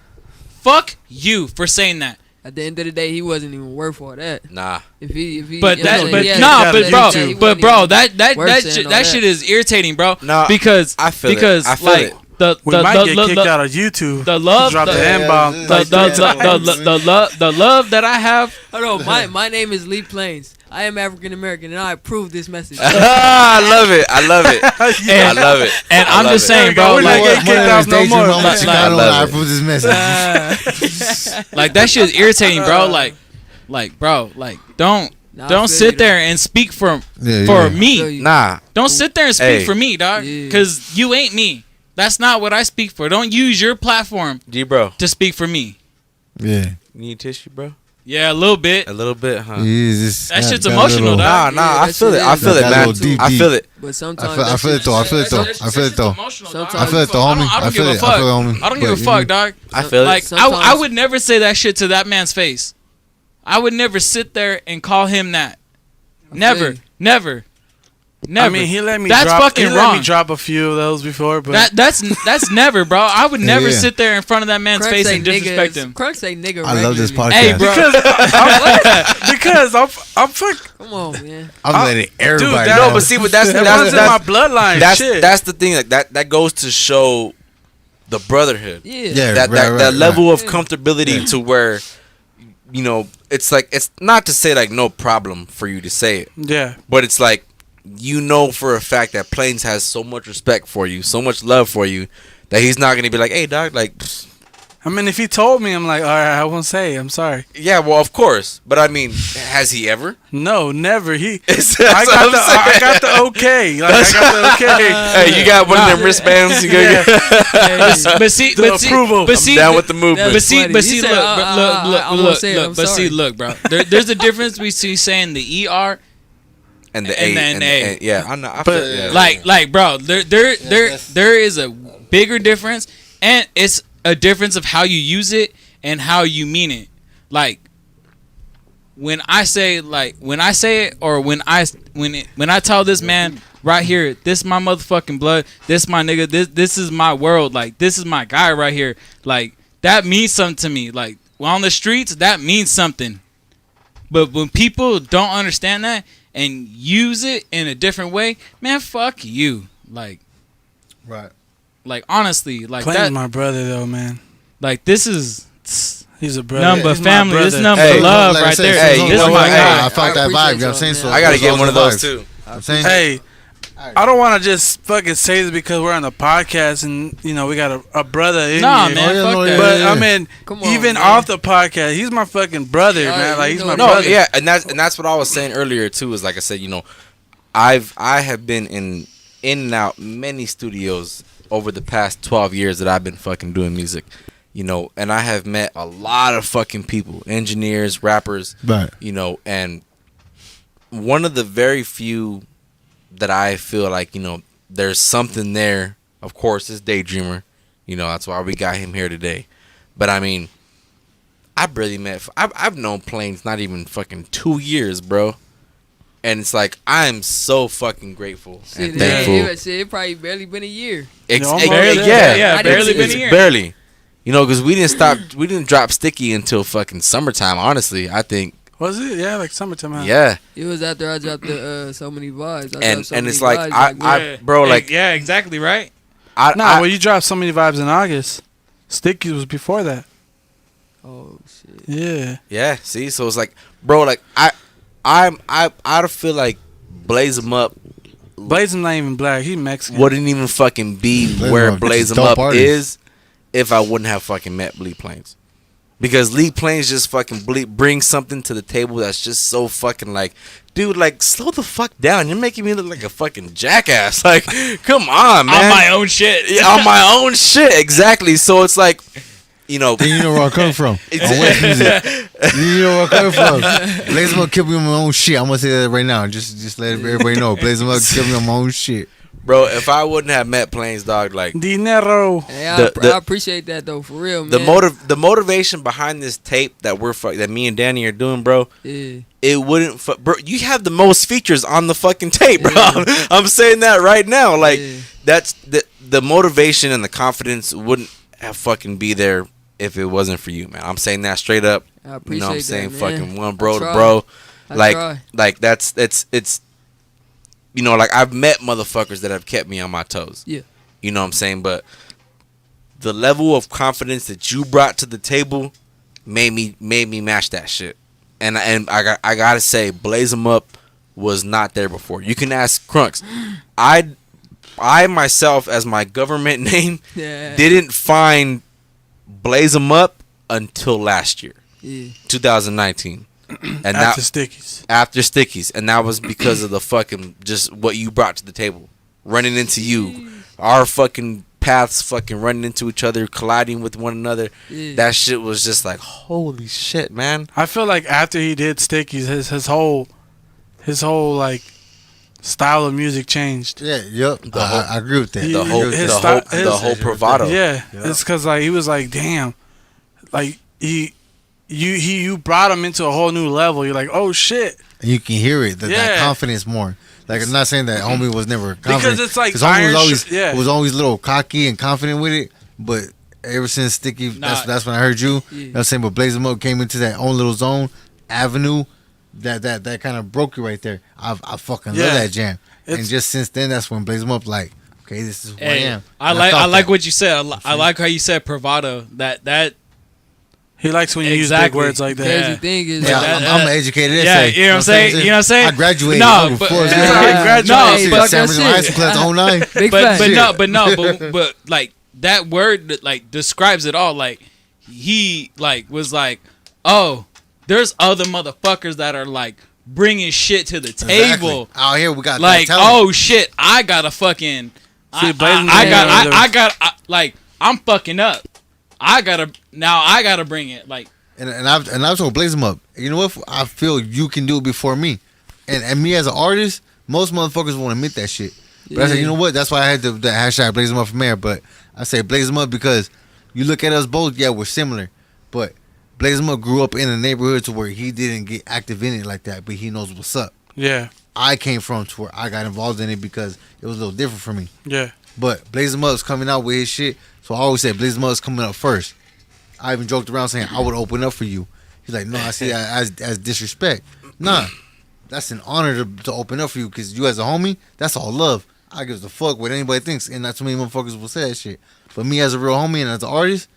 Fuck you for saying that. At the end of the day, he wasn't even worth all that. Nah. If he, But you know what I'm that, saying? but Yeah, bro, he but wasn't bro, even that worth saying shit, all that shit is irritating, bro. No, because I feel it. because I feel like it. we might get kicked out of YouTube. the love, Drop the, the N-bomb. the love that I have. Hold on, my name is Lee Plains. I am African American, and I approve this message. I love it. I love it. I love it. And I I'm love just it. saying, There bro, we go. like, We're not getting kicked out no more. I approve this message. like that shit is irritating, bro. Like, bro, like, don't Nah, I don't feel sit you, there and speak for Yeah. me. Feel you. Nah. Don't sit there and speak Hey. for me, dog. Yeah. Because you ain't me. That's not what I speak for. Don't use your platform G, bro. to speak for me. Yeah. You need tissue, bro? Yeah, a little bit. A little bit, huh? That shit's emotional, Nah, dog. nah. I that feel shit it. I is- feel it, That man. little deep, I feel it. But sometimes I that feel shit- it though. I feel it though. I feel it though. Sometimes- I feel it though, homie. I don't give feel a it. fuck. I feel it, homie. I don't give a But, fuck, dog. I feel it. Like, I Sometimes- would never say that shit to that man's face. I would never sit there and call him that. Never. you. Never. I mean, he let me. That's drop, fucking he let wrong. me drop a few of those before, but That's never, bro. I would never Yeah. sit there in front of that man's Crunk face say and disrespect nigga, him. Crunk say nigga. I love this regularly. podcast. Hey, bro. because I'm fuck. Come on, man. I'm letting everybody that- know. No, but see, but that's That runs in my that's bloodline. Shit. that's the thing. Like that goes to show the brotherhood. Yeah. Yeah, that right, right, that level of Yeah. comfortability to where, you know, it's like, it's not to say like no problem for you to say it, Yeah. but it's like, you know for a fact that Plains has so much respect for you, so much love for you, that he's not gonna be like, hey dog, like, psst. I mean, if he told me, I'm like, all right, I won't say. I'm sorry. Yeah, well, of course, but I mean, has he ever? No, never. He. That's I what I'm saying. got the okay. Like, I got the okay. Hey, you got one of them wristbands? You Yeah. But see, The but see, approval. but I'm see, down with the movement. But see, funny. but He see, said, look, I won't say it, I'm but see, sorry. look, bro. There's a difference between saying the ER, And the And A, then A. yeah, I know. I But, feel, yeah. like, bro. There is a bigger difference, and it's a difference of how you use it and how you mean it. Like, when I say it, or when I tell this man right here, this is my motherfucking blood, this is my nigga, this is my world, like, this is my guy right here, like, that means something to me. Like, on the streets, that means something. But when people don't understand that and use it in a different way, man, fuck you. Like, Right. honestly, like Plain's that. my brother though, man. Like, this is He's a brother. number He's my family. This brother. number Hey, love Like I right said, there. Hey, so- you This know is what? my Hey, guy. I felt that vibe. You know what I'm saying? So I gotta get one of those vibes. too. I'm saying. Hey, I don't want to just fucking say this because we're on the podcast and you know we got a brother in Nah, here. man, Oh, yeah, fuck no, that. yeah, But yeah. I mean, Come on, even man. off the podcast, he's my fucking brother, Yeah, man. Like you he's know my it. No, brother. yeah, and that's what I was saying earlier too. Is like I said, you know, I have been in and out many studios over the past 12 years that I've been fucking doing music, you know, and I have met a lot of fucking people, engineers, rappers, Right. you know, and one of the very few that I feel like, you know, there's something there, of course, is DayDreamer. You know, that's why we got him here today. But I mean, I've known Plains not even fucking 2 years, bro. And it's like, I'm so fucking grateful and Shit, thankful. it probably barely been a year. Almost. Yeah, barely been a It's year. barely. You know, because we didn't drop Sticky until fucking summertime, honestly, I think. Was it? Yeah, like summertime. Huh? Yeah. It was after I dropped the So Many Vibes. I And dropped So and Many it's like, Vibes, I bro, like, yeah, exactly right. Nah, well, you dropped so many vibes in August. Sticky was before that. oh shit. Yeah. yeah, see, so it's like, bro, like, I feel like Blaze 'Em Up Blaze him not even black. He's Mexican. wouldn't even fucking be Blaze 'Em where Up, Blaze it's 'Em dope Up artist. is if I wouldn't have fucking met Bleed Plains. Because Lee Plains just fucking brings something to the table that's just so fucking like, dude, like, slow the fuck down. You're making me look like a fucking jackass. Like, come on, man. On my own shit. Yeah, on my own shit, exactly. So it's like, you know. Then you know where I'm coming from. You know where I'm coming from. Blaze him up, kill me on my own shit. I'm gonna say that right now. Just let everybody know. Blaze him up, kill me on my own shit. Bro, if I wouldn't have met Plains, dog, like Dinero. Hey, I appreciate that though, for real, man. The motivation behind this tape that that me and Danny are doing, bro. Yeah. It wouldn't, bro. You have the most features on the fucking tape, bro. Yeah. I'm saying that right now. Like that's the motivation and the confidence wouldn't have fucking be there if it wasn't for you, man. I'm saying that straight up. I appreciate you know what I'm saying? That, fucking one bro to bro. Like that's it's. You know, like I've met motherfuckers that have kept me on my toes. Yeah. You know what I'm saying? But the level of confidence that you brought to the table made me match that shit. And I gotta say, Blaze 'Em Up was not there before. You can ask Crunks. I myself, as my government name, didn't find Blaze 'Em Up until last year. Yeah. 2019. And after Stickies, and that was because of the fucking just what you brought to the table, running into you, our fucking paths fucking running into each other, colliding with one another. That shit was just like, holy shit, man. I feel like after he did Stickies, his whole like style of music changed. Yeah, yep. I agree with that. The whole bravado. Yeah, it's because like he was like, damn, like You brought him into a whole new level. You're like, oh shit. And you can hear it, that confidence more. Like, I'm not saying that homie was never confident. Because it's like homie was always a little cocky and confident with it. But ever since Sticky, that's when I heard you. You know what I'm saying? But Blaze 'Em Up came into that own little zone, avenue, that kind of broke you right there. I fucking love that jam. And just since then, that's when Blaze 'Em Up like, okay, this is who I am. I like what you said. I like how you said bravado. That he likes when you use big words like that. Crazy thing is, I'm an educated essay. Yeah, you know what I'm saying? You know what I'm saying? I graduated. No, but but like that word that like describes it all. Like he like was like, oh, there's other motherfuckers that are like bringing shit to the table. Out here we got like, oh shit, I gotta fucking, I got like I'm fucking up. I gotta bring it like, and I've told Blaze 'Em Up. You know what? I feel you can do it before me, and me as an artist, most motherfuckers won't admit that shit. But I said, you know what? That's why I had the hashtag Blaze 'Em Up from there. But I say Blaze 'Em Up because you look at us both. Yeah, we're similar, but Blaze 'Em Up grew up in a neighborhood to where he didn't get active in it like that, but he knows what's up. Yeah, I came from to where I got involved in it because it was a little different for me. Yeah, but Blaze 'Em Up's coming out with his shit. So I always say Blaze 'Em Up's coming up first. I even joked around saying I would open up for you. He's like, no, I see that as disrespect. Nah, that's an honor to open up for you because you as a homie, that's all love. I give a fuck what anybody thinks, and not too many motherfuckers will say that shit. But me as a real homie and as an artist,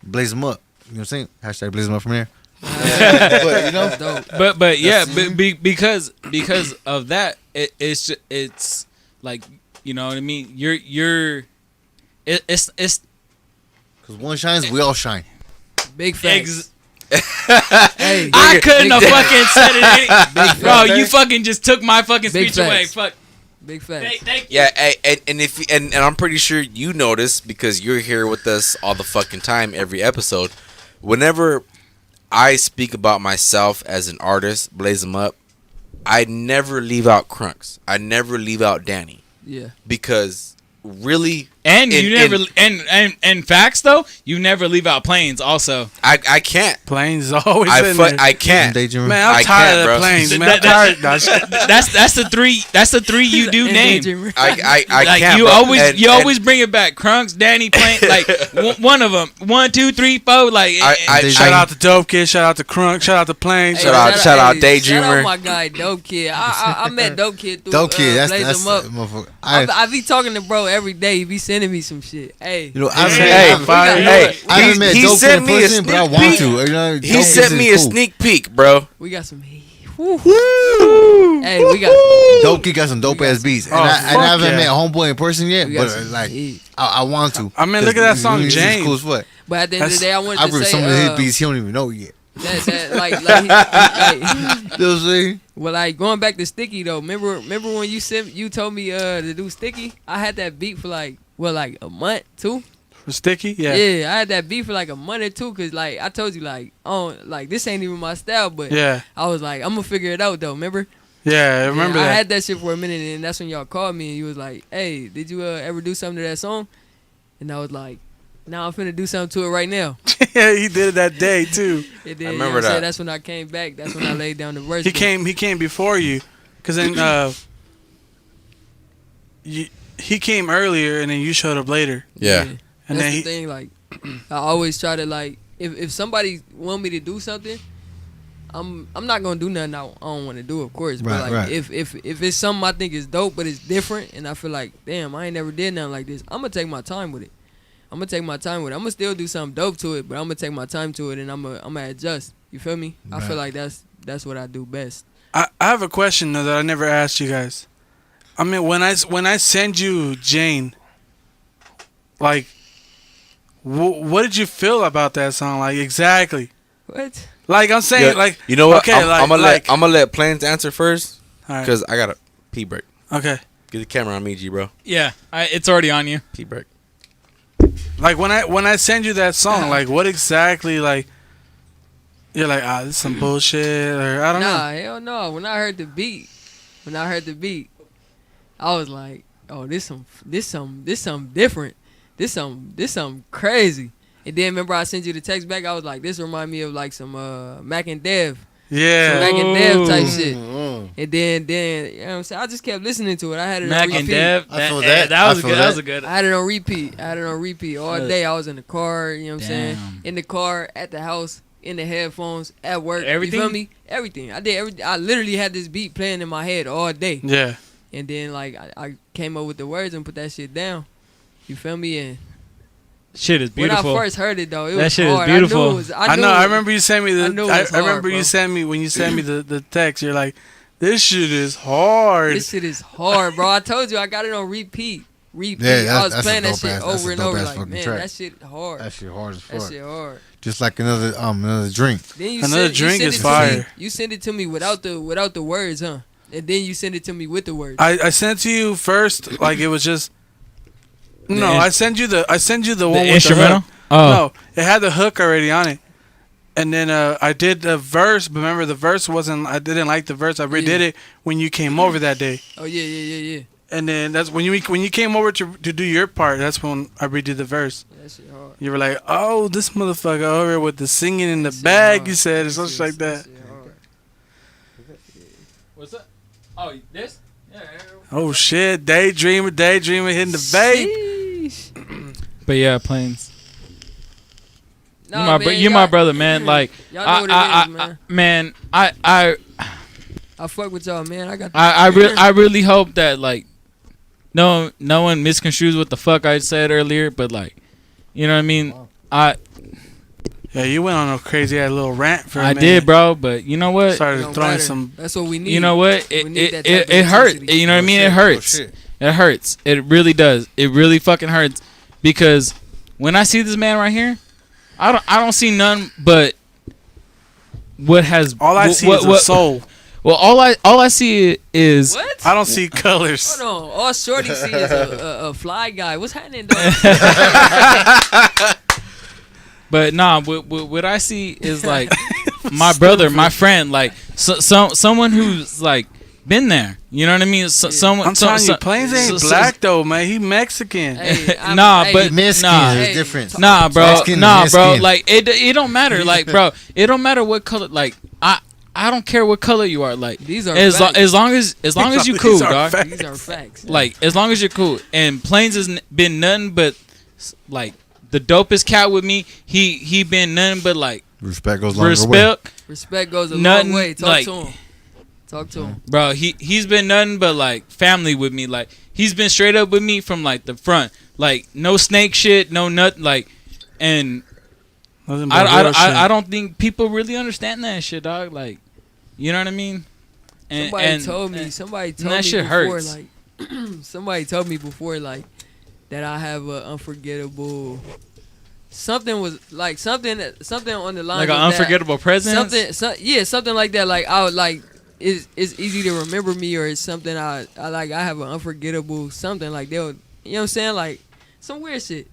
Blaze 'Em Up. You know what I'm saying? Hashtag Blaze 'Em Up from there. But you know, but yeah, because of that, it's like, you know what I mean. It's because one shines, we all shine. Big facts. Hey, I couldn't have fucking said it. Bro, you fucking just took my fucking speech away. Fuck. Big facts. Thank you. Yeah, and I'm pretty sure you notice because you're here with us all the fucking time, every episode. Whenever I speak about myself as an artist, Blaze 'Em Up, I never leave out Crunks. I never leave out Danny. Yeah. Because really, and facts though, you never leave out Plains. Also, I can't. Plains is always in there. I can't. Man, I'm tired of Plains. Man, I'm tired. That's the three. That's the three you do name. I like, can't. You always bring it back. Crunks, Danny, Plains, like one of them. 1, 2, 3, 4. Like shout out to Dope Kid. Shout out to Crunk. Shout out to Plains. Shout out DayDreamer. Shout out my guy Dope Kid. I met Dope Kid through Dope Kid. Blaze 'Em Up. I be talking to bro every day. He be sending me some shit. Hey, you know, I haven't met Dope Kid in person, but I want to. He sent me a sneak peek, bro. We got some. Woo! Hey, we got Dope Kid got some dope ass beats, and Oh, I fuck haven't yeah. met Homeboy in person yet, we got but some like heat. I want to. I mean, look at that song, He's just James. cool as fuck. But at the end of the day, I wanted I've to heard say some of his beats he don't even know yet. that like You know what I'm saying? well, like going back to Sticky though. Remember when you told me to do Sticky? I had that beat for like a month too. For Sticky? Yeah. Yeah, I had that beat for like a month or two because like I told you like this ain't even my style, but Yeah. I was like I'm gonna figure it out though. Remember? Yeah, I remember I that. had that shit for a minute, and that's when y'all called me and you was like, "Hey, did you ever do something to that song?" And I was like, "Now I'm finna do something to it right now." Yeah, he did it that day too. And then, I remember you know what I'm saying? that. That's when I came back. That's when I laid down the verse. He but- came before you, cause then he came earlier and then you showed up later. Yeah. And That's then the he, thing. Like, I always try to like, if somebody want me to do something, I'm not gonna do nothing I don't want to do, of course. But Right, like, right. if it's something I think is dope, but it's different, and I feel like, damn, I ain't never did nothing like this. I'm gonna take my time with it. I'm gonna still do something dope to it, but I'm gonna take my time to it, and I'm gonna adjust. You feel me? I feel like that's what I do best. I have a question though that I never asked you guys. I mean, when I send you Jane, like, what did you feel about that song? Like exactly. What? Like I'm saying, Yeah, like you know what? Okay, I'm gonna let Plains answer first all right. because I got a pee break. Okay. Get the camera on me, G, bro. Yeah, it's already on you. Pee break. Like when I send you that song, like what exactly like you're like, this is some bullshit or I don't know. Nah, hell no. When I heard the beat, I was like, oh, this something different. This something crazy. And then remember I sent you the text back. I was like, this remind me of like some Mac and Dev, some Yeah. Mac and Dev type shit. Mm. And then you know what I'm saying. I just kept listening to it. I had it Mac on repeat. and Dev. I feel That that. was I good. feel That was that. a good. I had it on repeat all day. I was in the car. You know what I'm saying? Damn. In the car, at the house, in the headphones, at work. Everything? You feel me? Everything. I did everything. I literally had this beat playing in my head all day. Yeah. And then like I came up with the words and put that shit down. You feel me? And Shit is beautiful. when I first heard it though, it That was shit is hard. beautiful. I knew it was. I know. I remember you sent me I knew the. it was I remember hard, you bro. sent me when you sent me the text. You're like, this shit is hard. This shit is hard, bro. I told you I got it on repeat. Yeah, I was that's a playing that dope shit ass- that's over a and dope over. ass Like fucking man, track. that shit hard. That shit hard as That fuck. shit hard. Just like another drink. Then you Another drink you is send it to me- fire. You send it to me without the words, huh? And then you send it to me with the words. I sent to you first, like it was just. No, in- I send you the The one with instrumental. the hook. Oh, No, it had the hook already on it. And then I did the verse. But remember, the verse wasn't. I didn't like the verse. I redid Yeah. it when you came over that day. Oh yeah. And then that's when you came over to do your part. That's when I redid the verse. That shit hard. You were like, "Oh, this motherfucker over here with the singing in the That shit bag." hard. You said or That something shit- like that. shit hard. what's that? Oh, this? Yeah. Oh shit, daydreamer hitting the vape. Sheesh. But yeah, Plains. Nah, man, You my brother, man. Like, y'all know what it is, man. man, I I fuck with y'all, man. I really hope that like no one misconstrues what the fuck I said earlier, but like, you know what I mean? Yeah, you went on a crazy ass little rant for a I minute. did, bro. But you know what? Started Don't throwing matter. some. That's what we need. You know what? We need that It type of it hurts. intensity. You know what I mean? It Oh, hurts. shit. It hurts. It really does. It really fucking hurts because when I see this man right here, I don't see none but what has All I see is a soul. Well, all I see is What? I don't see colors. Hold on. All Shorty see is a fly guy. What's happening, dog? But nah, what I see is like my brother, my friend, like someone who's like been there. You know what I mean? Someone. I'm telling you, Plains ain't black though, man. He Mexican. Hey, Nah, hey, but- Mexican Nah. is Hey, different. Nah, bro. Mexican, Nah, bro. Mexican. Like it don't matter. Like, bro, it don't matter what color. Like, I don't care what color you are. Like, These are as facts. long as you These cool, are dog. facts. These are facts. Like, as long as you're cool. And Plains has been nothing but like the dopest cat with me. He been nothing but like Respect goes a longer way. respect, Respect goes a Nothing long way. Talk like- to him. Talk to him. bro. He's been nothing but like family with me. Like, he's been straight up with me from like the front. Like, no snake shit, no nut. Like, and Nothing but real shit. I don't think people really understand that shit, dog. Like, You know what I mean? Somebody told me that before, shit hurts. like somebody told me before, like that I have an unforgettable. Something on the line Like an unforgettable presence. Something like that. Like I would like it's easy to remember me, or it's something I have an unforgettable something like they'll, you know what I'm saying, like some weird shit.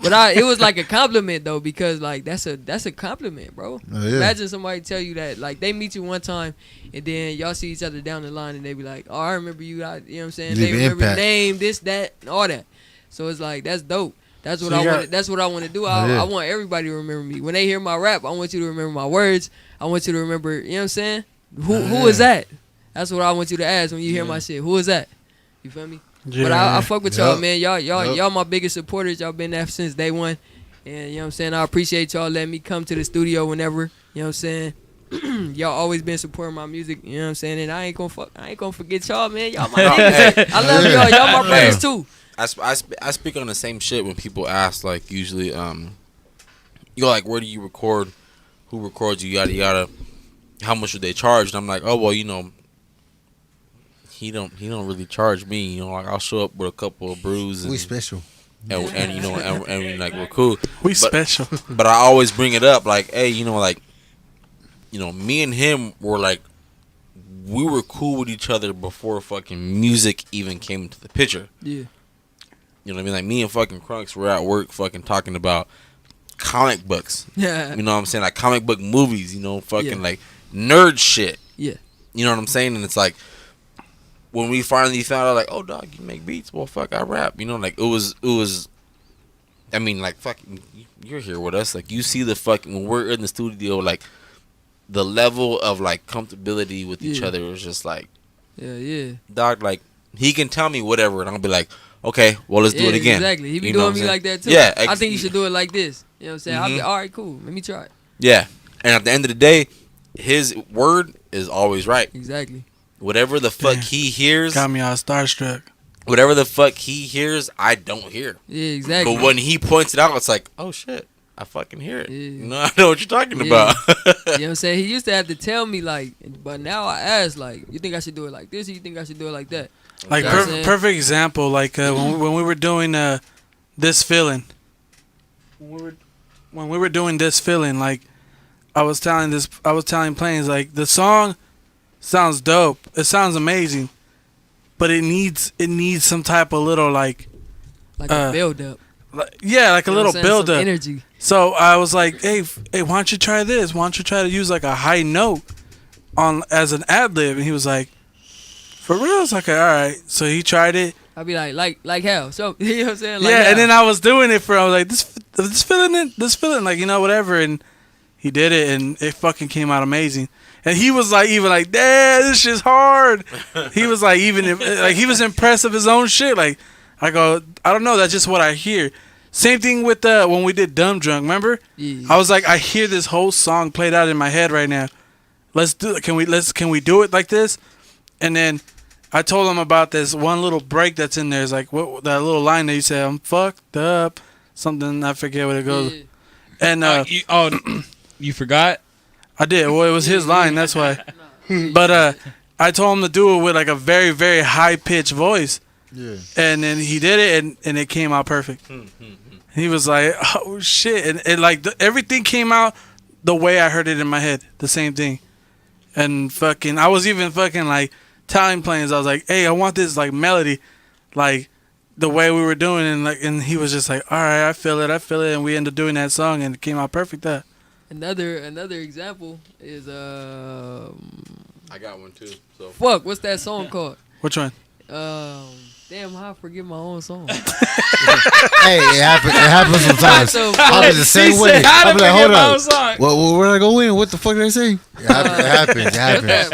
But it was like a compliment though, because like that's a compliment, bro. Oh, yeah. Imagine somebody tell you that, like they meet you one time and then y'all see each other down the line and they be like, oh, I remember you. You know what I'm saying? They remember your name, this, that, and all that. So it's like that's dope. That's what I want. That's what I want to do. I want everybody to remember me. When they hear my rap, I want you to remember my words. I want you to remember. You know what I'm saying? Who is that? That's what I want you to ask when you hear my shit. Who is that? You feel me? Yeah. But I fuck with y'all, man. Y'all my biggest supporters. Y'all been there since day one. And you know what I'm saying? I appreciate y'all letting me come to the studio whenever. You know what I'm saying? Y'all always been supporting my music. You know what I'm saying? And I ain't gonna forget y'all, man. Y'all my niggas. I love y'all. Y'all my brothers too. I speak on the same shit when people ask, like, usually, you're like, where do you record? Who records you? Yada yada. How much would they charge? And I'm like, oh well, you know, he don't really charge me. You know, like I'll show up with a couple of brews. And, we special. And you know, and like we're cool. Special. But I always bring it up, like, hey, you know, like, you know, me and him were like, we were cool with each other before fucking music even came into the picture. Yeah. You know what I mean? Like, me and fucking Crunks were at work fucking talking about comic books. Yeah. You know what I'm saying? Like, comic book movies, you know, fucking, like, nerd shit. Yeah. You know what I'm saying? And it's like, when we finally found out, like, oh, dog, you make beats? Well, fuck, I rap. You know, like, it was, I mean, like, fucking, you're here with us. Like, you see the fucking, when we're in the studio, like, the level of, like, comfortability with each other is just, like, yeah. Dog, like, he can tell me whatever, and I'll be like, okay, well, let's do it again. Exactly. He be you doing me like that, too. Yeah. I think you should do it like this. You know what I'm saying? I'll be, all right, cool. Let me try it. Yeah. And at the end of the day, his word is always right. Exactly. Whatever the fuck he hears. Got me all starstruck. Whatever the fuck he hears, I don't hear. Yeah, exactly. But when he points it out, it's like, oh, shit. I fucking hear it. Yeah. You know, I know what you're talking about. You know what I'm saying? He used to have to tell me, like, but now I ask, like, you think I should do it like this, or you think I should do it like that? Like, perfect example, like, when we were doing This Feeling. When we were doing This Feeling, like, I was telling Plains, like, the song sounds dope. It sounds amazing. But it needs some type of little, like a build up. Yeah, like a little build up. Energy. So I was like, hey, why don't you try this? Why don't you try to use like a high note as an ad lib? And he was like, for real? I was like, all right. So he tried it. I'd be like hell. So you know what I'm saying? Like yeah, how. and then I was doing it I was like, this feeling, like, you know, whatever. And he did it, and it fucking came out amazing. And he was like, even like, damn, this shit's hard. He was like, like, he was impressed of his own shit. Like, I go, I don't know, that's just what I hear. Same thing with when we did Dumb Drunk, remember? Yeah. I was like, I hear this whole song played out in my head right now. Let's do it. Can we do it like this? And then I told him about this one little break that's in there. It's like that little line that you said, I'm fucked up. Something, I forget what it goes. Yeah. And you forgot? I did. Well, it was his line, that's why. But I told him to do it with like a very, very high pitched voice. Yeah. And then he did it, and it came out perfect. He was like, oh shit, and like everything came out the way I heard it in my head, the same thing. And fucking, I was even fucking like telling Plains, I was like, hey, I want this like melody, like the way we were doing, and he was just like, all right, I feel it, and we ended up doing that song, and it came out perfect. That. Another example is I got one too. So fuck, what's that song called? Which one? Damn, how I forget my own song. Hey, it happens sometimes. I'll be the same way. I'll be like, hold up. Where did I go in? What the fuck did I say? It happens.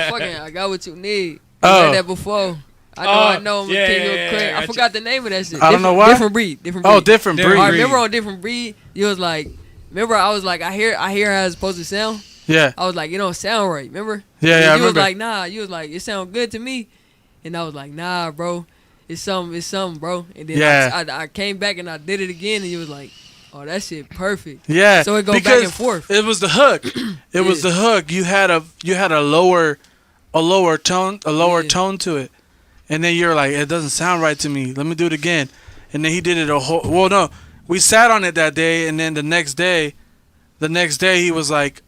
Fucking, I got what you need. I heard that before. I know. I forgot the name of that shit. I don't know why. Different breed. Oh, different breed. I remember on Different Breed, you was like, I was like, I hear how it's supposed to sound. Yeah. I was like, it don't sound right. Remember? Yeah, I remember. You was like, nah. You was like, it sound good to me, and I was like, nah, bro. It's something, bro. And then I came back and I did it again, and you was like, oh, that shit perfect. Yeah. So it go back and forth. It was the hook. It was the hook. You had a lower a lower tone Yeah. tone to it, and then you're like, it doesn't sound right to me. Let me do it again, and then he did it a whole. Well, no, we sat on it that day, and then the next day he was like,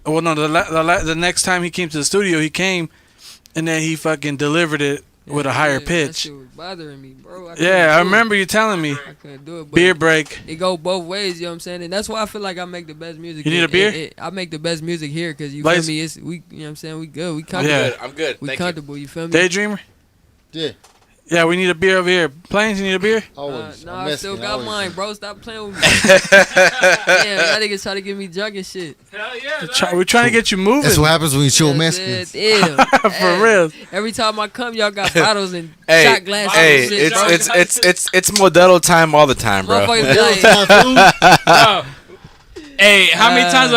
well, no, the next time he came to the studio, he came, and then he fucking delivered it with a higher That pitch. shit was bothering me, bro. Yeah, I remember you telling me. I couldn't do it. But Beer break. It go both ways, you know what I'm saying? And that's why I feel like I make the best music. You need a beer? I make the best music here because you Blaze. feel me? It's we, you know what I'm saying? We good. We Yeah. comfortable. I'm good. We Thank comfortable. You feel me? DayDreamer. Yeah. Yeah, we need a beer over here. Plains, you need a beer? Always. Nah, I'm I still Mexican, got always. mine, bro. Stop playing with me. Damn, y'all niggas try to get me drunk and shit. Hell yeah. We're trying to get you moving. That's what happens when you chill That's Mexicans. it. Ew. For Hey, real. Every time I come, y'all got bottles and Hey, shot glasses hey, and shit, bro. it's Modelo time all the time, bro. Motherfuckers like, Hey, how many times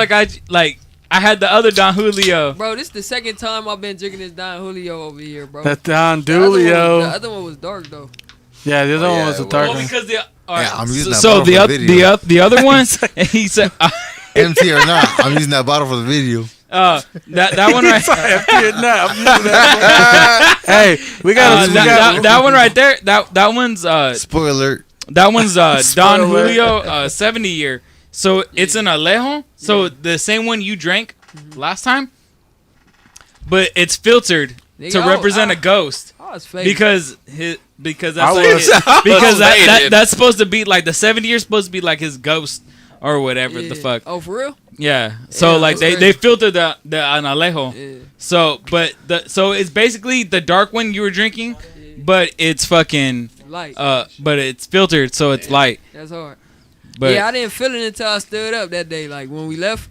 I had the other Don Julio. bro, this is the second time I've been drinking this Don Julio over here, bro. That Don The other Dulio. one was dark though. Yeah, the other Oh, one yeah, was a well, dark Well, one. because the Yeah, I'm using that so bottle the for oth- the video. the other one, and he said MT or not, I'm using that bottle for the video. that one right. Hey, we got That one right there. That one's Spoiler alert. That one's Don Spoiler. Julio 70 year. So it's an Alejo. So the same one you drank last time, but it's filtered Nigga, to represent a ghost Oh, it's fake. because that's I like was- because faded. that's supposed to be like the 70 years supposed to be like his ghost or whatever the Yeah. fuck. Oh, for real? Yeah. So Yeah, like that's they crazy. filtered the an Alejo. Yeah. So so it's basically the dark one you were drinking, but it's fucking Light. but it's filtered so it's light. That's hard. But Yeah, I didn't feel it until I stood up that day. Like when we left,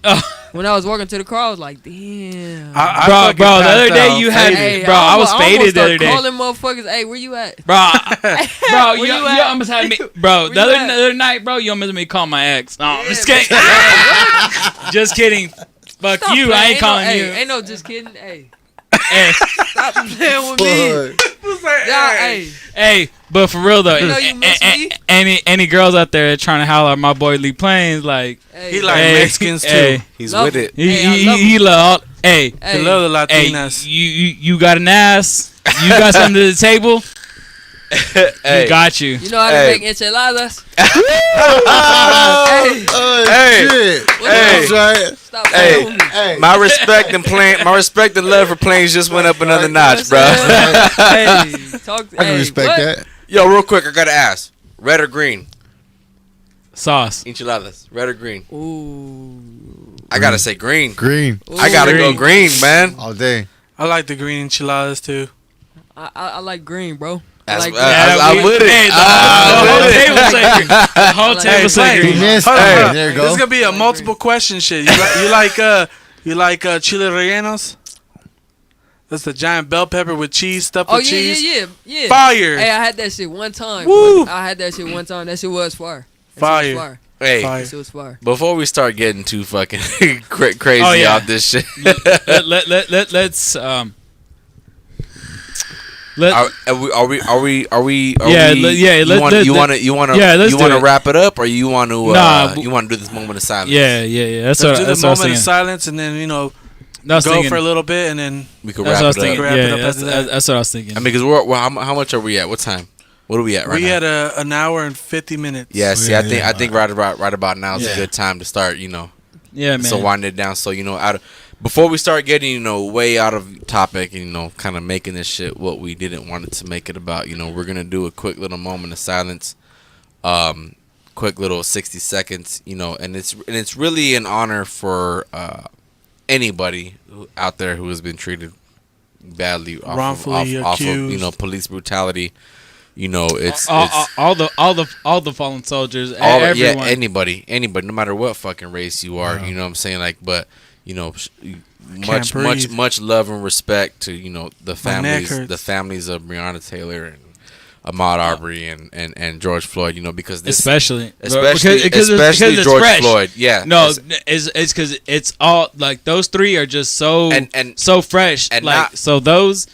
Oh. when I was walking to the car, I was like, damn. I Bro, fucking the other passed day out. you had Hey, bro, I was almost faded the other start day. calling motherfuckers, hey, where you at? Bro, bro, Where you, you you at? almost had me, bro. Where The you other, at? the other night, bro, you almost made me call my ex. No, I'm Yeah, just kidding. Just kidding. Fuck Stop you. playing. I ain't calling no, you. Hey, ain't no just kidding. Hey, Hey, stop playing with me. Y'all, hey, hey, but for real though, You know you miss me. any girls out there trying to holler at my boy Lee Plains, like hey. He like Hey, Mexicans too. hey. He's Love with it. it. Hey, I love he love all. Hey, Hey. He love the hey, Latinas. you got an ass. You got something to the table. Hey, You got you. You know how to Hey. make enchiladas? Oh, Hey. shit. What Hey. That's right. Stop Hey. playing with me. Hey. my respect and love for planes just went up another notch, bro. Hey, talk. I can respect that. Yo, real quick, I gotta ask: red or green Sauce. enchiladas? Red or green? Ooh. I gotta say green. Green. I gotta go green, man. All day. I like the green enchiladas too. I like green, bro. I That's- like I'm with it. Hey, the I'm whole with it. table say green. The whole Like- table say Hey, green. You missed. Hold on, Hey, hold on. there you This go. is gonna be a multiple question shit. You like chili rellenos? That's the giant bell pepper with cheese stuffed Oh with yeah, cheese. yeah. Fire. Hey, I had that shit one time. Woo. I had that shit one time. That shit was fire. That Fire. Shit was fire. Hey, Fire. That shit was fire. before we start getting too fucking crazy Oh, yeah. off this shit, Let's are we? Yeah, You want to yeah, let's do it. wrap it up, or you want to? Nah, you want to do this moment of silence? yeah. That's Let's what do that's the what I was moment of thinking. silence and then That's go what I was for a thinking. little bit and then we could That's wrap what I was it up. thinking. Wrap it Yeah, up after that. that's what I was thinking. I mean, because how much are we at? What time? What are we at right we now? had an hour and 50 minutes. Yeah, see, Yeah, I think right about now is Yeah. a good time to start. You know, Yeah, man. so wind it down. So before we start getting way out of topic and kind of making this shit what we didn't want it to make it about. We're gonna do a quick little moment of silence, quick little 60 seconds. And it's really an honor for anybody out there who has been treated badly, Wrongfully off of accused. police brutality. It's all the fallen soldiers, all everyone. anybody, no matter what fucking race you are, you know what I'm saying, much love and respect to the My neck families hurts. of Breonna Taylor and Ahmaud Arbery and George Floyd, because this especially especially because it's George fresh. Floyd, yeah, No, it's because it's all like those three are just so and so fresh, and like not- so those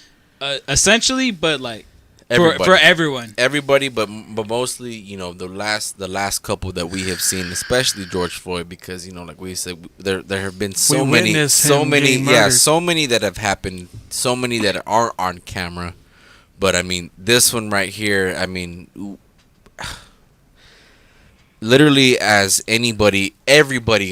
essentially, but like for everyone. Everybody, but mostly, you know, the last couple that we have seen, especially George Floyd, because, you know, like we said, there have been so many that have happened, so many that aren't on camera. But I mean, this one right here, I mean, literally, as everybody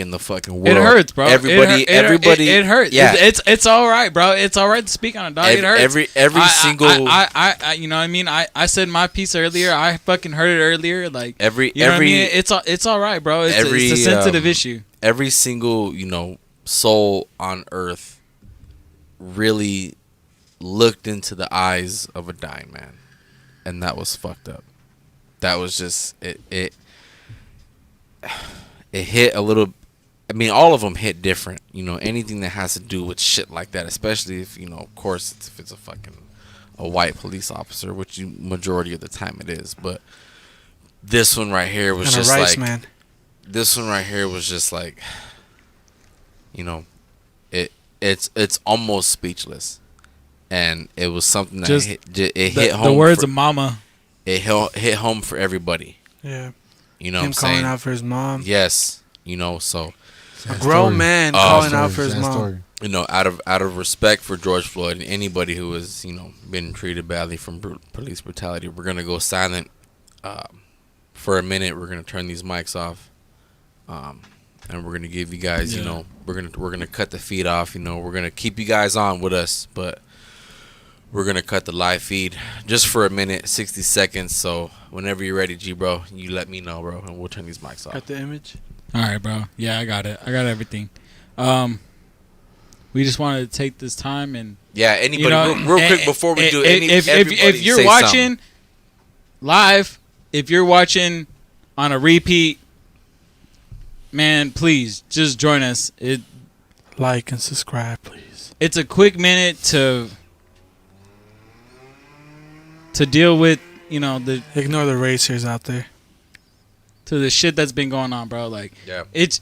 in the fucking world, it hurts, bro. Everybody, it hurts. Yeah, it's all right, bro. It's all right to speak on it, dog. It hurts. Every single. I you know what I mean. I said my piece earlier. I fucking heard it earlier. Like you know what I mean. It's all right, bro. It's a sensitive issue. Every single, you know, soul on earth really looked into the eyes of a dying man, and that was fucked up. That was just it hit a little. I mean, all of them hit different. You know, anything that has to do with shit like that, especially if, you know, of course, if it's a white police officer, which majority of the time it is. But this one right here was just like, man. This one right here was just like, you know, it's almost speechless, and it was something that just hit home. The words of mama. It hit home for everybody. Yeah. You know him what I'm saying? Calling out for his mom. Yes. You know, so a grown man calling out for his mom. Story. You know, out of respect for George Floyd and anybody who has, you know, been treated badly from police brutality, we're gonna go silent for a minute. We're gonna turn these mics off, and we're gonna give you guys, you know, we're gonna cut the feed off. You know, we're gonna keep you guys on with us, but we're gonna cut the live feed just for a minute, 60 seconds. So whenever you're ready, G bro, you let me know, bro, and we'll turn these mics off. Got the image? All right, bro. Yeah, I got it. I got everything. We just wanted to take this time and anybody, you know, real quick before we do if you're watching live, if you're watching on a repeat, man, please just join us. Like and subscribe, please. It's a quick minute to deal with, you know, ignore the racers out there. To the shit that's been going on, bro. Like, it's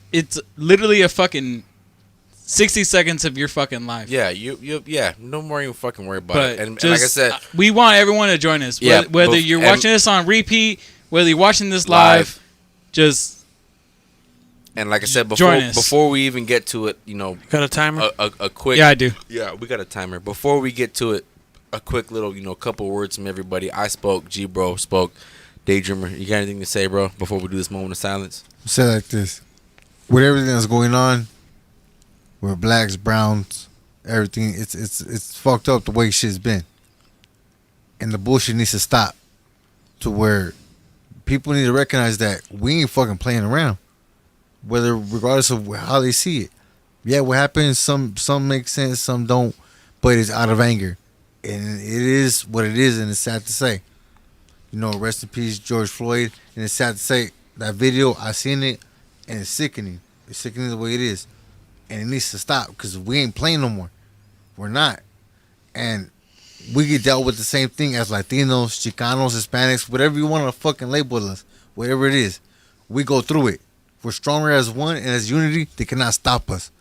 literally a fucking 60 seconds of your fucking life. Yeah, no more even fucking worry about it. And just, like I said, we want everyone to join us. Yeah, whether you're watching this on repeat, whether you're watching this live, just. And like I said before we even get to it, you know, got a timer? A quick. Yeah, I do. Yeah, we got a timer. Before we get to it, a quick little, you know, couple words from everybody. I spoke, G bro spoke, DayDreamer. You got anything to say, bro? Before we do this moment of silence. Say like this: with everything that's going on, with blacks, browns, everything, it's fucked up the way shit's been, and the bullshit needs to stop. To where people need to recognize that we ain't fucking playing around. Whether regardless of how they see it, yeah, what happens, some make sense, some don't, but it's out of anger. And it is what it is, and it's sad to say. You know, rest in peace, George Floyd. And it's sad to say, that video, I seen it, and it's sickening. It's sickening the way it is. And it needs to stop, because we ain't playing no more. We're not. And we get dealt with the same thing as Latinos, Chicanos, Hispanics, whatever you want to fucking label us, whatever it is. We go through it. We're stronger as one, and as unity, they cannot stop us.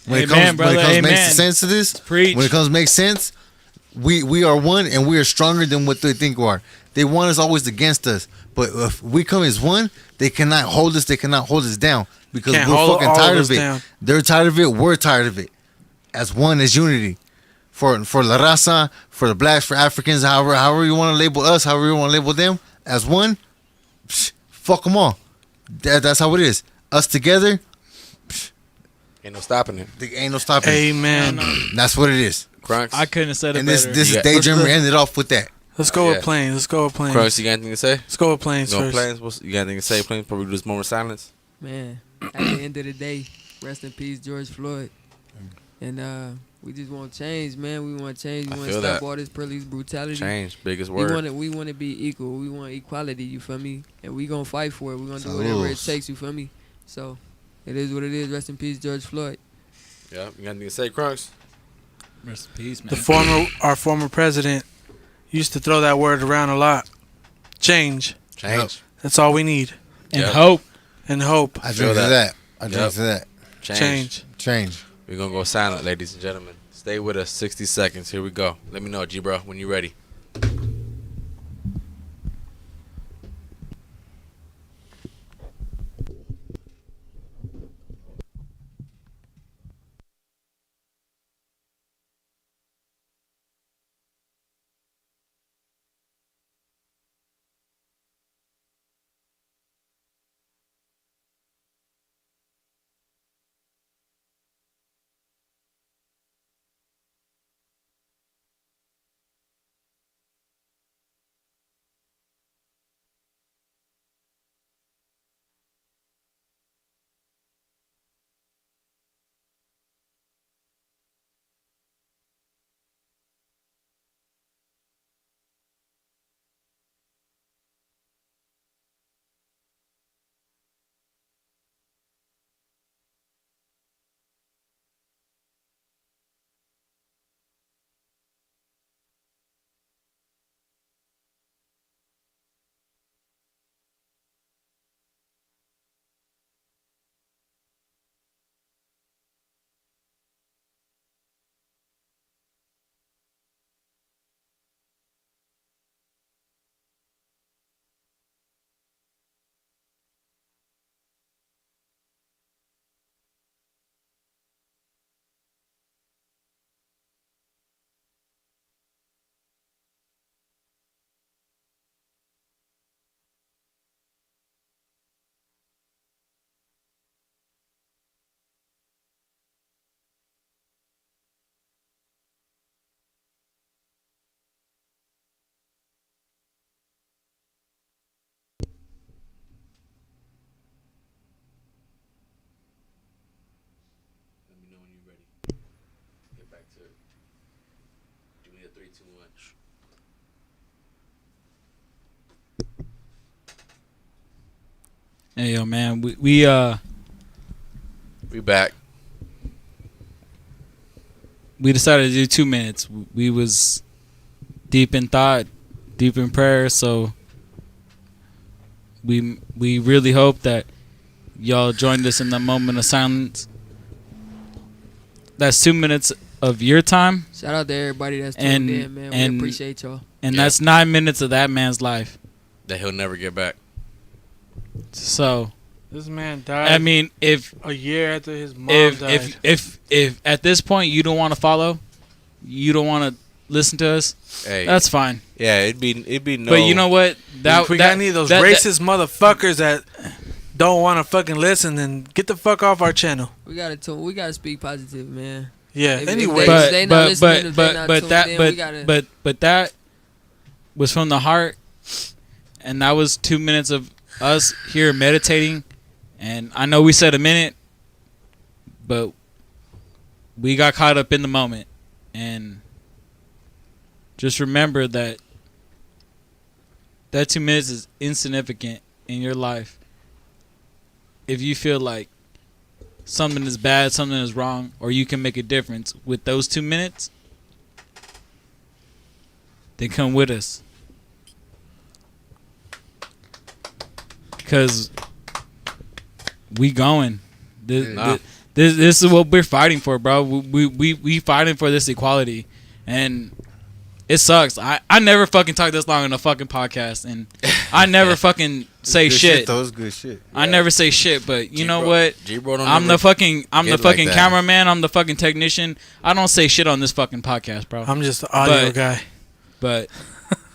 When it comes to make sense to this, Preach. When it comes to make sense, we are one, and we are stronger than what they think we are. They want us always against us, but if we come as one, they cannot hold us. They cannot hold us down because we're fucking tired of it. Down. They're tired of it. We're tired of it. As one, as unity, for La Raza, for the blacks, for Africans, however you want to label us, however you want to label them, as one, fuck them all. That's how it is. Us together, ain't no stopping it. Ain't no stopping it. Amen. That's what it is. Crunks. I couldn't have said it and better. This is DayDreamer ended off with that. Let's go with planes. Let's go with planes. Crunks, you got anything to say? Let's go with planes first. Planes? You got anything to say, planes, before we do this moment of silence? Man, at the end of the day, rest in peace, George Floyd. And we just want change, man. We want change. We want to stop all this police brutality. Change, biggest word. We want to be equal. We want equality, you feel me? And we going to fight for it. We're going to do whatever it takes, you feel me? So, it is what it is. Rest in peace, George Floyd. Yeah, you got anything to say, Crunks? Rest in peace, man. Our former president used to throw that word around a lot. Change. That's all we need. And hope. And hope. I drink to that. I drink to that. Change. We're going to go silent, ladies and gentlemen. Stay with us. 60 seconds. Here we go. Let me know, G-Bro, when you're ready. 3, 2, 1. Hey, yo, man, We back. we decided to do 2 minutes. We was deep in thought, deep in prayer, so we really hope that y'all joined us in that moment of silence. That's 2 minutes of your time, Shout out to everybody that's tuned in, man. We appreciate y'all. and that's 9 minutes of that man's life. That he'll never get back. So, This man died. I mean, if a year after his mom died. if at this point you don't want to follow, you don't want to listen to us, Hey, that's fine. yeah, it'd be no. But you know what? If we got any of those racist motherfuckers that don't want to fucking listen, then get the fuck off our channel. We gotta speak positive, man. Yeah. If Anyway, they not listening, if they not tuned in, we gotta- but that was from the heart, and that was 2 minutes of us here meditating. And I know we said a minute, but we got caught up in the moment. And just remember that 2 minutes is insignificant in your life. If you feel like something is bad, something is wrong, or you can make a difference with those 2 minutes, then come with us. Because we going. This is what we're fighting for, bro. We fighting for this equality, and it sucks. I never fucking talk this long in a fucking podcast, and I never fucking say Good shit. That was good shit. I never say shit, but you know what? G-Bro don't I'm never the fucking get like that. cameraman. I'm the fucking technician. I don't say shit on this fucking podcast, bro. I'm just the audio But- guy. But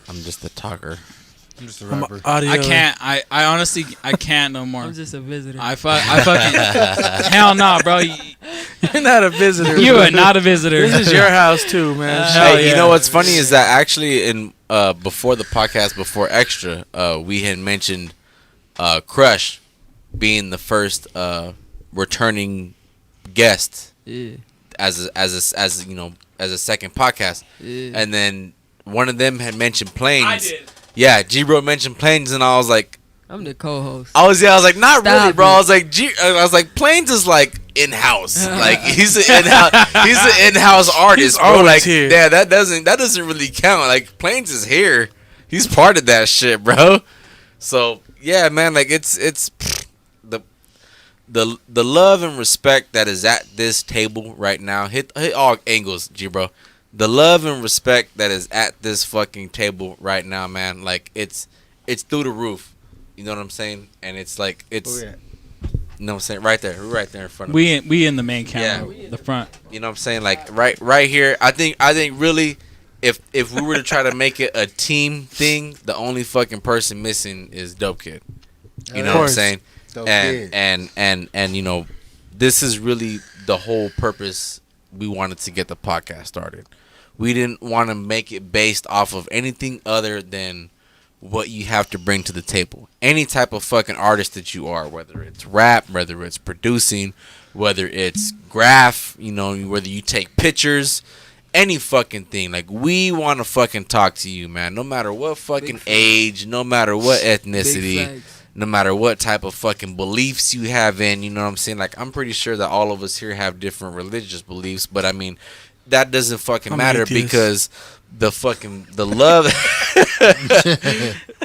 I'm just a talker. I'm just a I'm rapper. an audio. I can't. I honestly I can't no more. I'm just a visitor. I fucking hell no, bro. You're not a visitor. You are not a visitor. This is your house too, man. Hell Hey, yeah. you know what's funny is that actually in before the podcast, before Extra, we had mentioned Crush being the first returning guest yeah, as you know, as a second podcast, yeah. and then one of them had mentioned Planes. I did. Yeah, G-Bro mentioned Planes, and I was like, I'm the co-host. I was like, not Stop really, bro. it. I was like, Planes is like in-house, like he's an in-house artist, bro. always Like, here. yeah, that doesn't really count. Like, Planes is here. He's part of that shit, bro. So yeah, man, like it's the love and respect that is at this table right now. Hit all angles, G-Bro. The love and respect that is at this fucking table right now, man. Like it's through the roof. You know what I'm saying? And it's like it's. Oh, yeah. You know what I'm saying? Right there in front of We in the main camera, Yeah. the front. You know what I'm saying? Like right here. I think really, if we were to try to make it a team thing, the only fucking person missing is Dope Kid. You know what I'm course. saying? Dope And Kid. and you know, this is really the whole purpose. We wanted to get the podcast started. We didn't want to make it based off of anything other than what you have to bring to the table. Any type of fucking artist that you are, whether it's rap, whether it's producing, whether it's graph, you know, whether you take pictures, any fucking thing. Like, we want to fucking talk to you, man. No matter what fucking age, no matter what ethnicity, Big facts. no matter what type of fucking beliefs you have in, you know what I'm saying? Like, I'm pretty sure that all of us here have different religious beliefs, but I mean, that doesn't fucking I'm matter atheist. because the love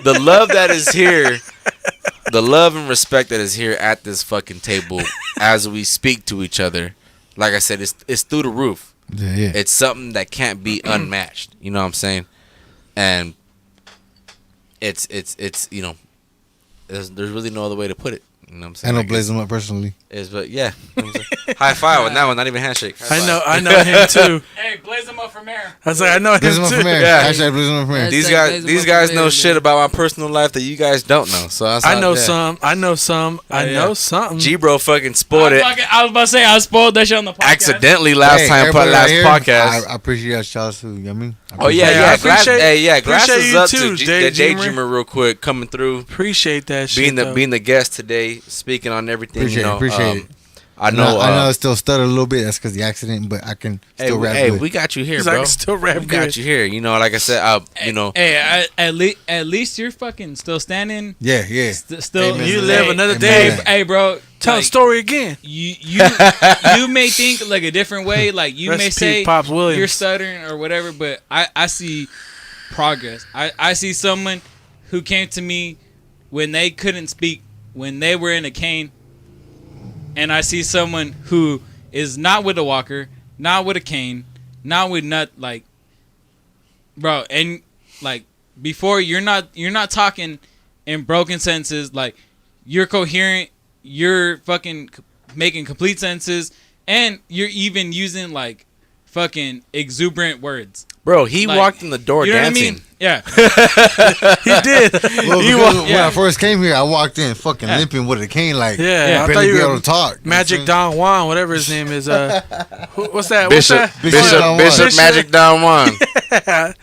the love that is here, the love and respect that is here at this fucking table as we speak to each other, like I said, it's through the roof. Yeah. It's something that can't be unmatched. You know what I'm saying? And it's you know, there's really no other way to put it. You know what I'm I saying? know Like, blaze them up personally. but yeah. You know what I'm saying? High five on that one, not even handshake. High five. I know him too. Hey, blaze them up for mayor. I was like, I know Blaze him them up too. from there. Yeah. Hashtag blaze them up from there. That's- These guys know shit about my personal life that you guys don't know. So that's I how- know yeah. some. I know some. I yeah. know something. G-Bro fucking spoiled it I was about to say I spoiled that shit on the podcast. accidentally last everybody right here, podcast. I appreciate y'all. Shout out to you. Know what I mean? I Oh yeah, Hey, yeah. I Glass, appreciate- hey, yeah. Glass appreciate is you up too, to the DayDreamer. DayDreamer real quick, coming through, Appreciate that shit. being the guest today, speaking on everything. Appreciate you know, it, appreciate it. I know it still stuttered a little bit. That's because the accident, but I can still rap good. we got you here, He's bro. like, still rap We good. got you here. You know, like I said, you know. Hey, at least you're fucking still standing. Yeah. Still, Amen. You Hey, live hey, another hey, day. man. Hey, bro. Tell like, the story again. You may think like a different way. Like you Rest may in peace, say Pops Williams. you're stuttering or whatever, but I see progress. I see someone who came to me when they couldn't speak, when they were in a cane, and I see someone who is not with a walker, not with a cane, not with like, bro, and like before you're not talking in broken sentences. Like you're coherent, you're fucking making complete sentences, and you're even using like fucking exuberant words. Bro, he Like, walked in the door You know dancing. what I mean? Yeah. He did. Well, when yeah. I first came here, I walked in fucking limping with a cane, like Yeah, I barely thought you be were able to talk. Magic Don Juan, whatever his name is. What's that? Bishop Don Juan. Bishop Magic Don Juan.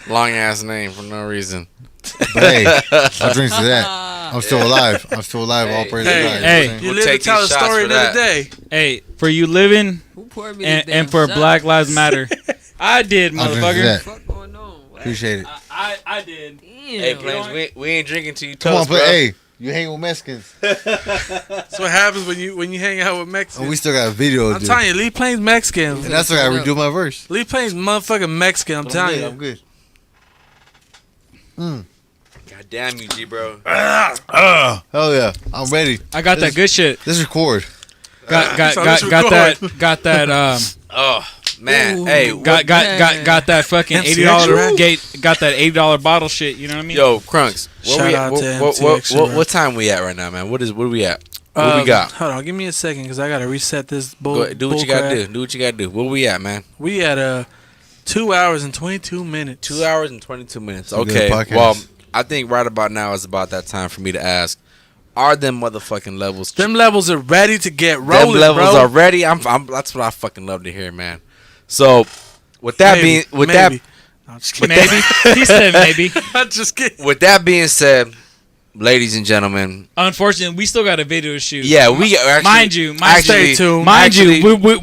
Long ass name for no reason. But hey, I drink to that. I'm still alive. All praise to God. Hey. You We'll live to take tell the these shots story for another that. day. Hey, for you living Who poured me this damn and for shot? Black Lives Matter, I did, I'll drink to motherfucker. that. What's going on? What? Appreciate it. I did. Damn. Hey, Plains, we ain't drinking till you Come on, toast, but bro. hey, you hang with Mexicans. That's what happens when you hang out with And Mexicans. we still got a video. I'm telling you, Lee Plains Mexican. And that's why I redo my verse. Lee Plains motherfucking Mexican. I'm telling I'm you. good. God damn you, G, bro. Hell yeah, I'm ready. I got that good shit. Let's record. Got So let's got that Oh, man. Ooh. Hey, got that fucking MC $80 Extra? got that $80 bottle shit. You know what I mean? yo, Crunks. Shout out to MC Extra, bro. What time we at right now, man? What we at? What we got? Hold on, give me a second because I gotta reset this bull. Go ahead, do what bull you gotta crap. do. Do what you gotta do. Where we at, man? We at 2 hours and 22 minutes. 2 hours and 22 minutes. It's a good Okay. podcast. Well, I think right about now is about that time for me to ask: are them motherfucking levels? Them levels are ready to get Them rolling, levels bro. are ready. I'm. That's what I fucking love to hear, man. So, with that Maybe, being, with maybe. No, I'm just kidding. Maybe he said maybe. I'm just kidding. that, with that being said, ladies and gentlemen, Unfortunately, we still got a video to shoot. yeah, we actually, mind you, Stay tuned.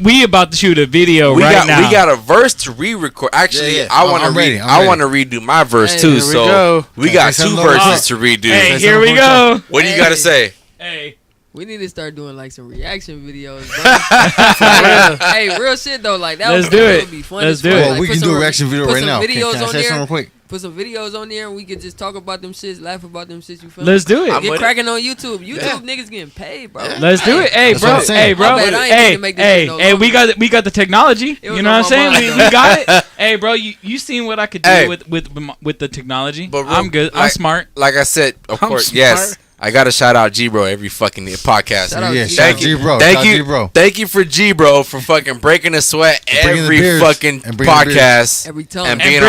we about to shoot a video we right got now. we got a verse to re-record. Actually, Yeah. I want to I'm ready. I'm I ready. want to redo my verse Hey, too. here we So go. we Okay, got say two something verses to redo. Hey, Say here we something go. What do you got to say? Hey, We need to start doing like some reaction videos, bro. Hey, real shit though, like that Let's would, do that it. would be fun. Let's as do fuck. it. Well, Like, we put can do some- a reaction video put right some now. videos Can I on say there. something real quick? Put some videos on there, and we could just talk about them shits, laugh about them shits. You feel me? let's do I'm it. with Get it. cracking on YouTube. YouTube niggas getting paid, bro. Let's do it. Hey, That's bro. what I'm saying. Hey, bro. My bad, I ain't mean Hey, to make this hey, shit no hey. We longer. got the technology. It was You know on what I'm my saying? mind, We got it. Hey, bro. You seen what I could do Hey. with the technology? But real- I'm good. I'm like- smart. Like I said, of I'm course, smart. yes. I gotta shout out G Bro every fucking podcast. Shout out Yeah, G. shout out Thank you, G Bro. thank Shout out you, G Bro. thank you for G Bro for fucking breaking a sweat bringing the every beers. fucking And bringing the beers. podcast Every time. and being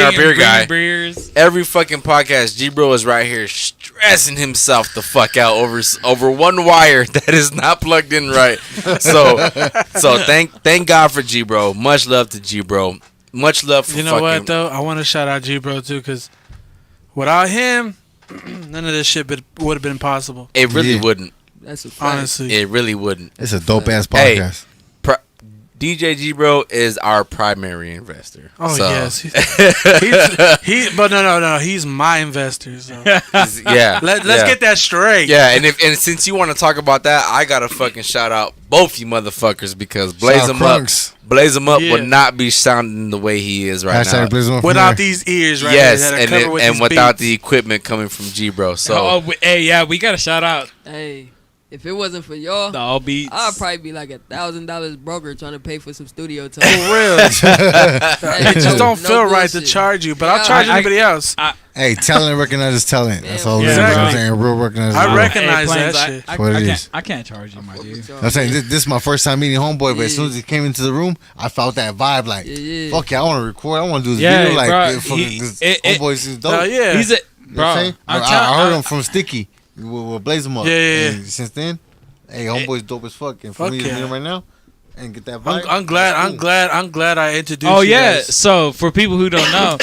our beer guy. Beers. Every fucking podcast, G Bro is right here stressing himself the fuck out over one wire that is not plugged in right. So thank God for G Bro. Much love to G Bro. Much love for You know what though? I want to shout out G Bro too, because without him, none of this shit would have been possible. It really Yeah. wouldn't. That's a fact. Honestly, It really wouldn't. It's a dope ass Hey. podcast. DJ G Bro is our primary investor. oh So, yes, but no, he's my investor. So yeah. let's yeah. get that straight. Yeah, and since you want to talk about that, I gotta fucking shout out both you motherfuckers because Blaze Shout out him up. Crunks. Blaze him up Yeah. would not be sounding the way he is right now. Hashtag Blaze 'em up from Without there. these ears, right? Yes, here that are and covered with and these without beats. the equipment coming from G Bro. So Oh, hey, yeah, we got a shout out. Hey, if it wasn't for y'all, The All Beats. I'd probably be like $1,000 broker trying to pay for some studio For time. real, Hey, it just no- don't no feel right to bullshit. charge you, but Yeah. I'll charge I- anybody else. Hey, talent recognizes talent. That's all it is. Exactly. I'm saying real recognizes I real. recognize Plains, that shit. What it can't, is. I can't charge you, my dude. I'm saying this is my first time meeting Homeboy, but as soon as he came into the room, I felt that vibe. Like, Yeah. fuck yeah, I want to record. I want to do this Yeah, video. Like, bro, fucking, it- Homeboy is dope. Hell yeah. He's a You know what bro. I'm saying? I'm I heard him from Sticky. We'll blaze him up. Yeah, yeah, And since then, hey, Homeboy's dope as fuck. And for Fuck me to yeah. meet him right now and get that vibe. I'm glad I introduced Oh you yeah. guys. So for people who don't know,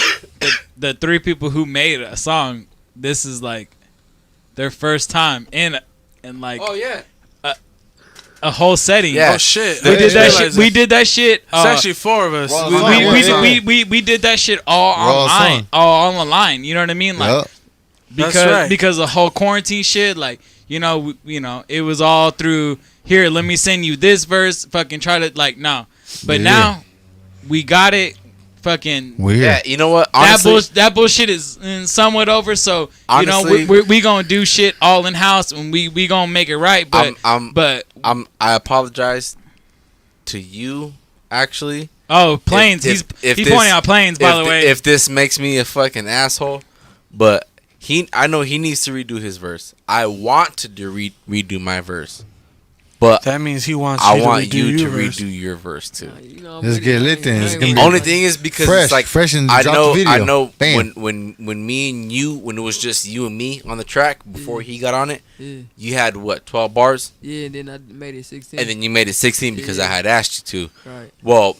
the three people who made a song, this is like their first time in like yeah, a whole setting. Yeah. Oh shit! We I did didn't that realize shit. it. We did that shit. It's actually 4 of us. Well, We did that shit all online, all on the line. You know what I mean? Like Yup. because the whole quarantine shit, like it was all through here. Let me send you this verse. Fucking try to like no, but now we got it. Fucking Weird. Yeah, you know what? Honestly, that bullshit is somewhat over. So honestly, we gonna do shit all in house and we gonna make it right. But I apologize to you actually. Oh, Plains. He's pointing out Plains, by the way. If this makes me a fucking asshole, but I know he needs to redo his verse. I want to redo my verse, but that means he wants. I you want to you to verse. redo your verse too. Let's get lit then. It's gonna be Only thing is because fresh, it's like fresh and I drop know the video. I know Bam. when me and you, when it was just you and me on the track before he got on it, you had what, 12 bars? Yeah, and then I made it 16. And then you made it 16 because I had asked you to. Right. Well,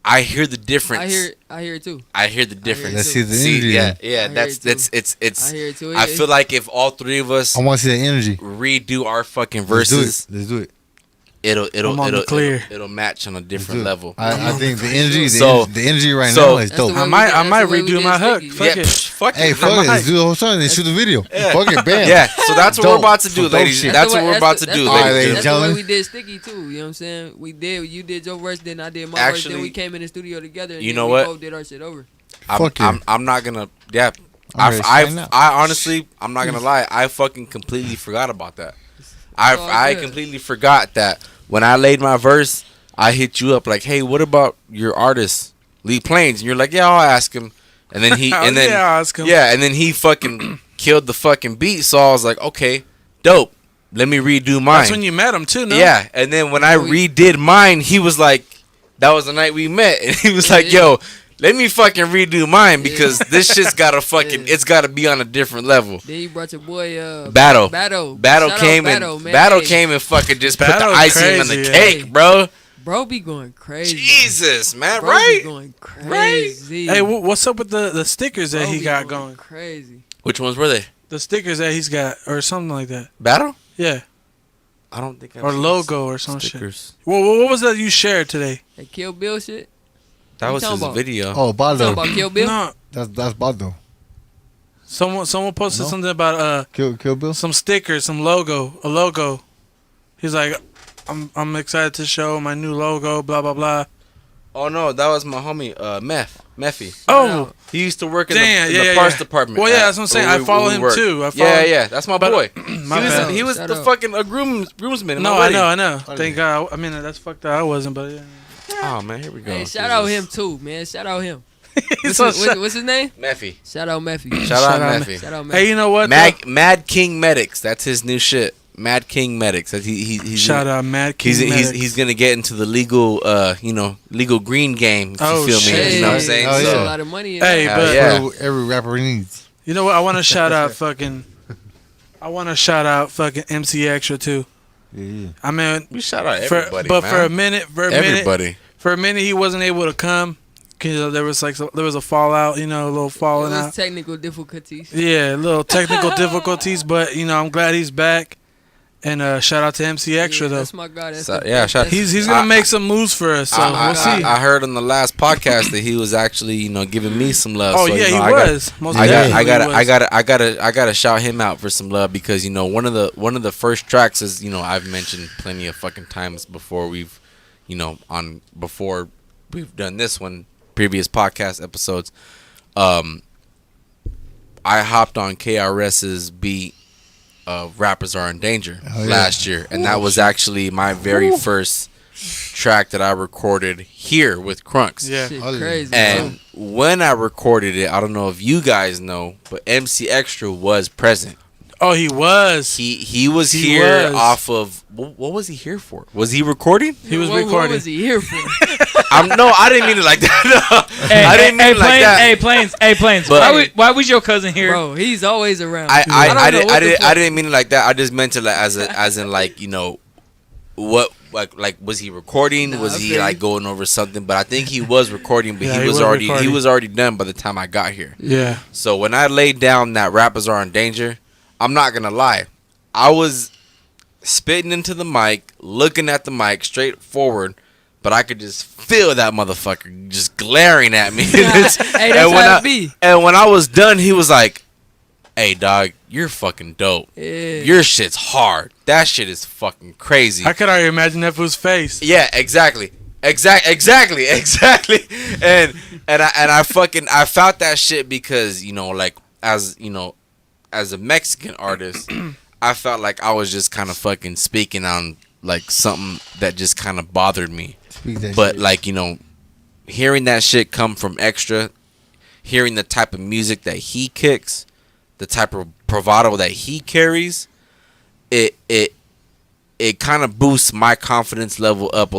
I hear the difference. I hear it too. I hear the difference. Let's see the energy. Yeah, that's I hear it too. I feel like if all three of us I want to see the energy. redo our fucking Let's verses, do it. it'll match on a different level. I think the energy, So- the energy right so- now is dope. I might redo my hook. Fuck it. Fuck Hey, it. fuck it. Let's do the whole song. Then shoot the video. Yeah. Fuck it, bam. Yeah, so that's what Dope. we're about to do, Dope ladies. shit. That's what we're about to do, All right, ladies. ladies. That's the gentlemen. way we did Sticky too. You know what I'm saying? You did your verse, then I did my verse. Actually, Then we came in the studio together. And you then know we what? both did our shit over. Fuck yeah. I'm not gonna. Yeah, I'm ready to sign up. I honestly, I'm not gonna lie. I fucking completely forgot about that. all I good. completely forgot that when I laid my verse, I hit you up like, hey, what about your artist Lee Plains? And you're like, yeah, I'll ask him. And then he and then I'll ask him. yeah, and then he fucking killed the fucking beat. So I was like, okay, dope. Let me redo mine. That's when you met him too, no? Yeah, and then when I redid mine, he was like, that was the night we met, and he was like, Yeah. yo, let me fucking redo mine because this shit's gotta fucking, it's gotta be on a different level. Then you brought your boy Battle Battle Battle Shout out came Battle, and man. Battle Hey, came and fucking just put the Battle icing on the crazy, cake, yeah. bro. Bro be going crazy. Jesus, man, Bro right? be going crazy. Hey, what's up with the stickers that Bro he be got going? crazy. Which ones were they? The stickers that he's got, or something like that. Battle? Yeah, I don't think. I've or seen logo or some shit. stickers. Well, what was that you shared today? That Kill Bill shit. That you was talking his about? video. Oh, You talking Baldo. about Kill Bill? No, That's Baldo. someone posted No? something about Kill Bill. some stickers, a logo. He's like, I'm excited to show my new logo, blah blah blah. Oh no, that was my homie, Meffy. Oh, He used to work in Damn, the yeah, parts yeah. department. Well, yeah, that's what I'm saying. I follow him worked. too. I follow Yeah, him. yeah, that's my But- boy. my bad. He was Shout the out. fucking groomsman. in No, my I wedding. know. Thank God. I mean, that's fucked up. I wasn't, but yeah. Oh man, here we go. Hey, shout out him too, man. Shout out him. He's What's, so what's his name? Meffy. Shout out Meffy. Shout out out Meffy. Shout out Meffy. Hey, you know what? Mad King Medics. That's his new shit. Mad King Medics. He's Shout out Mad King. He's gonna get into the legal legal green game. If Oh, you feel shit. me? You know what I'm saying? Oh, There's yeah. a lot of money in Hey, that. but yeah. Every rapper needs. you know what? I want to shout out fucking. I want to shout out fucking MC Extra too. Yeah. I mean, We shout out for, everybody, but man. for a minute, Everybody. he wasn't able to come because there was a fallout, a little It falling was out. technical difficulties. Yeah, little technical difficulties, but I'm glad he's back. And shout out to MC Extra Yeah, though. that's my guy. That's So, the- yeah, shout- that's- He's gonna make some moves for us, so we'll see. I heard on the last podcast that he was actually giving me some love. Oh so, yeah, you know, he was. Most I definitely was. gotta shout him out for some love because one of the first tracks is I've mentioned plenty of fucking times before before we've done this one, previous podcast episodes. I hopped on KRS's beat of Rappers Are in Danger Oh, yeah. last year, and that was actually my very first track that I recorded here with Crunks. Yeah. Shit Oh, yeah. crazy. And when I recorded it, I don't know if you guys know, but MC Extra was present. Oh, he was. He was He here was. off of what was he here for? Was he recording? He was What recording. was he here for? No, I didn't mean it like that. No. I didn't mean it like Plains, that. Hey, Plains. But- Why was your cousin here? Bro, he's always around. I don't know what the fuck- didn't mean it like that. I just meant it like as in like what like was he recording? Nah, was I he feel like you. going over something? But I think he was recording, but Yeah, he he was was already recording. done by the time I got here. Yeah. So when I laid down that Rappers Are in Danger, I'm not gonna lie, I was spitting into the mic, looking at the mic straight forward, but I could just feel that motherfucker just glaring at me. Hey, that's how it be. And when I was done, he was like, "Hey, dog, you're fucking dope. Yeah. Your shit's hard. That shit is fucking crazy." I could already imagine that fool's face. Yeah, exactly. Exactly. And I felt that shit because, you know, like, as a Mexican artist, I felt like I was just kind of fucking speaking on like something that just kind of bothered me. But like, you know, hearing that shit come from Extra, hearing the type of music that he kicks, the type of bravado that he carries, it kind of boosts my confidence level up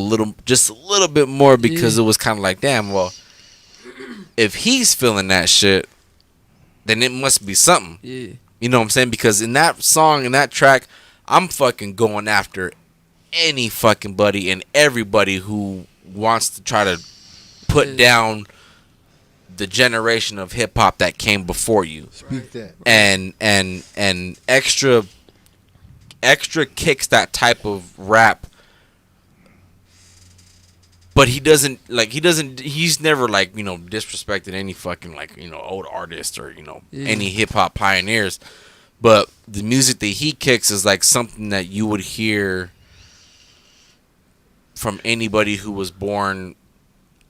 just a little bit more, because it was kind of like, damn, well, if he's feeling that shit, then it must be something. Yeah. You know what I'm saying? Because in that song, in that track, I'm fucking going after any fucking buddy and everybody who wants to try to put down the generation of hip hop that came before you. Speak that. And extra kicks that type of rap, but he's never like, you know, disrespected any fucking like, you know, old artists or, you know, any hip hop pioneers. But the music that he kicks is like something that you would hear from anybody who was born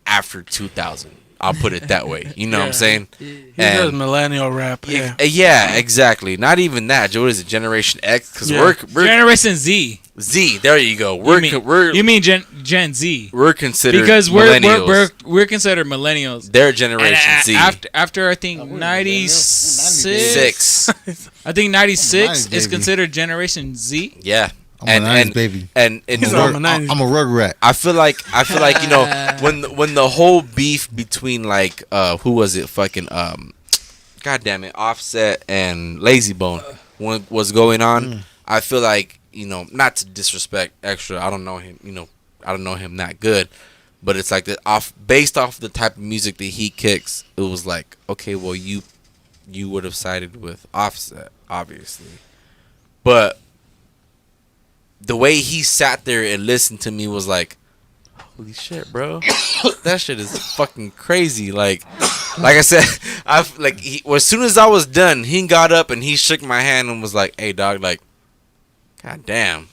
after 2000. I'll put it that way. You know what I'm saying? He does millennial rap. Yeah, exactly. Not even that. What is it? Generation X? Because we're Generation Z. Z. There you go. You mean Gen Z? We're considered because millennials. we're considered millennials. They're Generation Z. After I think 96. I think 96 is considered Generation Z. Yeah. I'm a 90s baby. And I'm a rug rat. I feel like you know, when the whole beef between like who was it, fucking God damn it, Offset and Lazy Bone was going on, I feel like, you know, not to disrespect Extra, I don't know him, you know, I don't know him that good, but it's like that based off the type of music that he kicks, it was like, okay, well, you would have sided with Offset, obviously, but the way he sat there and listened to me was like, holy shit, bro, that shit is fucking crazy. Like I said, as soon as I was done, he got up and he shook my hand and was like, "Hey, dog, like, god damn,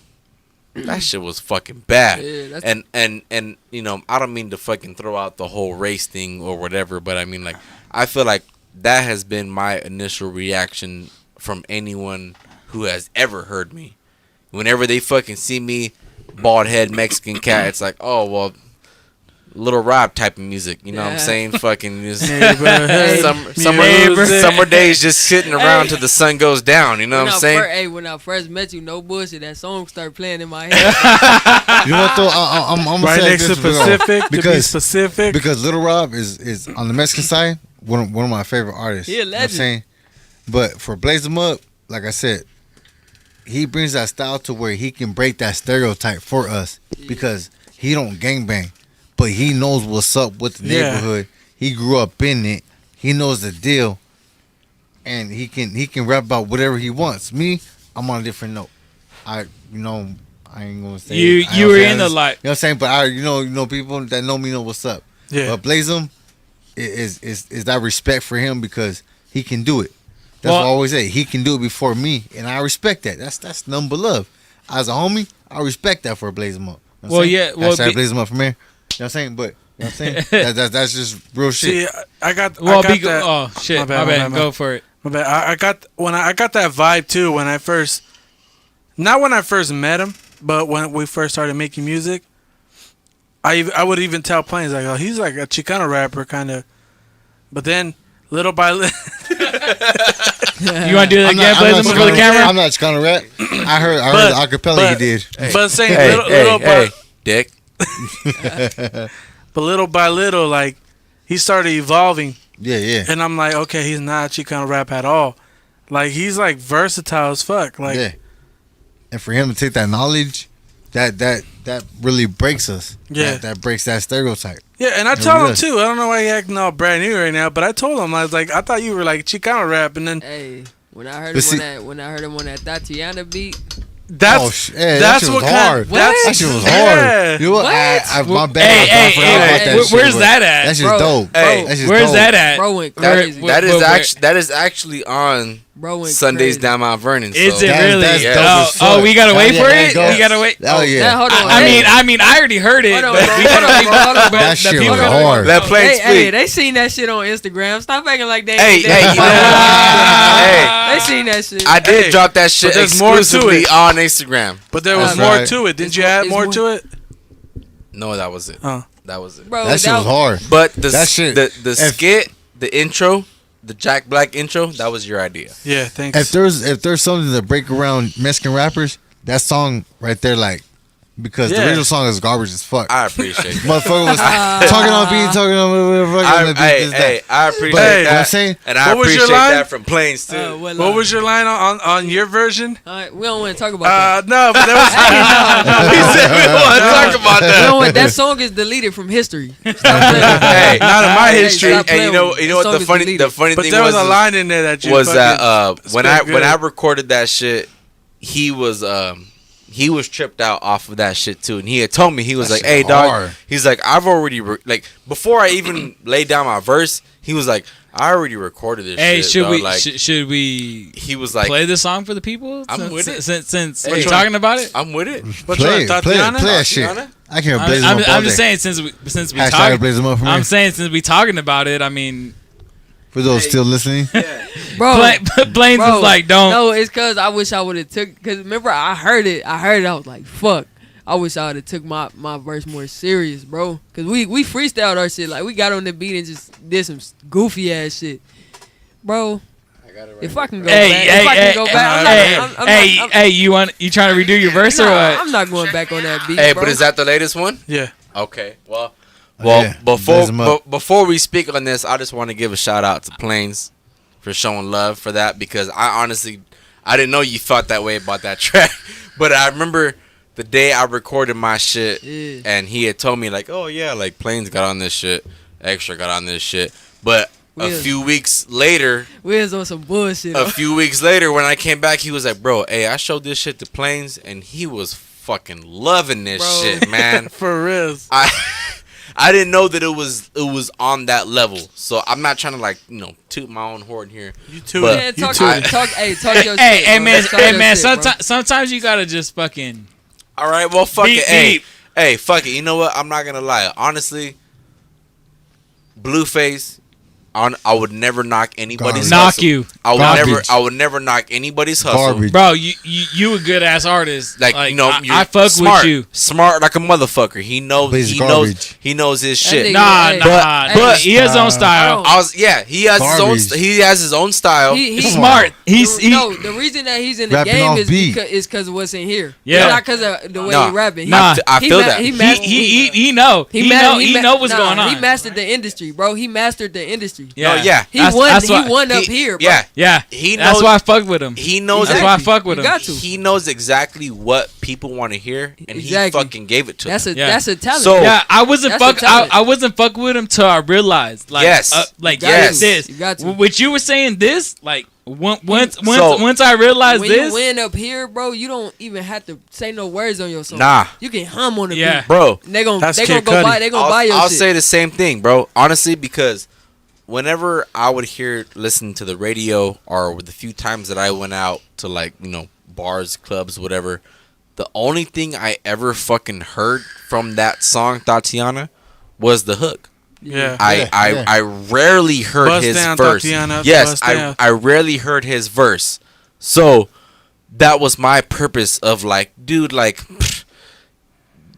that shit was fucking bad." Yeah, and you know, I don't mean to fucking throw out the whole race thing or whatever, but I mean, like, I feel like that has been my initial reaction from anyone who has ever heard me. Whenever they fucking see me, bald head Mexican cat, it's like, oh, well, Little Rob type of music. You know what I'm saying? Fucking just summer days just sitting around till the sun goes down. You know what I'm saying? When I first met you, no bullshit, that song started playing in my head. You know what though? I'm right say next to Pacific. Because Little Rob is on the Mexican side one of my favorite artists. He a legend. You know what I'm saying? But for Blaze 'Em Up, like I said, he brings that style to where he can break that stereotype for us, because he don't gangbang, but he knows what's up with the neighborhood. He grew up in it. He knows the deal, and he can rap about whatever he wants. Me, I'm on a different note. I ain't gonna say you were in the light. You know what I'm saying? But you know people that know me know what's up. Yeah. But Blaze 'Em is that respect for him, because he can do it. That's what I always say. He can do it before me, and I respect that. That's nothing but love. As a homie, I respect that for Blaze 'Em Up. You know what I'm saying? Blaze 'Em Up from here. You know what I'm saying? But you know what I'm saying? that's just real shit. See, I got that. Oh shit! My bad. Go for it. My bad. I got that vibe too when I first, not when I first met him, but when we first started making music. I would even tell Plains like, oh, he's like a Chicano rapper kind of, but then little by little. You want to do that again, Blaze 'Em Up for the camera? I'm not Chicano rap. I heard the acapella he did. But saying Dick. But little by little, like, he started evolving. Yeah. And I'm like, okay, he's not Chicano rap at all. Like, he's like versatile as fuck. Like, yeah. And for him to take that knowledge, that really breaks us. Yeah. That breaks that stereotype. Yeah, and I told him too. I don't know why he acting all brand new right now, but I told him, I was like, I thought you were like Chicano rap, and then Hey, when I heard him on that Tatiana beat, That's that that's shit what was kind. hard. That's That shit was Yeah. hard. You know what? My bad. I forgot about that shit, where's but that at? That shit's Bro, dope. Hey, That shit's Where's dope. that at? Bro went Where- crazy. where- That is actually on Bro went Sundays crazy. down Mount Vernon. Is so. it really? That's Yeah. dope as Oh, fuck. we gotta wait Yeah, for that it. goes- We gotta wait. Oh yeah. Now, hold on. I mean, I already heard it. Hold on, but bro. we Hold gotta- on, bro. Hold on, bro. That shit people was gotta- hard. Let Plain Hey, speak. they seen that shit on Instagram. Stop acting like they. Hey, they, hey, you know what? Hey, they seen that shit. I did Hey, drop that shit but there's more to exclusively it. on Instagram. But there was That's more right. to it. Didn't It's you more- add it's more more- to it? No, that was it. Oh. That was it. Bro, That shit was hard. But the That shit- the if- skit, the intro, the Jack Black intro, that was your idea. Yeah, thanks. If there's something to break around Mexican rappers, that song right there, like, because the Yeah. original song is garbage as fuck. I appreciate that. Motherfucker was talking on beat, talking on whatever. I appreciate Hey, You know what I'm that. saying? And I What was your appreciate line? that from Plains too. What was your line on your version? We don't want to talk about that. No, but there was. He said we don't want to talk about We that. don't want, that song is deleted from history. Stop playing. Hey, Not in my Hey, history. stop and you playing know, with me. you know That what the song is deleted. funny But thing there was a is- line in there that you was that fucking when spit I good. recorded that shit, he was tripped out off of that shit too, and he had told me he was That like, shit "Hey dog," hard. he's like, "I've already like before I even laid down my verse, he was like, I already recorded this Hey, shit." should dog. we like should we he was like, play this song for the people? I'm with it. Since Which we're one? talking about it. "I'm with it." Which Play one, it, play it, Tatiana? play that shit. Tatiana? I can't blaze them I'm, up all I'm just day. saying since we Hashtag talking. blaze them up for me. I'm saying since we talking about it. I mean, For those still listening. Bro, Blaines bro, was like, "Don't." No, it's cause I wish I would have took. Cause remember, I heard it. I was like, "Fuck." I wish I would have took my verse more serious, bro. Cause we freestyled our shit. Like we got on the beat and just did some goofy ass shit, bro. If I can go back, Hey, you trying to redo your verse or what? I'm not going back on that beat, Hey, bro. but is that the latest one? Yeah. Okay, well, Yeah, blaze 'em up. before we speak on this, I just want to give a shout out to Plains for showing love for that, because I honestly didn't know you thought that way about that track, but I remember the day I recorded my shit, Yeah. and he had told me like, "Oh yeah, like Plains got on this shit, Extra got on this shit," but a Yeah. few weeks later, We was on some bullshit. when I came back, he was like, "Bro, hey, I showed this shit to Plains, and he was fucking loving this Bro. shit, man." For real. I didn't know that it was on that level, so I'm not trying to like toot my own horn here. You too. But- Yeah, You talk too. your shit. Hey, bro. man, Talk your shit, bro. sometimes you gotta just fucking. All right, well, fuck Beep, it. Hey, beep. hey, fuck it. You know what? I'm not gonna lie. Honestly, Blueface, I would never knock anybody's Garbage. Knock hustle. you, Garbage. I would never knock anybody's hustle. Garbage. bro. You a good ass artist. Like, you're I fuck smart, with you. smart like a motherfucker. He knows But he's he garbage. knows he knows his That shit. nigga- Nah, Hey, nah. but- he has his own style. I He has Garbage. he has his own style. He's He's Come smart. He's no, the reason that he's in the Rapping game off is beat. because of what's in here. Yeah. It's not because of the way Nah. he rapping. Nah. I feel that. He he know what's going on. He mastered the industry, bro. He mastered the industry. No, yeah. He That's- won. that's He why- won up He- here, bro. Yeah, Yeah, he that's knows. why I fuck with him. He knows. That's Exactly. why I fuck with You him. got to. He knows exactly what people want to hear, and Exactly. he fucking gave it to That's them. a Yeah. that's a talent. So- Yeah, I wasn't That's a fuck. talent. I wasn't fuck with him till I realized, like, Yes. like You got yes. to. this. You got to. What you were saying, this, like, once So- I realized When this, you win up here, bro, you don't even have to say no words on your song. Nah. You can hum on the Yeah. beat. Bro, They gonna That's they gonna Kid go Cudi. buy. They gonna buy your I'll shit. say the same thing, bro. Honestly, because whenever I would listen to the radio, or with the few times that I went out to like bars, clubs, whatever, the only thing I ever fucking heard from that song Tatiana was the hook. Yeah. I rarely heard Bust his down, verse. Tatiana, Yes, bust down. I rarely heard his verse. So that was my purpose of like, dude, like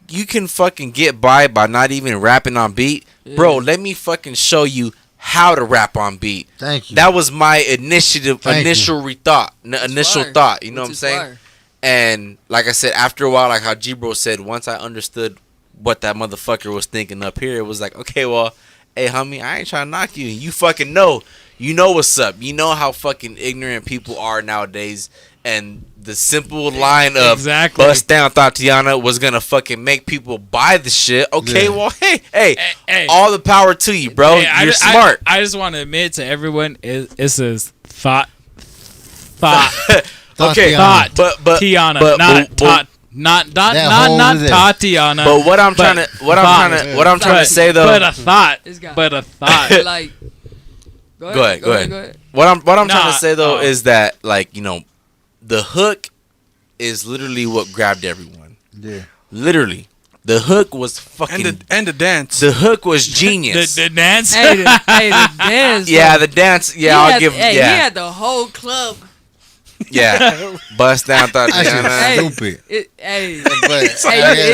you can fucking get by not even rapping on beat. Bro, let me fucking show you how to rap on beat. Thank you. That was my initial Thank fire. thought, you know what I'm Which is saying? fire. And like I said, after a while, like how G-Bro said, once I understood what that motherfucker was thinking up here, it was like, okay, well, hey, homie, I ain't trying to knock you. You fucking know. You know what's up. You know how fucking ignorant people are nowadays. And the simple line of Exactly. bust down Tatiana was going to fucking make people buy the shit. Okay, Yeah. well, hey, Hey. all the power to you, bro. Hey, You're I smart. just want to admit to everyone, it says thought. Okay, Thought. but Tiana, but- not but- Tot. Not That hole over there. Tatiana. But what I'm trying to say though. But a thought. This guy. But a thought. Like, Go ahead. What I'm trying to say though is that, like, you know, the hook is literally what grabbed everyone. Yeah. Literally, the hook was fucking. And the dance. The hook was genius. the dance. Hey, the dance. Yeah, though. the dance. Yeah, He I'll had- give. Hey, yeah, he had the whole club. yeah. Bust down, Tatiana. Hey. Stupid. Hey, But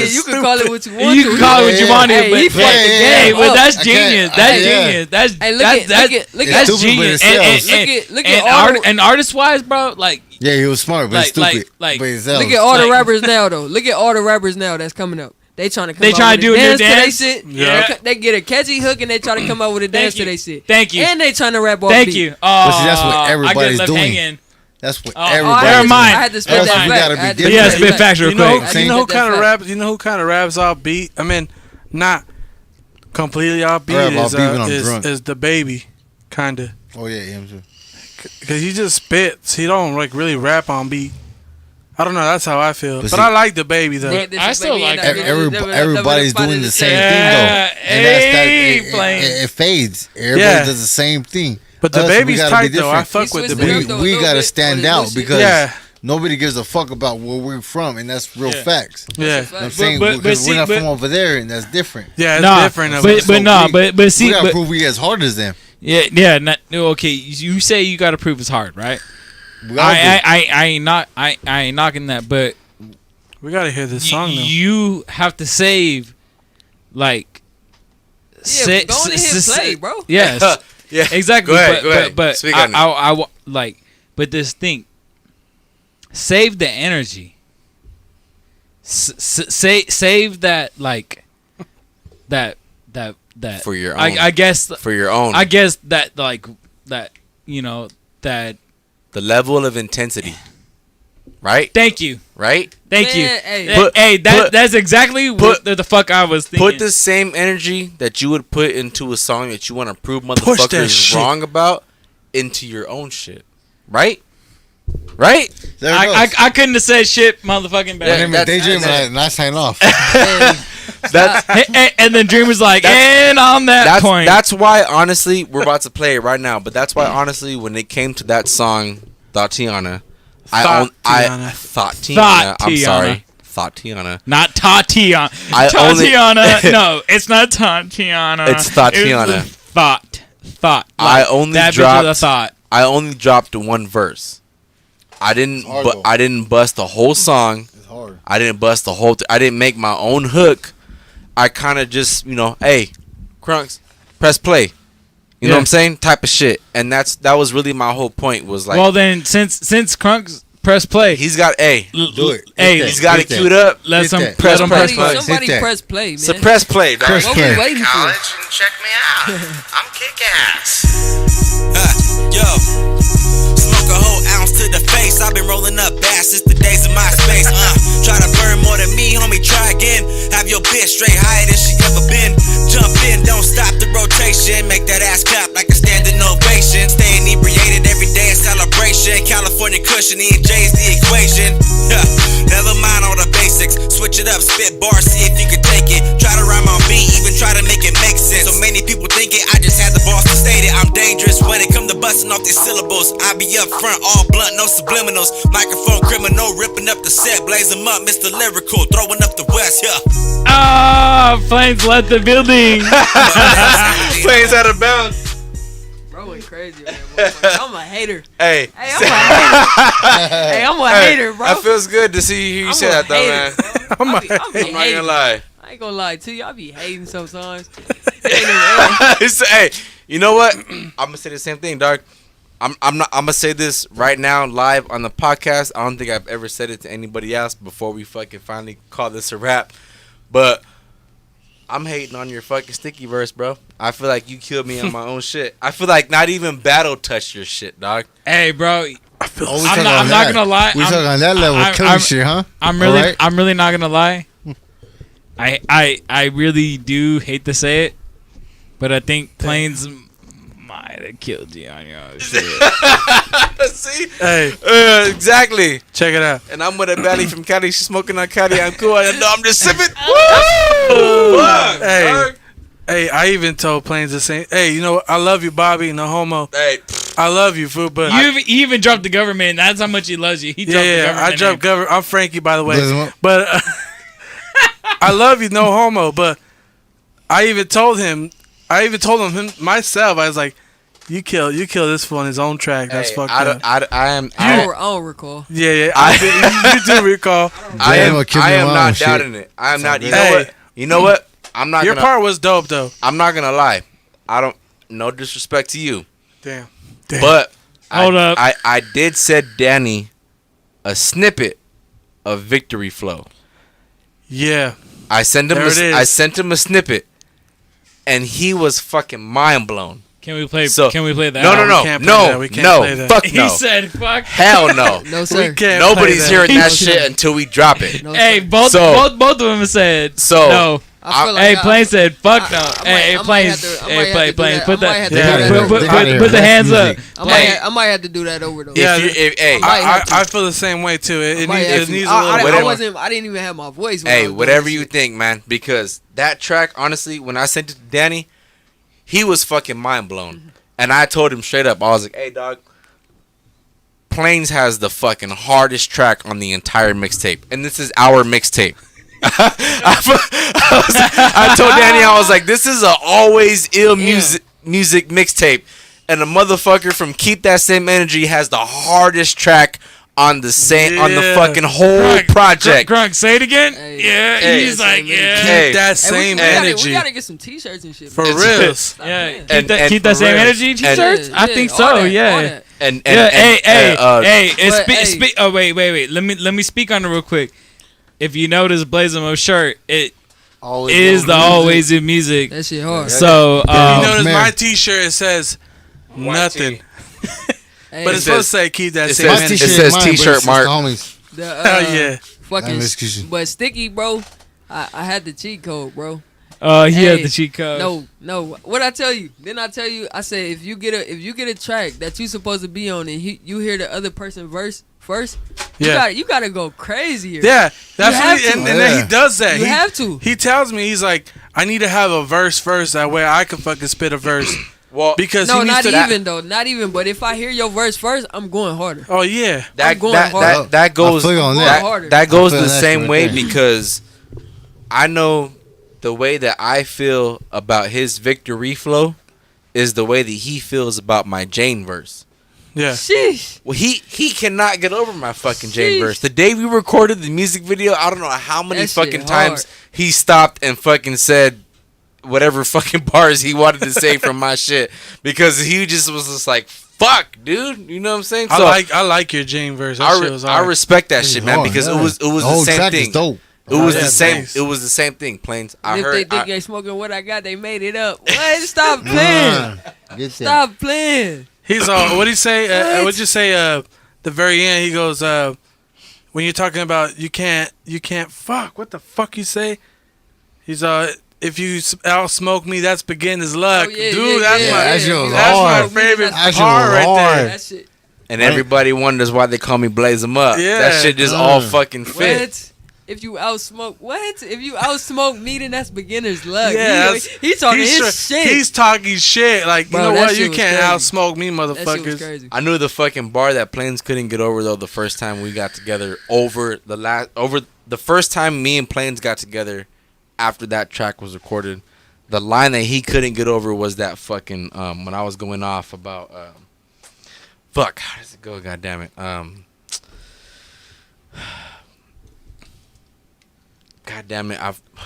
you can call it what you want. You can call it what you want Hey, to, he but fucked the hey, game but up. that's I genius. can't- That's yeah. genius. That's Hey, look at that's It's stupid, but genius. it sells. Look at And artist wise, bro, like Yeah, he was smart, but it's Like- stupid. like- but it sells. Look at all the Like- rappers now, though. Look at all the rappers now that's coming up. They trying to come They out tryna with do a new to they dance? shit. Yeah. They get a catchy hook and they try to come out with a dance to you. they shit. Thank you. And they trying to rap off Thank beat. you. see, that's what I get everybody's left doing. hanging. That's what Oh, everybody. never I mind. had to spit Else that we back. gotta be I had to different. Yeah, that spit back. facts real You know, quick. I you know who think kind of that's raps? You know who kind of raps off beat? I mean, not completely off beat. I rap off Is, beat when I'm drunk. is the baby, kind of, Oh yeah, him too. because he just spits. He don't like really rap on beat. I don't know. That's how I feel. But But see- I like the baby though. This I is still baby like and it. Everybody's doing the same thing Yeah, though, and that's that. hey, It, playing. it fades. Everybody Yeah. does the same thing. But the Us, we baby's gotta be tight though. I different. fuck He with the switched it baby. up, though. We little gotta bit stand on his out little shit. because Yeah, nobody gives a fuck about where we're from, and that's real Yeah. facts. yeah, You know what I'm saying? but Because see, we're not but- from over there, and that's different. yeah. It's Nah, different. of but us. but no, we- but We see, gotta but prove we as hard as them. yeah. Not, okay, you say you got to prove it's hard, right? We all do. I ain't knocking that, but we gotta hear this song though. you have to save, like, Yeah, go on and hit play, bro. Yes, Yeah, exactly. Go ahead, go ahead. But Speak on it. I like, but this thing, save the energy. Save that, like, that For your own. I guess for your own. I guess that, like, that, you know, that. The level of intensity. Right? Thank you. Right? Thank Man, you. hey. Put- That's exactly what the fuck I was thinking. Put the same energy that you would put into a song that you want to prove that motherfuckers shit. wrong about into your own shit. Right? Right? There it goes. I couldn't have said shit, motherfucking My bad. name is DayDreamer, and I sign off. That's And then Dreamer's like, and on that point. That's why, honestly, we're about to play it right now. But that's why, honestly, when it came to that song, Tatiana, I'm Tiana. sorry, Tatiana. Not Tatiana. I only- Tatiana. No, it's not Tatiana. It's Tatiana. It was thought. I Like, only that dropped- bitch was a thought. I only dropped one verse. I didn't. hard, But though. I didn't bust the whole song. It's hard. I didn't bust the whole. I didn't make my own hook. I kind of just, hey, Crunks, press play. You know what I'm saying? Type of shit. And that was really my whole point. Was like, Well, then, since Crunks press play, he's got Do it. Hey, Hit he's that. got Hit it that. queued up. let Hit some that. press Somebody- play. Somebody Hit that. press play, man. So press play, dog. Press What play. we waiting for? College and check me out. I'm kick ass. Yo, smoke a whole ounce to the face. I've been rolling up bass since the days of MySpace. Try to burn more than me, homie. Try again. Have your bitch straight higher than she ever been. Jump in, don't stop the rotation. Make that ass clap like a standing ovation. Stay inebriated every day in celebration. California cushion, E&J's the equation. Never mind all the basics. Switch it up, spit bars, see if you can take it. Try to rhyme on beat, even try to make it make sense. So many people think it, I just had the balls to state it. I'm dangerous when it come to busting off these syllables. I be up front, all blunt, no subliminals. Microphone criminal, ripping up the set, blaze 'em up, Mr. Lyrical, throwing up the West, yeah. Flames left the building. Plays out of bounds. Bro went crazy, man. Motherfucker. I'm a hater. Hey, Hey, I'm a hater. Hey, I'm a hater, bro. That feels good to see you hear you I'm say a that though, hater, man. bro. I be I'm not hating. gonna lie. I ain't gonna lie to you. I be hating sometimes. It ain't even- Hey, you know what? I'm gonna say the same thing, dog. I'm gonna say this right now live on the podcast. I don't think I've ever said it to anybody else before we fucking finally call this a wrap. But I'm hating on your fucking sticky verse, bro. I feel like you killed me on my own shit. I feel like not even Battle touched your shit, dog. Hey, bro, Oh, we I'm talking not- on I'm not that. gonna lie. We I'm- talking on that level, I'm- killing I'm- shit, huh? I'm really, Alright. I'm really not gonna lie. I really do hate to say it, but I think Plains might might have killed you on your own shit. See? Hey, Exactly. check it out. And I'm with a baddie from Cali. She's smoking on Cali. I'm cool. I know I'm just sipping. Fuck, Hey, dog. hey, I even told Plains the same. Hey, you know, I love you, Bobby, no homo. Hey, I love you, fool, but You even dropped the government. That's how much he loves you. He dropped the yeah, government. I dropped government. I'm Frankie, by the way, Listen, but I love you, no homo. But I even told him myself. I was like, you kill this fool on his own track. That's hey, fucked I up. I don't recall. Yeah, you do recall. I am Damn, kill me not around, shit. doubting it. I am not. You know Hey. what? You know what? I'm not. Your part was dope, though. I'm not gonna lie. I don't. No disrespect to you, Damn. but Hold up. I did send Danny a snippet of Victory Flow. Yeah. I sent him. There it is. I sent him a snippet, and he was fucking mind blown. Can we play? So- Can we play that? No, we can't play that. We can't play that. Fuck He no. said, "Fuck." Hell no. No, sir. We can't Nobody's play hearing that No, shit sir. until we drop it. No, Hey, sir. both of them said So- no. I feel like Hey, I- Plain said, "Fuck no." I might- Hey, I might Plains. have to- I Hey, might have to do Plains. that. Put I might have that. to do that. Put the hands up. Music. I might have to do that over though. Yeah, Hey, might have to. I feel the same way too. It Might needs, have it to. needs a I little. Whatever. wasn't. I didn't even have my voice. When I hey, was doing whatever that you shit. think, man. Because that track, honestly, when I sent it to Danny, he was fucking mind blown. And I told him straight up, I was like, "Hey, dog, Plains has the fucking hardest track on the entire mixtape, and this is our mixtape." I told Danny, I was like, "This is a always ill music mixtape, and a motherfucker from Keep That Same Energy has the hardest track on the on the Yeah. fucking whole project." Grunk, say it again. Hey. Yeah, Hey. he's like, yeah. Hey. That Hey, same we energy. gotta get some T-shirts and shit. For man. real. Stop Yeah, playing. keep that for same real. energy t-shirts. Yeah, I think all so. that, Yeah. all that. And Yeah, hey. And But, hey. Oh, wait. Let me speak on it real quick. If you notice Blazamo shirt, it is the always in music. That shit hard. So, You notice man. my T-shirt, it says nothing, Hey, but it's says- supposed to say keep that it same says- energy. it says T-shirt mark. The homies. the, Hell yeah. fucking. execution. But Sticky, bro, I had the cheat code, bro. he Hey, has the cheat code. No. What I tell you? Then I tell you. I said if you get a track that you supposed to be on and you hear the other person verse first, Yeah. you gotta go crazy here. Yeah, that's You what have he, to. and then Yeah. he does that. You he, have to. He tells me, he's like, I need to have a verse first, that way I can fucking spit a verse. Well, Because No, he needs not to. even though. Not even. But if I hear your verse first, I'm going harder. Oh yeah, I'm going hard. that goes I feel you on that, that. that goes I feel the that same right way there. because I know the way that I feel about his victory flow is the way that he feels about my Jane verse. yeah. Sheesh. Well, he cannot get over my fucking Jane Sheesh. verse. The day we recorded the music video, I don't know how many That shit fucking hard. times he stopped and fucking said whatever fucking bars he wanted to say from my shit because he just was just like, "Fuck, dude," you know what I'm saying? So I like your Jane verse. That shit was I hard. respect that It's shit, man, hard, because yeah. it was The the whole same track is thing. dope. It was Yeah, the same. thanks. It was the same thing. Plains. I If heard. they think I- they smoking what I got, they made it up. What? Stop playing. Get that. Stop playing. He's all. What'd he say? What? What'd you say? The very end, he goes, when you're talking about you can't. Fuck. What the fuck you say? He's if you out smoke me, that's beginner's luck, Oh, yeah, dude. yeah, that's yeah, my. that shit was That's hard. my favorite That shit part was right hard. there. That shit. and everybody wonders why they call me Blaze 'em up. Yeah. That shit just all fucking fit. What? If you outsmoke, what? If you outsmoke me, then that's beginner's luck. Yeah, he's talking he's his shit. He's talking shit. Like, Bro, you know that what? shit You was can't crazy. outsmoke me, that shit was motherfuckers. crazy. I knew the fucking bar that Plains couldn't get over though. The first time we got together over the first time me and Plains got together after that track was recorded. The line that he couldn't get over was that fucking when I was going off about fuck, how does it go? God damn it. God damn it.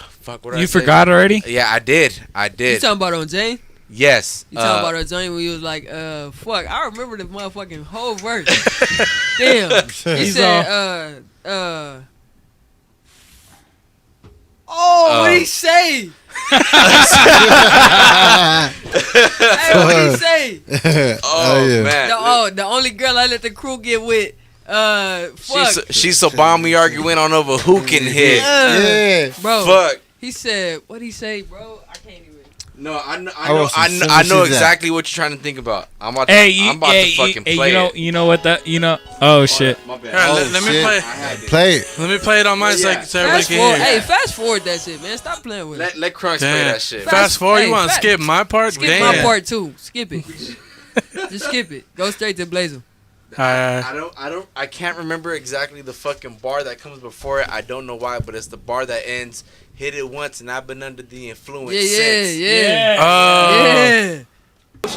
Fuck what did I You say? forgot already? Yeah, I did. You talking about on Jane? Yes. You talking about on Jane when you was like, fuck, I remember the motherfucking whole verse. Damn. He He's said, what'd he say? Hey, what'd he say? Oh, yeah. man. The only girl I let the crew get with, fuck. She's so bomb we arguing on over who can hit. Yeah. Bro, Fuck. he said, what'd he say, bro? I can't even. No, I wrote some simple know shit exactly what you're trying to think about. I'm about to fucking play it. You know what that? Oh shit. My bad. Here, let me shit. play. Play it. Let me play it on mine so everybody Fast can forward, hear. hey, fast forward that shit, man. Stop playing with it. Let Crunks play Damn. that shit. Fast forward. Hey, You want to skip my part? Skip Damn. my part too. Skip it. Just skip it. Go straight to Blazer. I can't remember exactly the fucking bar that comes before it. I don't know why, but it's the bar that ends. Hit it once, and I've been under the influence since. Yeah.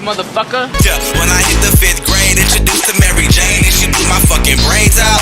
Motherfucker. Yeah, when I hit the 5th grade, introduced to Mary Jane, and she blew my fucking brains out.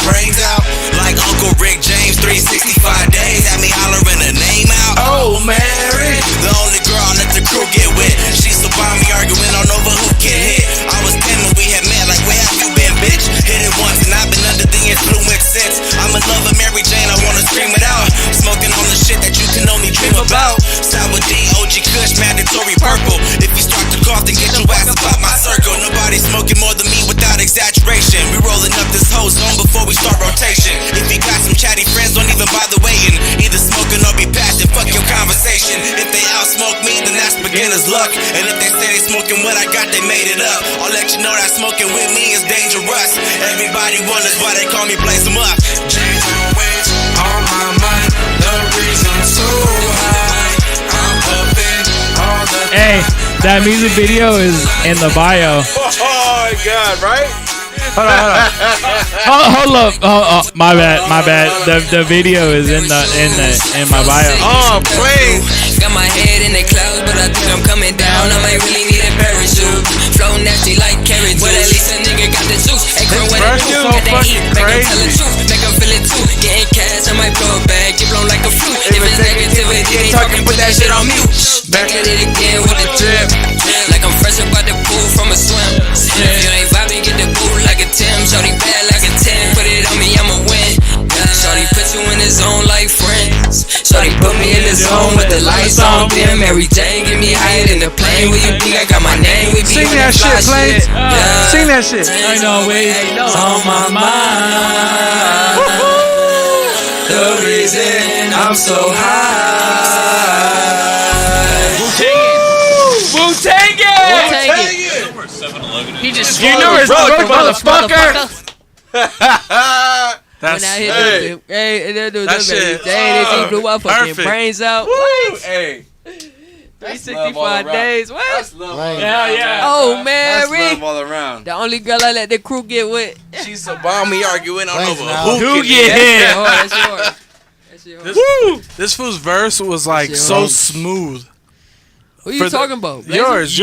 Like Uncle Rick James, 365 days, had me hollering her name out. Oh, Mary. The only girl I let the crew get with. She so by me arguing on over who get hit. I was 10 when we had met, like, where have you been, bitch? Hit it once, and I've been under the influence since. I'm in love with Mary Jane, I wanna scream it out. Smoking on the shit that you can only dream about. Sour D, OG Kush, mandatory purple. If you start to cough, then get your ass up out my circle. Nobody smoking more than me without exaggeration. We rolling up this whole zone before we start rotation. If you got some chatty friends, don't even bother waiting. Either smoking or be passing, fuck your conversation. If they outsmoke me, then that's beginner's luck. And if they say they smoking what I got, they made it up. I'll let you know that smoking with me is dangerous. Everybody wonders why they call me Blaze 'em Up. James always on my mind. The reason so high. I'm up in all the Hey, that music video is in the bio. Oh my god, right? Hold up. Oh, my bad. The video is in my bio. Oh, please. Got my head in the clouds, but I think I'm coming down. I might really need a parachute. Flow nasty like carrot juice. But at least a nigga got the juice. Hey, girl, what it do? Got that heat, make him tell the truth. Make him feel it too. Getting cash, I might blow it back. Get blown like a flute. If it's negativity, they talking, put that shit on mute. Back at it again with the drip. Like I'm fresh about the pool from a swim. If you ain't vibing, get the boot like a Tim. Shorty bad like a 10. Put it on me, I'ma win. Shorty put you in the zone like friends. Shorty put me in the zone with the lights on dim. Mary Jane, get me higher than the plane. Where you think I got my name? We be Sing on that fly shit, Plains. Yeah. Sing that shit. I know, wait. On my mind. The reason I'm so high. Wu-Tang it! He just You know it's broke, motherfucker. That's when I hit that shit. They blew my fucking Perfect. brains out. What? Hey. 365 days. What? That's love. Yeah. Oh, That's Mary. love all around. The only girl I let the crew get with. She's so bomb me arguing on Thanks, over now. Who get hit? Oh, that's yours. That's yours. This fool's verse was like Shit, so right. smooth. Who you For the- talking about? Blazer? Yours.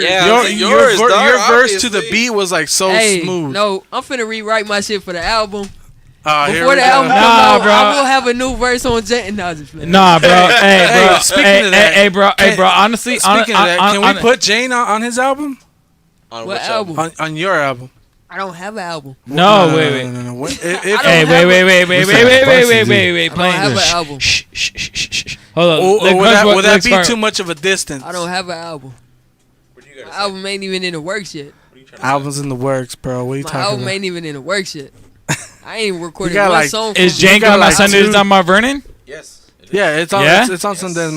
Yeah, yours, dog, your verse to the obviously. beat was like so Hey, smooth. no, I'm finna rewrite my shit for the album. Here Before we the go. album come Nah, out, bro. I will have a new verse on Jet. Nah, just playing. Nah, bro. Hey, bro. speaking of that, Hey, bro. Honestly, Speaking of that, can we put Jane on his album? On What which album? On your album? I don't have an album. No, wait. No. If- I Hey, don't have wait. I don't have an Playing. album. Shh. Hold on. Or would that be too much of a distance? I don't have an album. My album ain't even in the works yet. Albums in the works, bro. What are you My talking album about? ain't even in the works yet. I ain't recorded got, one like- song. Is from- Jane got going my like Sundays two- on Mount Vernon? Yes. Yeah, it's on. Yeah? It's on Sundays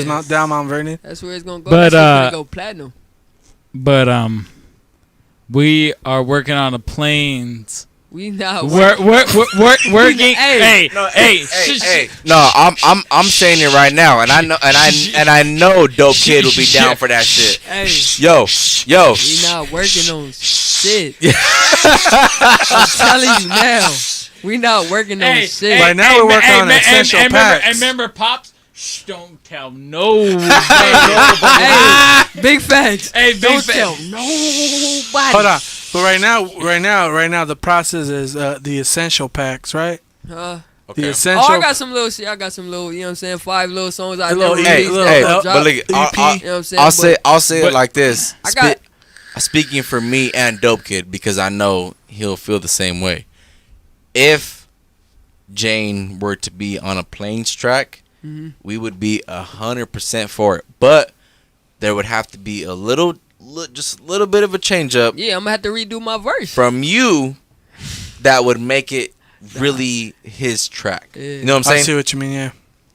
Yeah. down Mount Vernon. That's where it's gonna go. But, That shit finna go platinum. But we are working on the planes. We not. We're working. Hey, Hey. No, I'm saying it right now, and I know Dope Kid will be down for that shit. Hey, Yo. we not working on shit. I'm telling you now. We not working on shit. Right now we're working on essential packs. And remember, Pops, don't tell no. Hey, big facts. Hey, big Don't facts. tell nobody. Hold on. But right now, the process is the essential packs, right? Huh? The Oh, essential. I got some little shit. I got some little, you know what I'm saying? 5 little songs I A little never EP, released. little- Hey, that but dropped. look, EP. You know what I'm saying? I'll say but- it like this. I got- Speaking for me and Dope Kid, because I know he'll feel the same way. If Jane were to be on a Plains track, we would be 100% for it. But there would have to be just a little bit of a change up Yeah, I'm gonna have to redo my verse. from you that would make it really his track. Yeah. You know what I'm I saying? see what you mean. Yeah.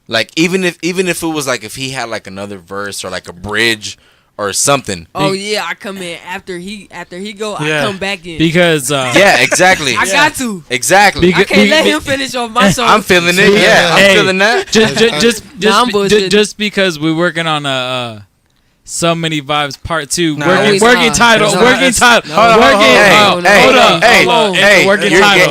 Like even if it was like if he had like another verse or like a bridge or something. Oh yeah, I come in after he go. I come back in because yeah, exactly. I got to exactly. I can't let him finish off my song. I'm feeling it. Yeah, I'm feeling that. Just because we're working on a. So Many Vibes Part 2. Working title.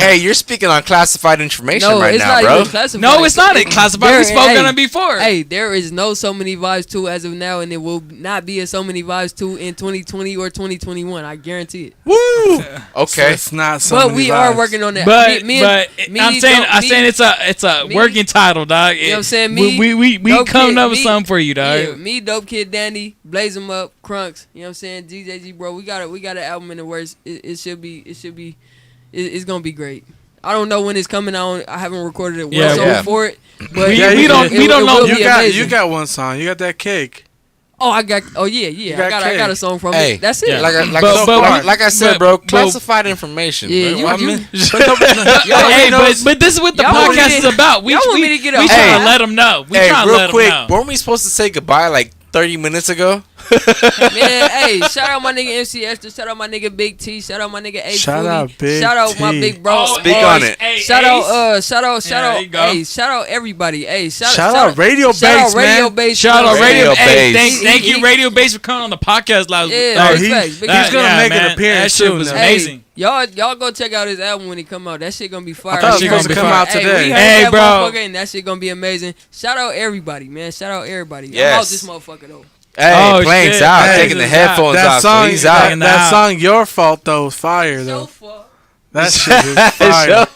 Hey, you're speaking on classified information no, right it's now, not bro. Even classified. No, it's not classified. We spoke on it before. Hey, there is no So Many Vibes 2 as of now, and it will not be a So Many Vibes 2 in 2020 or 2021. I guarantee it. Woo! Okay, so it's not So But Many we Vibes. are working on that. But I'm saying it's a working title, dog. You know what I'm saying? We coming up with something for you, dog. Yeah, me, Dope Kid Danny, Blaze 'em Up, Crunks. You know what I'm saying? DJG, bro, we got an album in the works. It's gonna be great. I don't know when it's coming out. I haven't recorded it for it. But we don't know. You got one song. You got that cake. I got a song from it. That's it. Like I said, bro, classified information. Yeah, but this is what the podcast is about. We trying to let them know. We trying to let them know. Weren't we supposed to say goodbye like 30 minutes ago? Man, hey, shout out my nigga MC Esther, shout out my nigga Big T, shout out my nigga A. Shout out Big shout out T. my big bro. Speak on it. Shout out hey, shout out everybody. Hey, shout out Radio Base, man. Shout out Radio Base. Thank you Radio Base for coming on the podcast last week. Yeah, he's gonna make an appearance. That shit was amazing. Y'all go check out his album when it come out. That shit gonna be fire. I thought it was supposed to come out today. Hey, bro, and that shit gonna be amazing. Shout out everybody, man. Shout out everybody. Yes. I'm out this motherfucker though. Hey, Plane's out. Taking the headphones off. So he's out. That song, Your Fault, though, was fire, though. That shit is fire.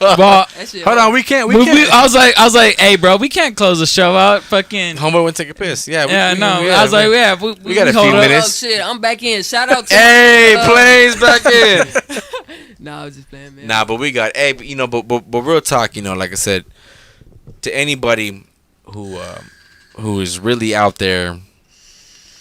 Hold on, we can't. I was like, hey, bro, we can't close the show out. Fucking homeboy went to take a piss. Yeah, I was like, we got a few minutes. Oh shit, I'm back in. Shout out to Plane's back in. Nah, I was just playing, man. Nah, but we got but real talk, like I said, to anybody who is really out there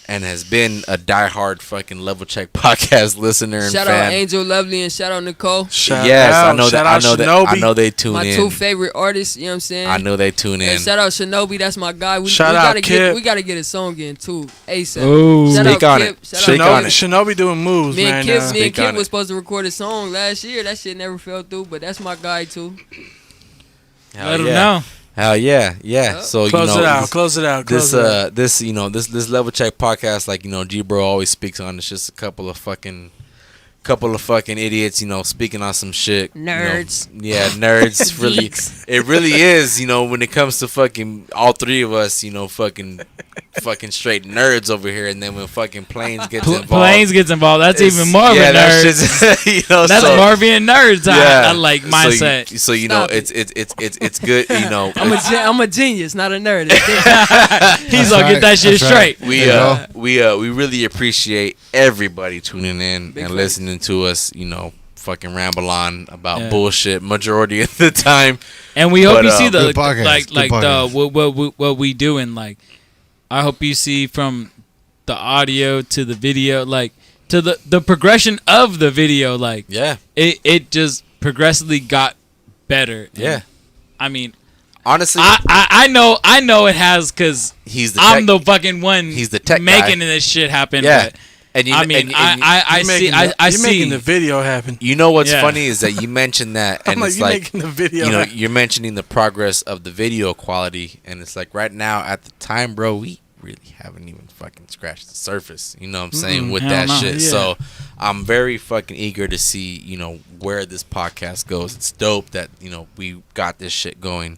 and has been a diehard fucking Level Check podcast listener and shout fan. out Angel Lovely and shout out Nicole. I know they tune my in. My two favorite artists, you know what I'm saying? I know they tune in. And shout out Shinobi, that's my guy. We gotta get a song in too. ASAP. Ooh. Speak on it. Shinobi doing moves, man. Me and Kip was supposed to record a song last year. That shit never fell through, but that's my guy too. Let him know. Hell yeah. So close it out. This Level Check podcast, like G Bro always speaks on. It's just a couple of fucking idiots, speaking on some shit. Nerds. Nerds. Really, it really is. When it comes to fucking all three of us, fucking straight nerds over here. And then when fucking Planes gets involved, that's even more of a nerd. That's more being nerds. I like mindset. So it's good. I'm a genius, not a nerd. He's gonna get that shit straight. We really appreciate everybody tuning in and listening to us, fucking ramble on bullshit majority of the time. And we hope you see the what we do, and I hope you see from the audio to the video, to the progression of the video, it just progressively got better. Yeah. And, I mean, honestly, I know it has, because I'm the fucking one. He's the tech making guy. This shit happen. Yeah. But I see. Making the video happen. You know what's funny is that you mentioned that, and it's making the video. You're mentioning the progress of the video quality, and it's like right now at the time, bro, we really haven't even fucking scratched the surface. You know what I'm saying with that shit. Yeah. So I'm very fucking eager to see where this podcast goes. It's dope that we got this shit going,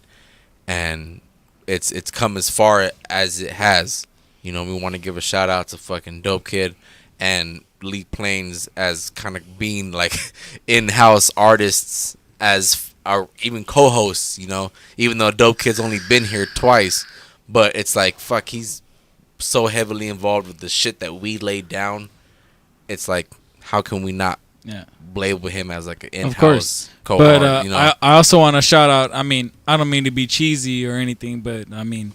and it's come as far as it has. We want to give a shout out to fucking Dope Kid and Lee Plains as kind of being like in-house artists, as our even co-hosts, even though Dope Kid's only been here twice, but it's like, fuck, he's so heavily involved with the shit that we laid down. It's like, how can we not label him as like an in-house co-host? But I also want to shout out, I mean, I don't mean to be cheesy or anything, but I mean,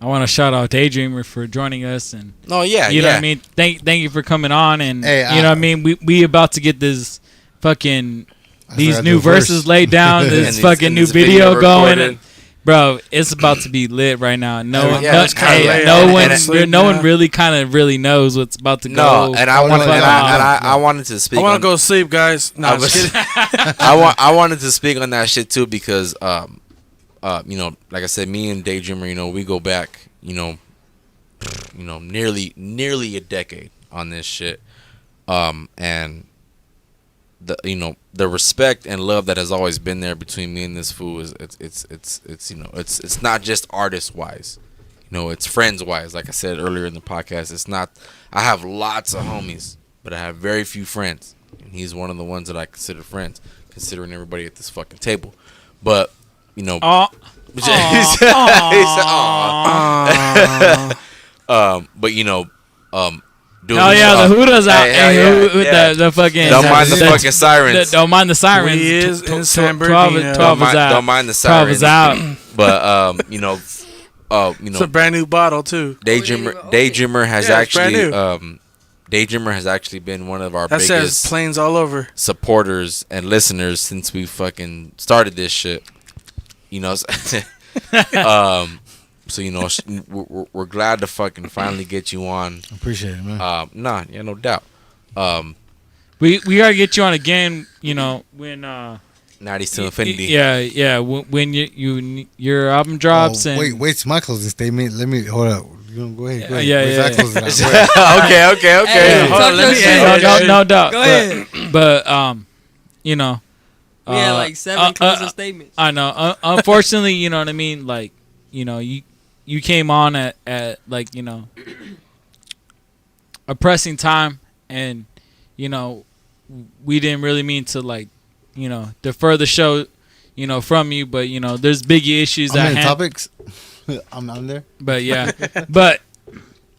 I want to shout out DayDreamer for joining us, and you know what I mean. Thank you for coming on, and you know what I mean. We about to get this fucking these new verses laid down, this fucking new video going, Bro, it's about to be lit right now. No one, Yeah, it's kinda late. no one really knows what's about to go. No, and I wanted to speak. I want to go to sleep, guys. No, I'm just kidding. I wanted to speak on that shit too because you know, like I said, me and DayDreamer, you know, we go back, you know, nearly a decade on this shit, and the respect and love that has always been there between me and this fool is it's you know, it's not just artist wise, you know, it's friends wise. Like I said earlier in the podcast, it's not. I have lots of homies, but I have very few friends, and he's one of the ones that I consider friends, considering everybody at this fucking table. But you know, but you know, dude, oh yeah, the Huda's out. The fucking. Don't mind the fucking sirens. Don't mind the sirens. We is in San 12 is out. Don't mind the sirens. 12 is out. But you know, it's a brand new bottle too. DayDreamer has DayDreamer has actually been one of our that biggest says planes all over supporters and listeners since we fucking started this shit. You know, so you know, we're glad to fucking finally get you on. Appreciate it, man. No doubt. We gotta get you on again. You know, when 90s to Infinity. Yeah. When your album drops and wait, it's my closing statement. Let me hold up. You gonna go ahead? Yeah. Okay. Hey, Hold on, let me no doubt. Go ahead. But you know. We had like 7 closing statements. I know. Unfortunately, you know what I mean. Like, you know, you came on at like, you know, a pressing time, and you know, we didn't really mean to, like, you know, defer the show, you know, from you. But you know, there's biggie issues at hand. Topics. I'm there. But yeah, but.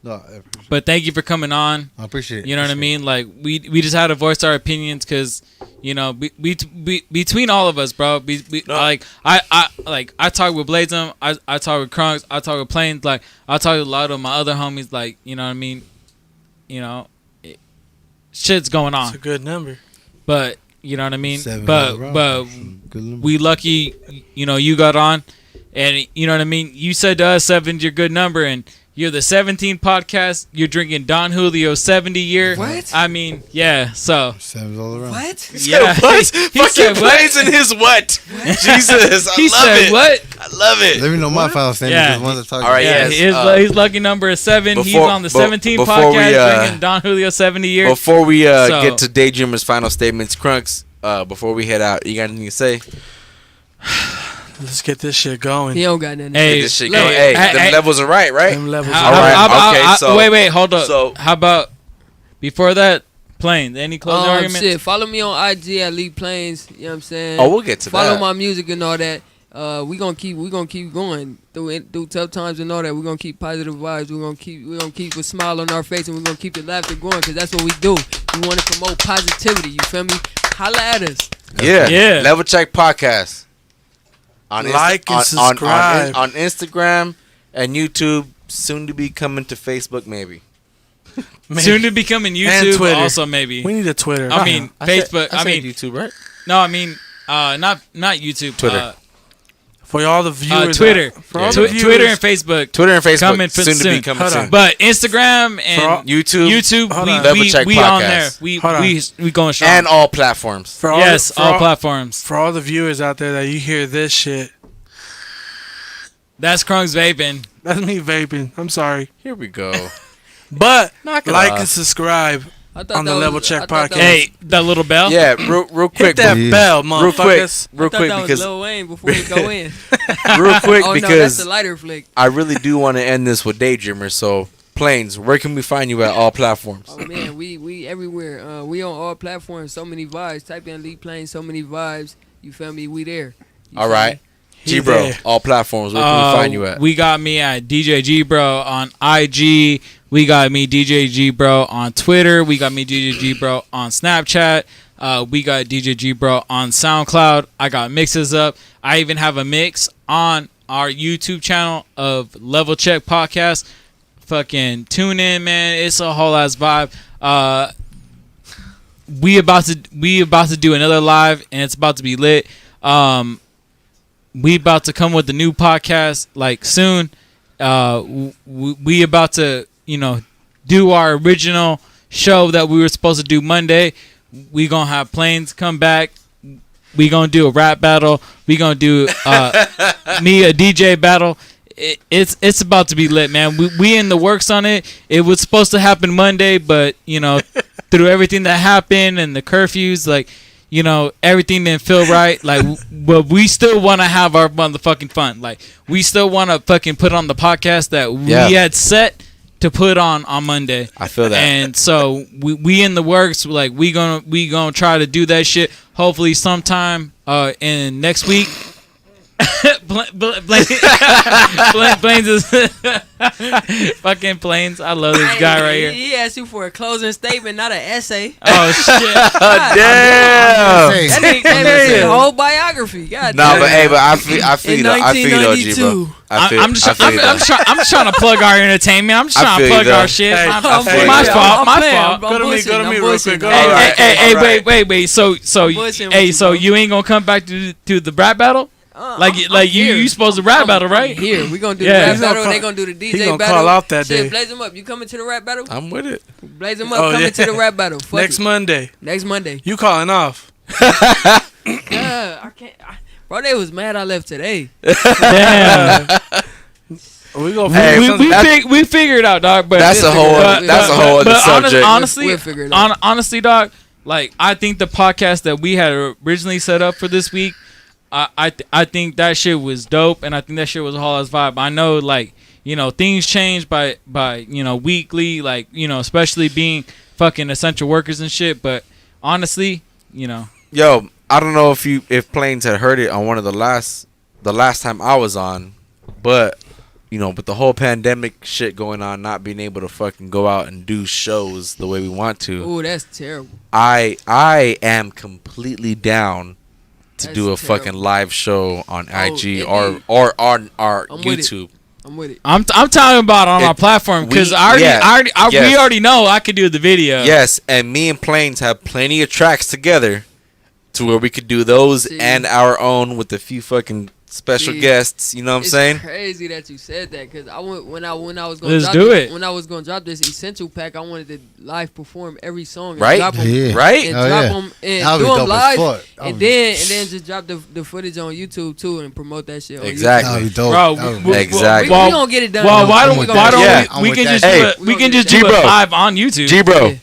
No, But thank you for coming on. I appreciate it. You know what I mean? Like we just had to voice our opinions because, you know, between all of us, bro. Like I talk with Blazem, I talk with Crunks, I talk with Plains, like I talk with a lot of my other homies. Like, you know what I mean? You know, shit's going on. It's a good number. But you know what I mean? 7 But we lucky, you know, you got on, and you know what I mean. You said to us 7's your good number, and you're the 17th podcast. You're drinking Don Julio 70 year. What? I mean, yeah. So 7's all around. What? yeah, What? he Fucking said plays in his what? Jesus, I he love said it. what? I love it. Let me know my final statement. Yeah. Because ones that talk All right, Yeah, yes, his lucky number is 7. He's before- on the be- 17th before podcast, we, drinking Don Julio 70 year. Before we So- get to DayDreamer's final statements, Crunks, before we head out, you got anything to say? Let's get this shit going. He don't got nothing. Hey, Get this shit look, going. Hey, hey, them hey. levels are right? Them levels How- are All right, how about- okay, so- wait, hold up. so- How about before that, Plain? Any closing argument? Shit, follow me on IG at Lee Plains. You know what I'm saying? Oh, we'll get to Follow that. my music and all that. We gonna keep going through tough times and all that. We're gonna keep positive vibes. We're gonna keep a smile on our face, and we're gonna keep the laughter going, because that's what we do. We want to promote positivity. You feel me? Holla at us. Yeah. Level Check Podcast. Like and subscribe. on Instagram and YouTube. Soon to be coming to Facebook, maybe. Soon to becoming YouTube, Twitter. also maybe. We need a Twitter. I mean, Facebook. I mean, YouTube, right? no, I mean, not YouTube. Twitter. For all the viewers. Twitter. For all the viewers. Twitter and Facebook. Twitter and Facebook. Coming soon to be soon. coming Hold soon. on. But Instagram and YouTube, Hold on. Level we Check on Podcast. there. Hold on. We going strong. And all platforms. For yes, for all platforms. For all the viewers out there that you hear this shit, That's Krung's vaping. that's me vaping. I'm sorry. Here we go. But Knock it like off. and subscribe I thought on the that Level was- Check I thought that Podcast. Hey, that little bell. Yeah, real quick. Hit that please. bell, real quick, motherfuckers. real I thought quick, that because was Lil Wayne before we go in. real quick Oh no, that's because the lighter flick. I really do want to end this with DayDreamer. So, Plains, where can we find you at all platforms? Oh man, we everywhere. We on all platforms. So many vibes. Type in Lee Plains. So many vibes. You feel me? We there. You All feel right, me? G Bro, all platforms. Where can we find you at? We got me at DJ G Bro on IG. We got me DJ G Bro on Twitter. We got me DJ G Bro on Snapchat. We got DJ G Bro on SoundCloud. I got mixes up. I even have a mix on our YouTube channel of Level Check Podcast. Fucking tune in, man. It's a whole ass vibe. We about to do another live, and it's about to be lit. we about to come with a new podcast like soon. We about to do our original show that we were supposed to do Monday. We gonna have Planes come back. We gonna do a rap battle. We gonna do me a DJ battle. It's about to be lit, man. We in the works on it. It was supposed to happen Monday, but through everything that happened and the curfews, like everything didn't feel right. Like, but we still want to have our motherfucking fun. Like, we still want to fucking put on the podcast that we had set to put on Monday. I feel that. And so we in the works. Like, we gonna try to do that shit. Hopefully sometime in next week. Planes is fucking Planes. I love this guy right here. He asked you for a closing statement, not an essay. Oh shit! Damn. That nigga gave us a whole biography. God Nah, damn. but I feel though, G, bro. I'm just trying to plug our entertainment. I'm just trying to plug our shit. Hey, My fault. Go to me real quick. Hey, wait. So you ain't gonna come back to the rap battle? You supposed to rap battle, right? Here, we gonna do the rap battle. They gonna do the DJ he gonna battle. Call out that Shit, day. blaze them up. You coming to the rap battle? I'm with it. Blaze them up. Coming to the rap battle. Fuck Next it. Monday. Next Monday. You calling off? I can't. Bro, they was mad I left today. Damn. We go. We figured it out, dog. But That's a whole other subject. Honestly, figure it out. honestly, dog. Like, I think the podcast that we had originally set up for this week, I think that shit was dope, and I think that shit was a whole ass vibe. I know, like, things change by weekly, like, especially being fucking essential workers and shit. But honestly, Yo, I don't know if Planes had heard it on one of the last time I was on, but with the whole pandemic shit going on, not being able to fucking go out and do shows the way we want to. Ooh, that's terrible. I am completely down to do a fucking live show on IG or on our YouTube. I'm with it. I'm talking about on our platform, because we already know I could do the video. Yes, and me and Planes have plenty of tracks together to where we could do those and our own with a few fucking special guests. You know what I'm saying? It's crazy that you said that, because when I was going Let's to do it. When I was going to drop this essential pack, I wanted to live perform every song. And Right? drop them, Yeah. Right? And Oh, drop yeah. them and That would do be them dope as live, fuck. and then just drop the footage on YouTube too and promote that shit. On Exactly. That would be dope. Bro, That would be Exactly. YouTube. We gonna get it done. Well, though. why I'm don't with we that. I'm can with just that. do it? We can just G-Bro. do it live on YouTube. G-bro, Yeah.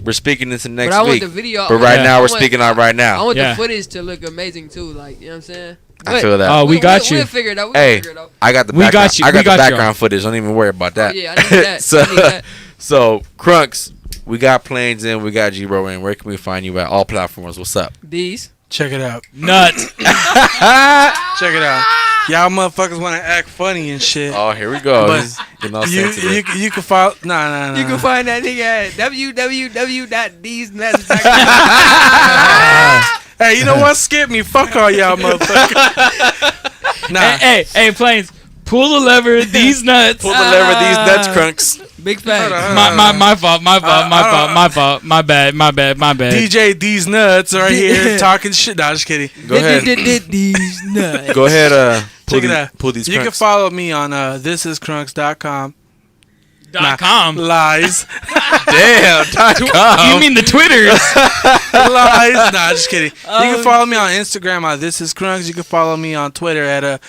we're speaking into next But I want week. the video. But right Yeah. now, I we're want- speaking on right I now. want Yeah. the footage to look amazing too. Like, you know what I'm saying? I feel that. Oh, we got you. We'll figure it out. Hey, Figure it out. I got the We got background. you. I We got got the you. background footage. Don't even worry about that. Oh, yeah, I need that. so, I need that. so Crunks, we got Planes in, we got G-Bro in. Where can we find you at all platforms? What's up? These. Check it out. Nuts. Check it out. Y'all motherfuckers want to act funny and shit. Oh, here we go. But He's getting all you sensitive. you can follow. Nah. You can find that nigga at www.thesenuts.com. Hey, you know what? Skip me. Fuck all y'all motherfuckers. Nah. Hey, Planes. Pull the lever. These nuts. Pull the lever, these nuts, Crunks. Big facts. My fault. My bad. My bad. DJ These Nuts right here talking shit. Nah, just kidding. Go ahead. These nuts. Go ahead. Check it out. Pull these You can Crunks. follow me on thisiscrunks.com. .com. Lies. Damn. You mean the Twitters? Lies. Nah, just kidding. You can follow me on Instagram at thisiscrunks. You can follow me on Twitter at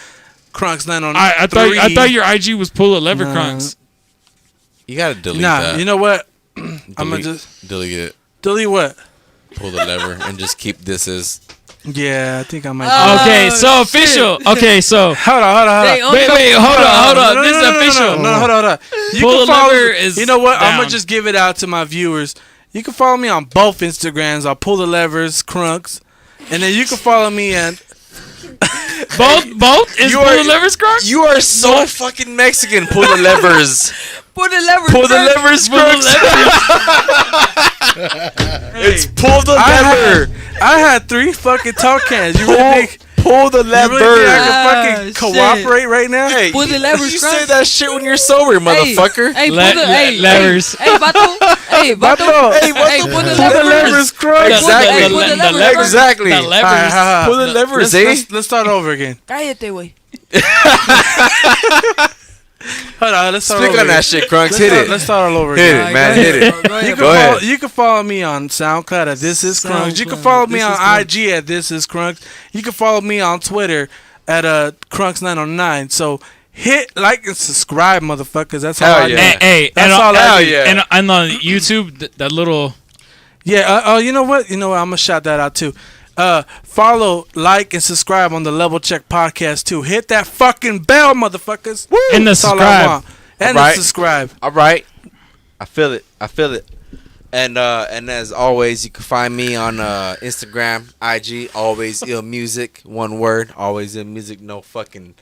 crunks903. I thought your IG was pull a lever crunks. You gotta delete Nah, that. you know what? I'm gonna just delete it. delete what? Pull the lever and just keep this as. Yeah, I think I might. Okay, so official. Okay, so Hold on. Hey, wait, hold on. This is official. No, hold on. You Pull can the follow. lever is You know what? I'm down. gonna just give it out to my viewers. You can follow me on both Instagrams. I'll pull the levers, Crunks, and then you can follow me at. both is pull the levers crunks. You are so fucking Mexican. Pull the levers. Pull the lever. Pull the levers, Crunks. It's pull the lever. I had 3 fucking talk cans. You really think? Pull the You lever. really think I can fucking shit. cooperate right now? Hey, Pull the levers, you Crunks. say that shit when you're sober, motherfucker. Hey, pull the levers. Hey, Bato. Hey, Hey, but the levers, Crunk. Exactly. Exactly. The levers. Pull the levers, eh? Let's start over again. Cállate, güey. Hold on, let's start Speak over on that again. shit, Crunks. Hit it. Let's start all over Hit again. it, man. Hit it. Go ahead. You can follow me on SoundCloud at This Is Crunks. You can SoundCloud, follow me This on Is Crunks. IG at This Is Crunks. You can follow me on Twitter at Crunks909. So hit like and subscribe, motherfuckers. That's all Hell I yeah. need. Hey, That's and all I hell need. yeah. And on YouTube, that little. Yeah. You know what? I'm gonna shout that out too. Follow, like, and subscribe on the Level Check Podcast too. Hit that fucking bell, motherfuckers. Woo! And the That's all I subscribe. want. And Alright. the subscribe. All right. I feel it. And as always, you can find me on Instagram, IG, always ill music, one word, always ill music, no fucking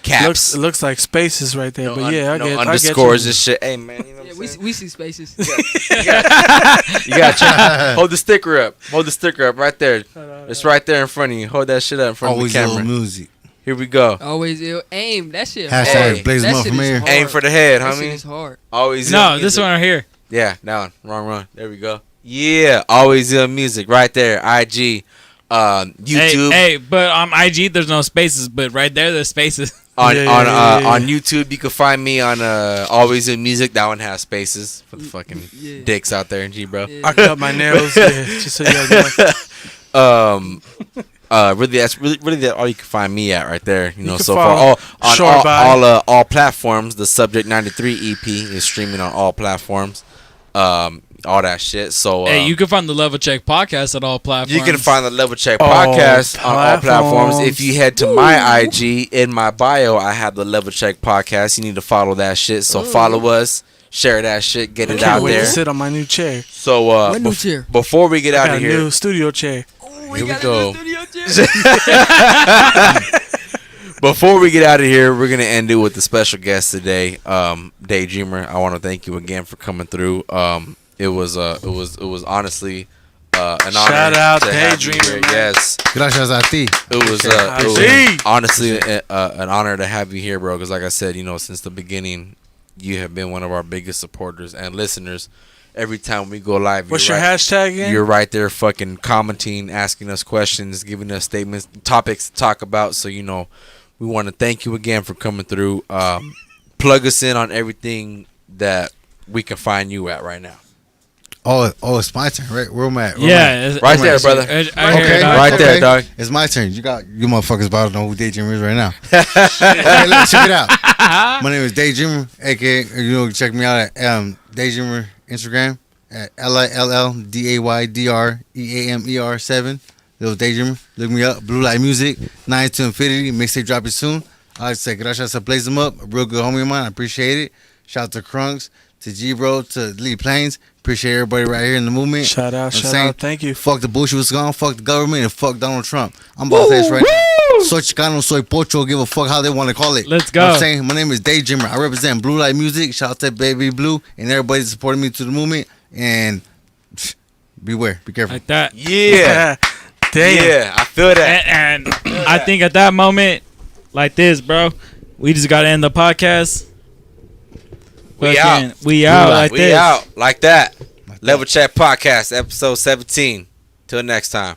caps. It looks like spaces right there, but yeah, I no get underscores I and shit. Hey man, you know Yeah, what I'm saying? we see spaces. You got hold the sticker up. Hold the sticker up right there. It's right there in front of you. Hold that shit up in front Always of the ill camera. music. Here we go. Always ill. Aim. That shit Hashtag hard. Hey. blaze them That up shit from is here. hard. Aim for the head, That shit homie. is hard. Always No, ill this music. one right here. Yeah, that one. Wrong. There we go. Yeah, always ill music right there. IG, YouTube. Hey, but on IG, there's no spaces, but right there, there's spaces. On Yeah. on YouTube, you can find me on Always in Music. That one has spaces for the fucking Yeah. dicks out there in G, bro. Yeah. I cut my nails. Yeah, just so y'all know. Really, that's really that all you can find me at right there. You know, can so far follow on Short By. all platforms. The Subject 93 EP is streaming on all platforms. All that shit. So Hey, you can find the Level Check Podcast at all platforms. you can find the Level Check All podcast on all platforms. platforms. If you head to my IG, in my bio, I have the Level Check podcast. You need to follow that shit. So follow us, share that shit, get it Can't out wait there. to sit on my new chair. So What new chair? before we get I out got of a here, new studio chair. Oh, Here we got go. a new studio chair. before we get out of here, we're gonna end it with a special guest today, DayDreamer. I want to thank you again for coming through. It was honestly an honor. Shout out to have you DayDreamer, here. man. Yes. Gracias a ti. It was see. honestly an honor to have you here, bro. Because like I said, since the beginning, you have been one of our biggest supporters and listeners. Every time we go live, What's your right, hashtag again? You're right there, fucking commenting, asking us questions, giving us statements, topics to talk about. So we want to thank you again for coming through. Plug us in on everything that we can find you at right now. Oh, it's my turn, right? Where am I at? Right there, brother. I hear Okay, it, dog. Right there, okay. dog. It's my turn. You motherfuckers about to know who DayDreamer is right now. Okay, let's check it out. My name is DayDreamer, aka check me out at DayDreamer Instagram at LILLDAYDREAMER7. Little DayDreamer. Look me up. Blue Light Music, 9 to Infinity. Mixtape dropping soon. I like to say gracias to blaze them up. A real good homie of mine. I appreciate it. Shout out to Crunks, to G Bro, to Lee Plains. Appreciate everybody right here in the movement. Shout out, I'm shout saying, out. Thank you. Fuck the bullshit was gone. Fuck the government and fuck Donald Trump. I'm about to say this right now. Soy Chicano, soy Pocho. Give a fuck how they want to call it. Let's go. I'm saying my name is DayDreamer. I represent Blue Light Music. Shout out to Baby Blue and everybody supporting me to the movement. And beware. Be careful. Like that. Yeah, Damn. yeah, I feel that. And I think at that moment, like this, bro, we just got to end the podcast. We Fucking- out. We out like We this. out like that. Level Chat Podcast, episode 17. Till next time.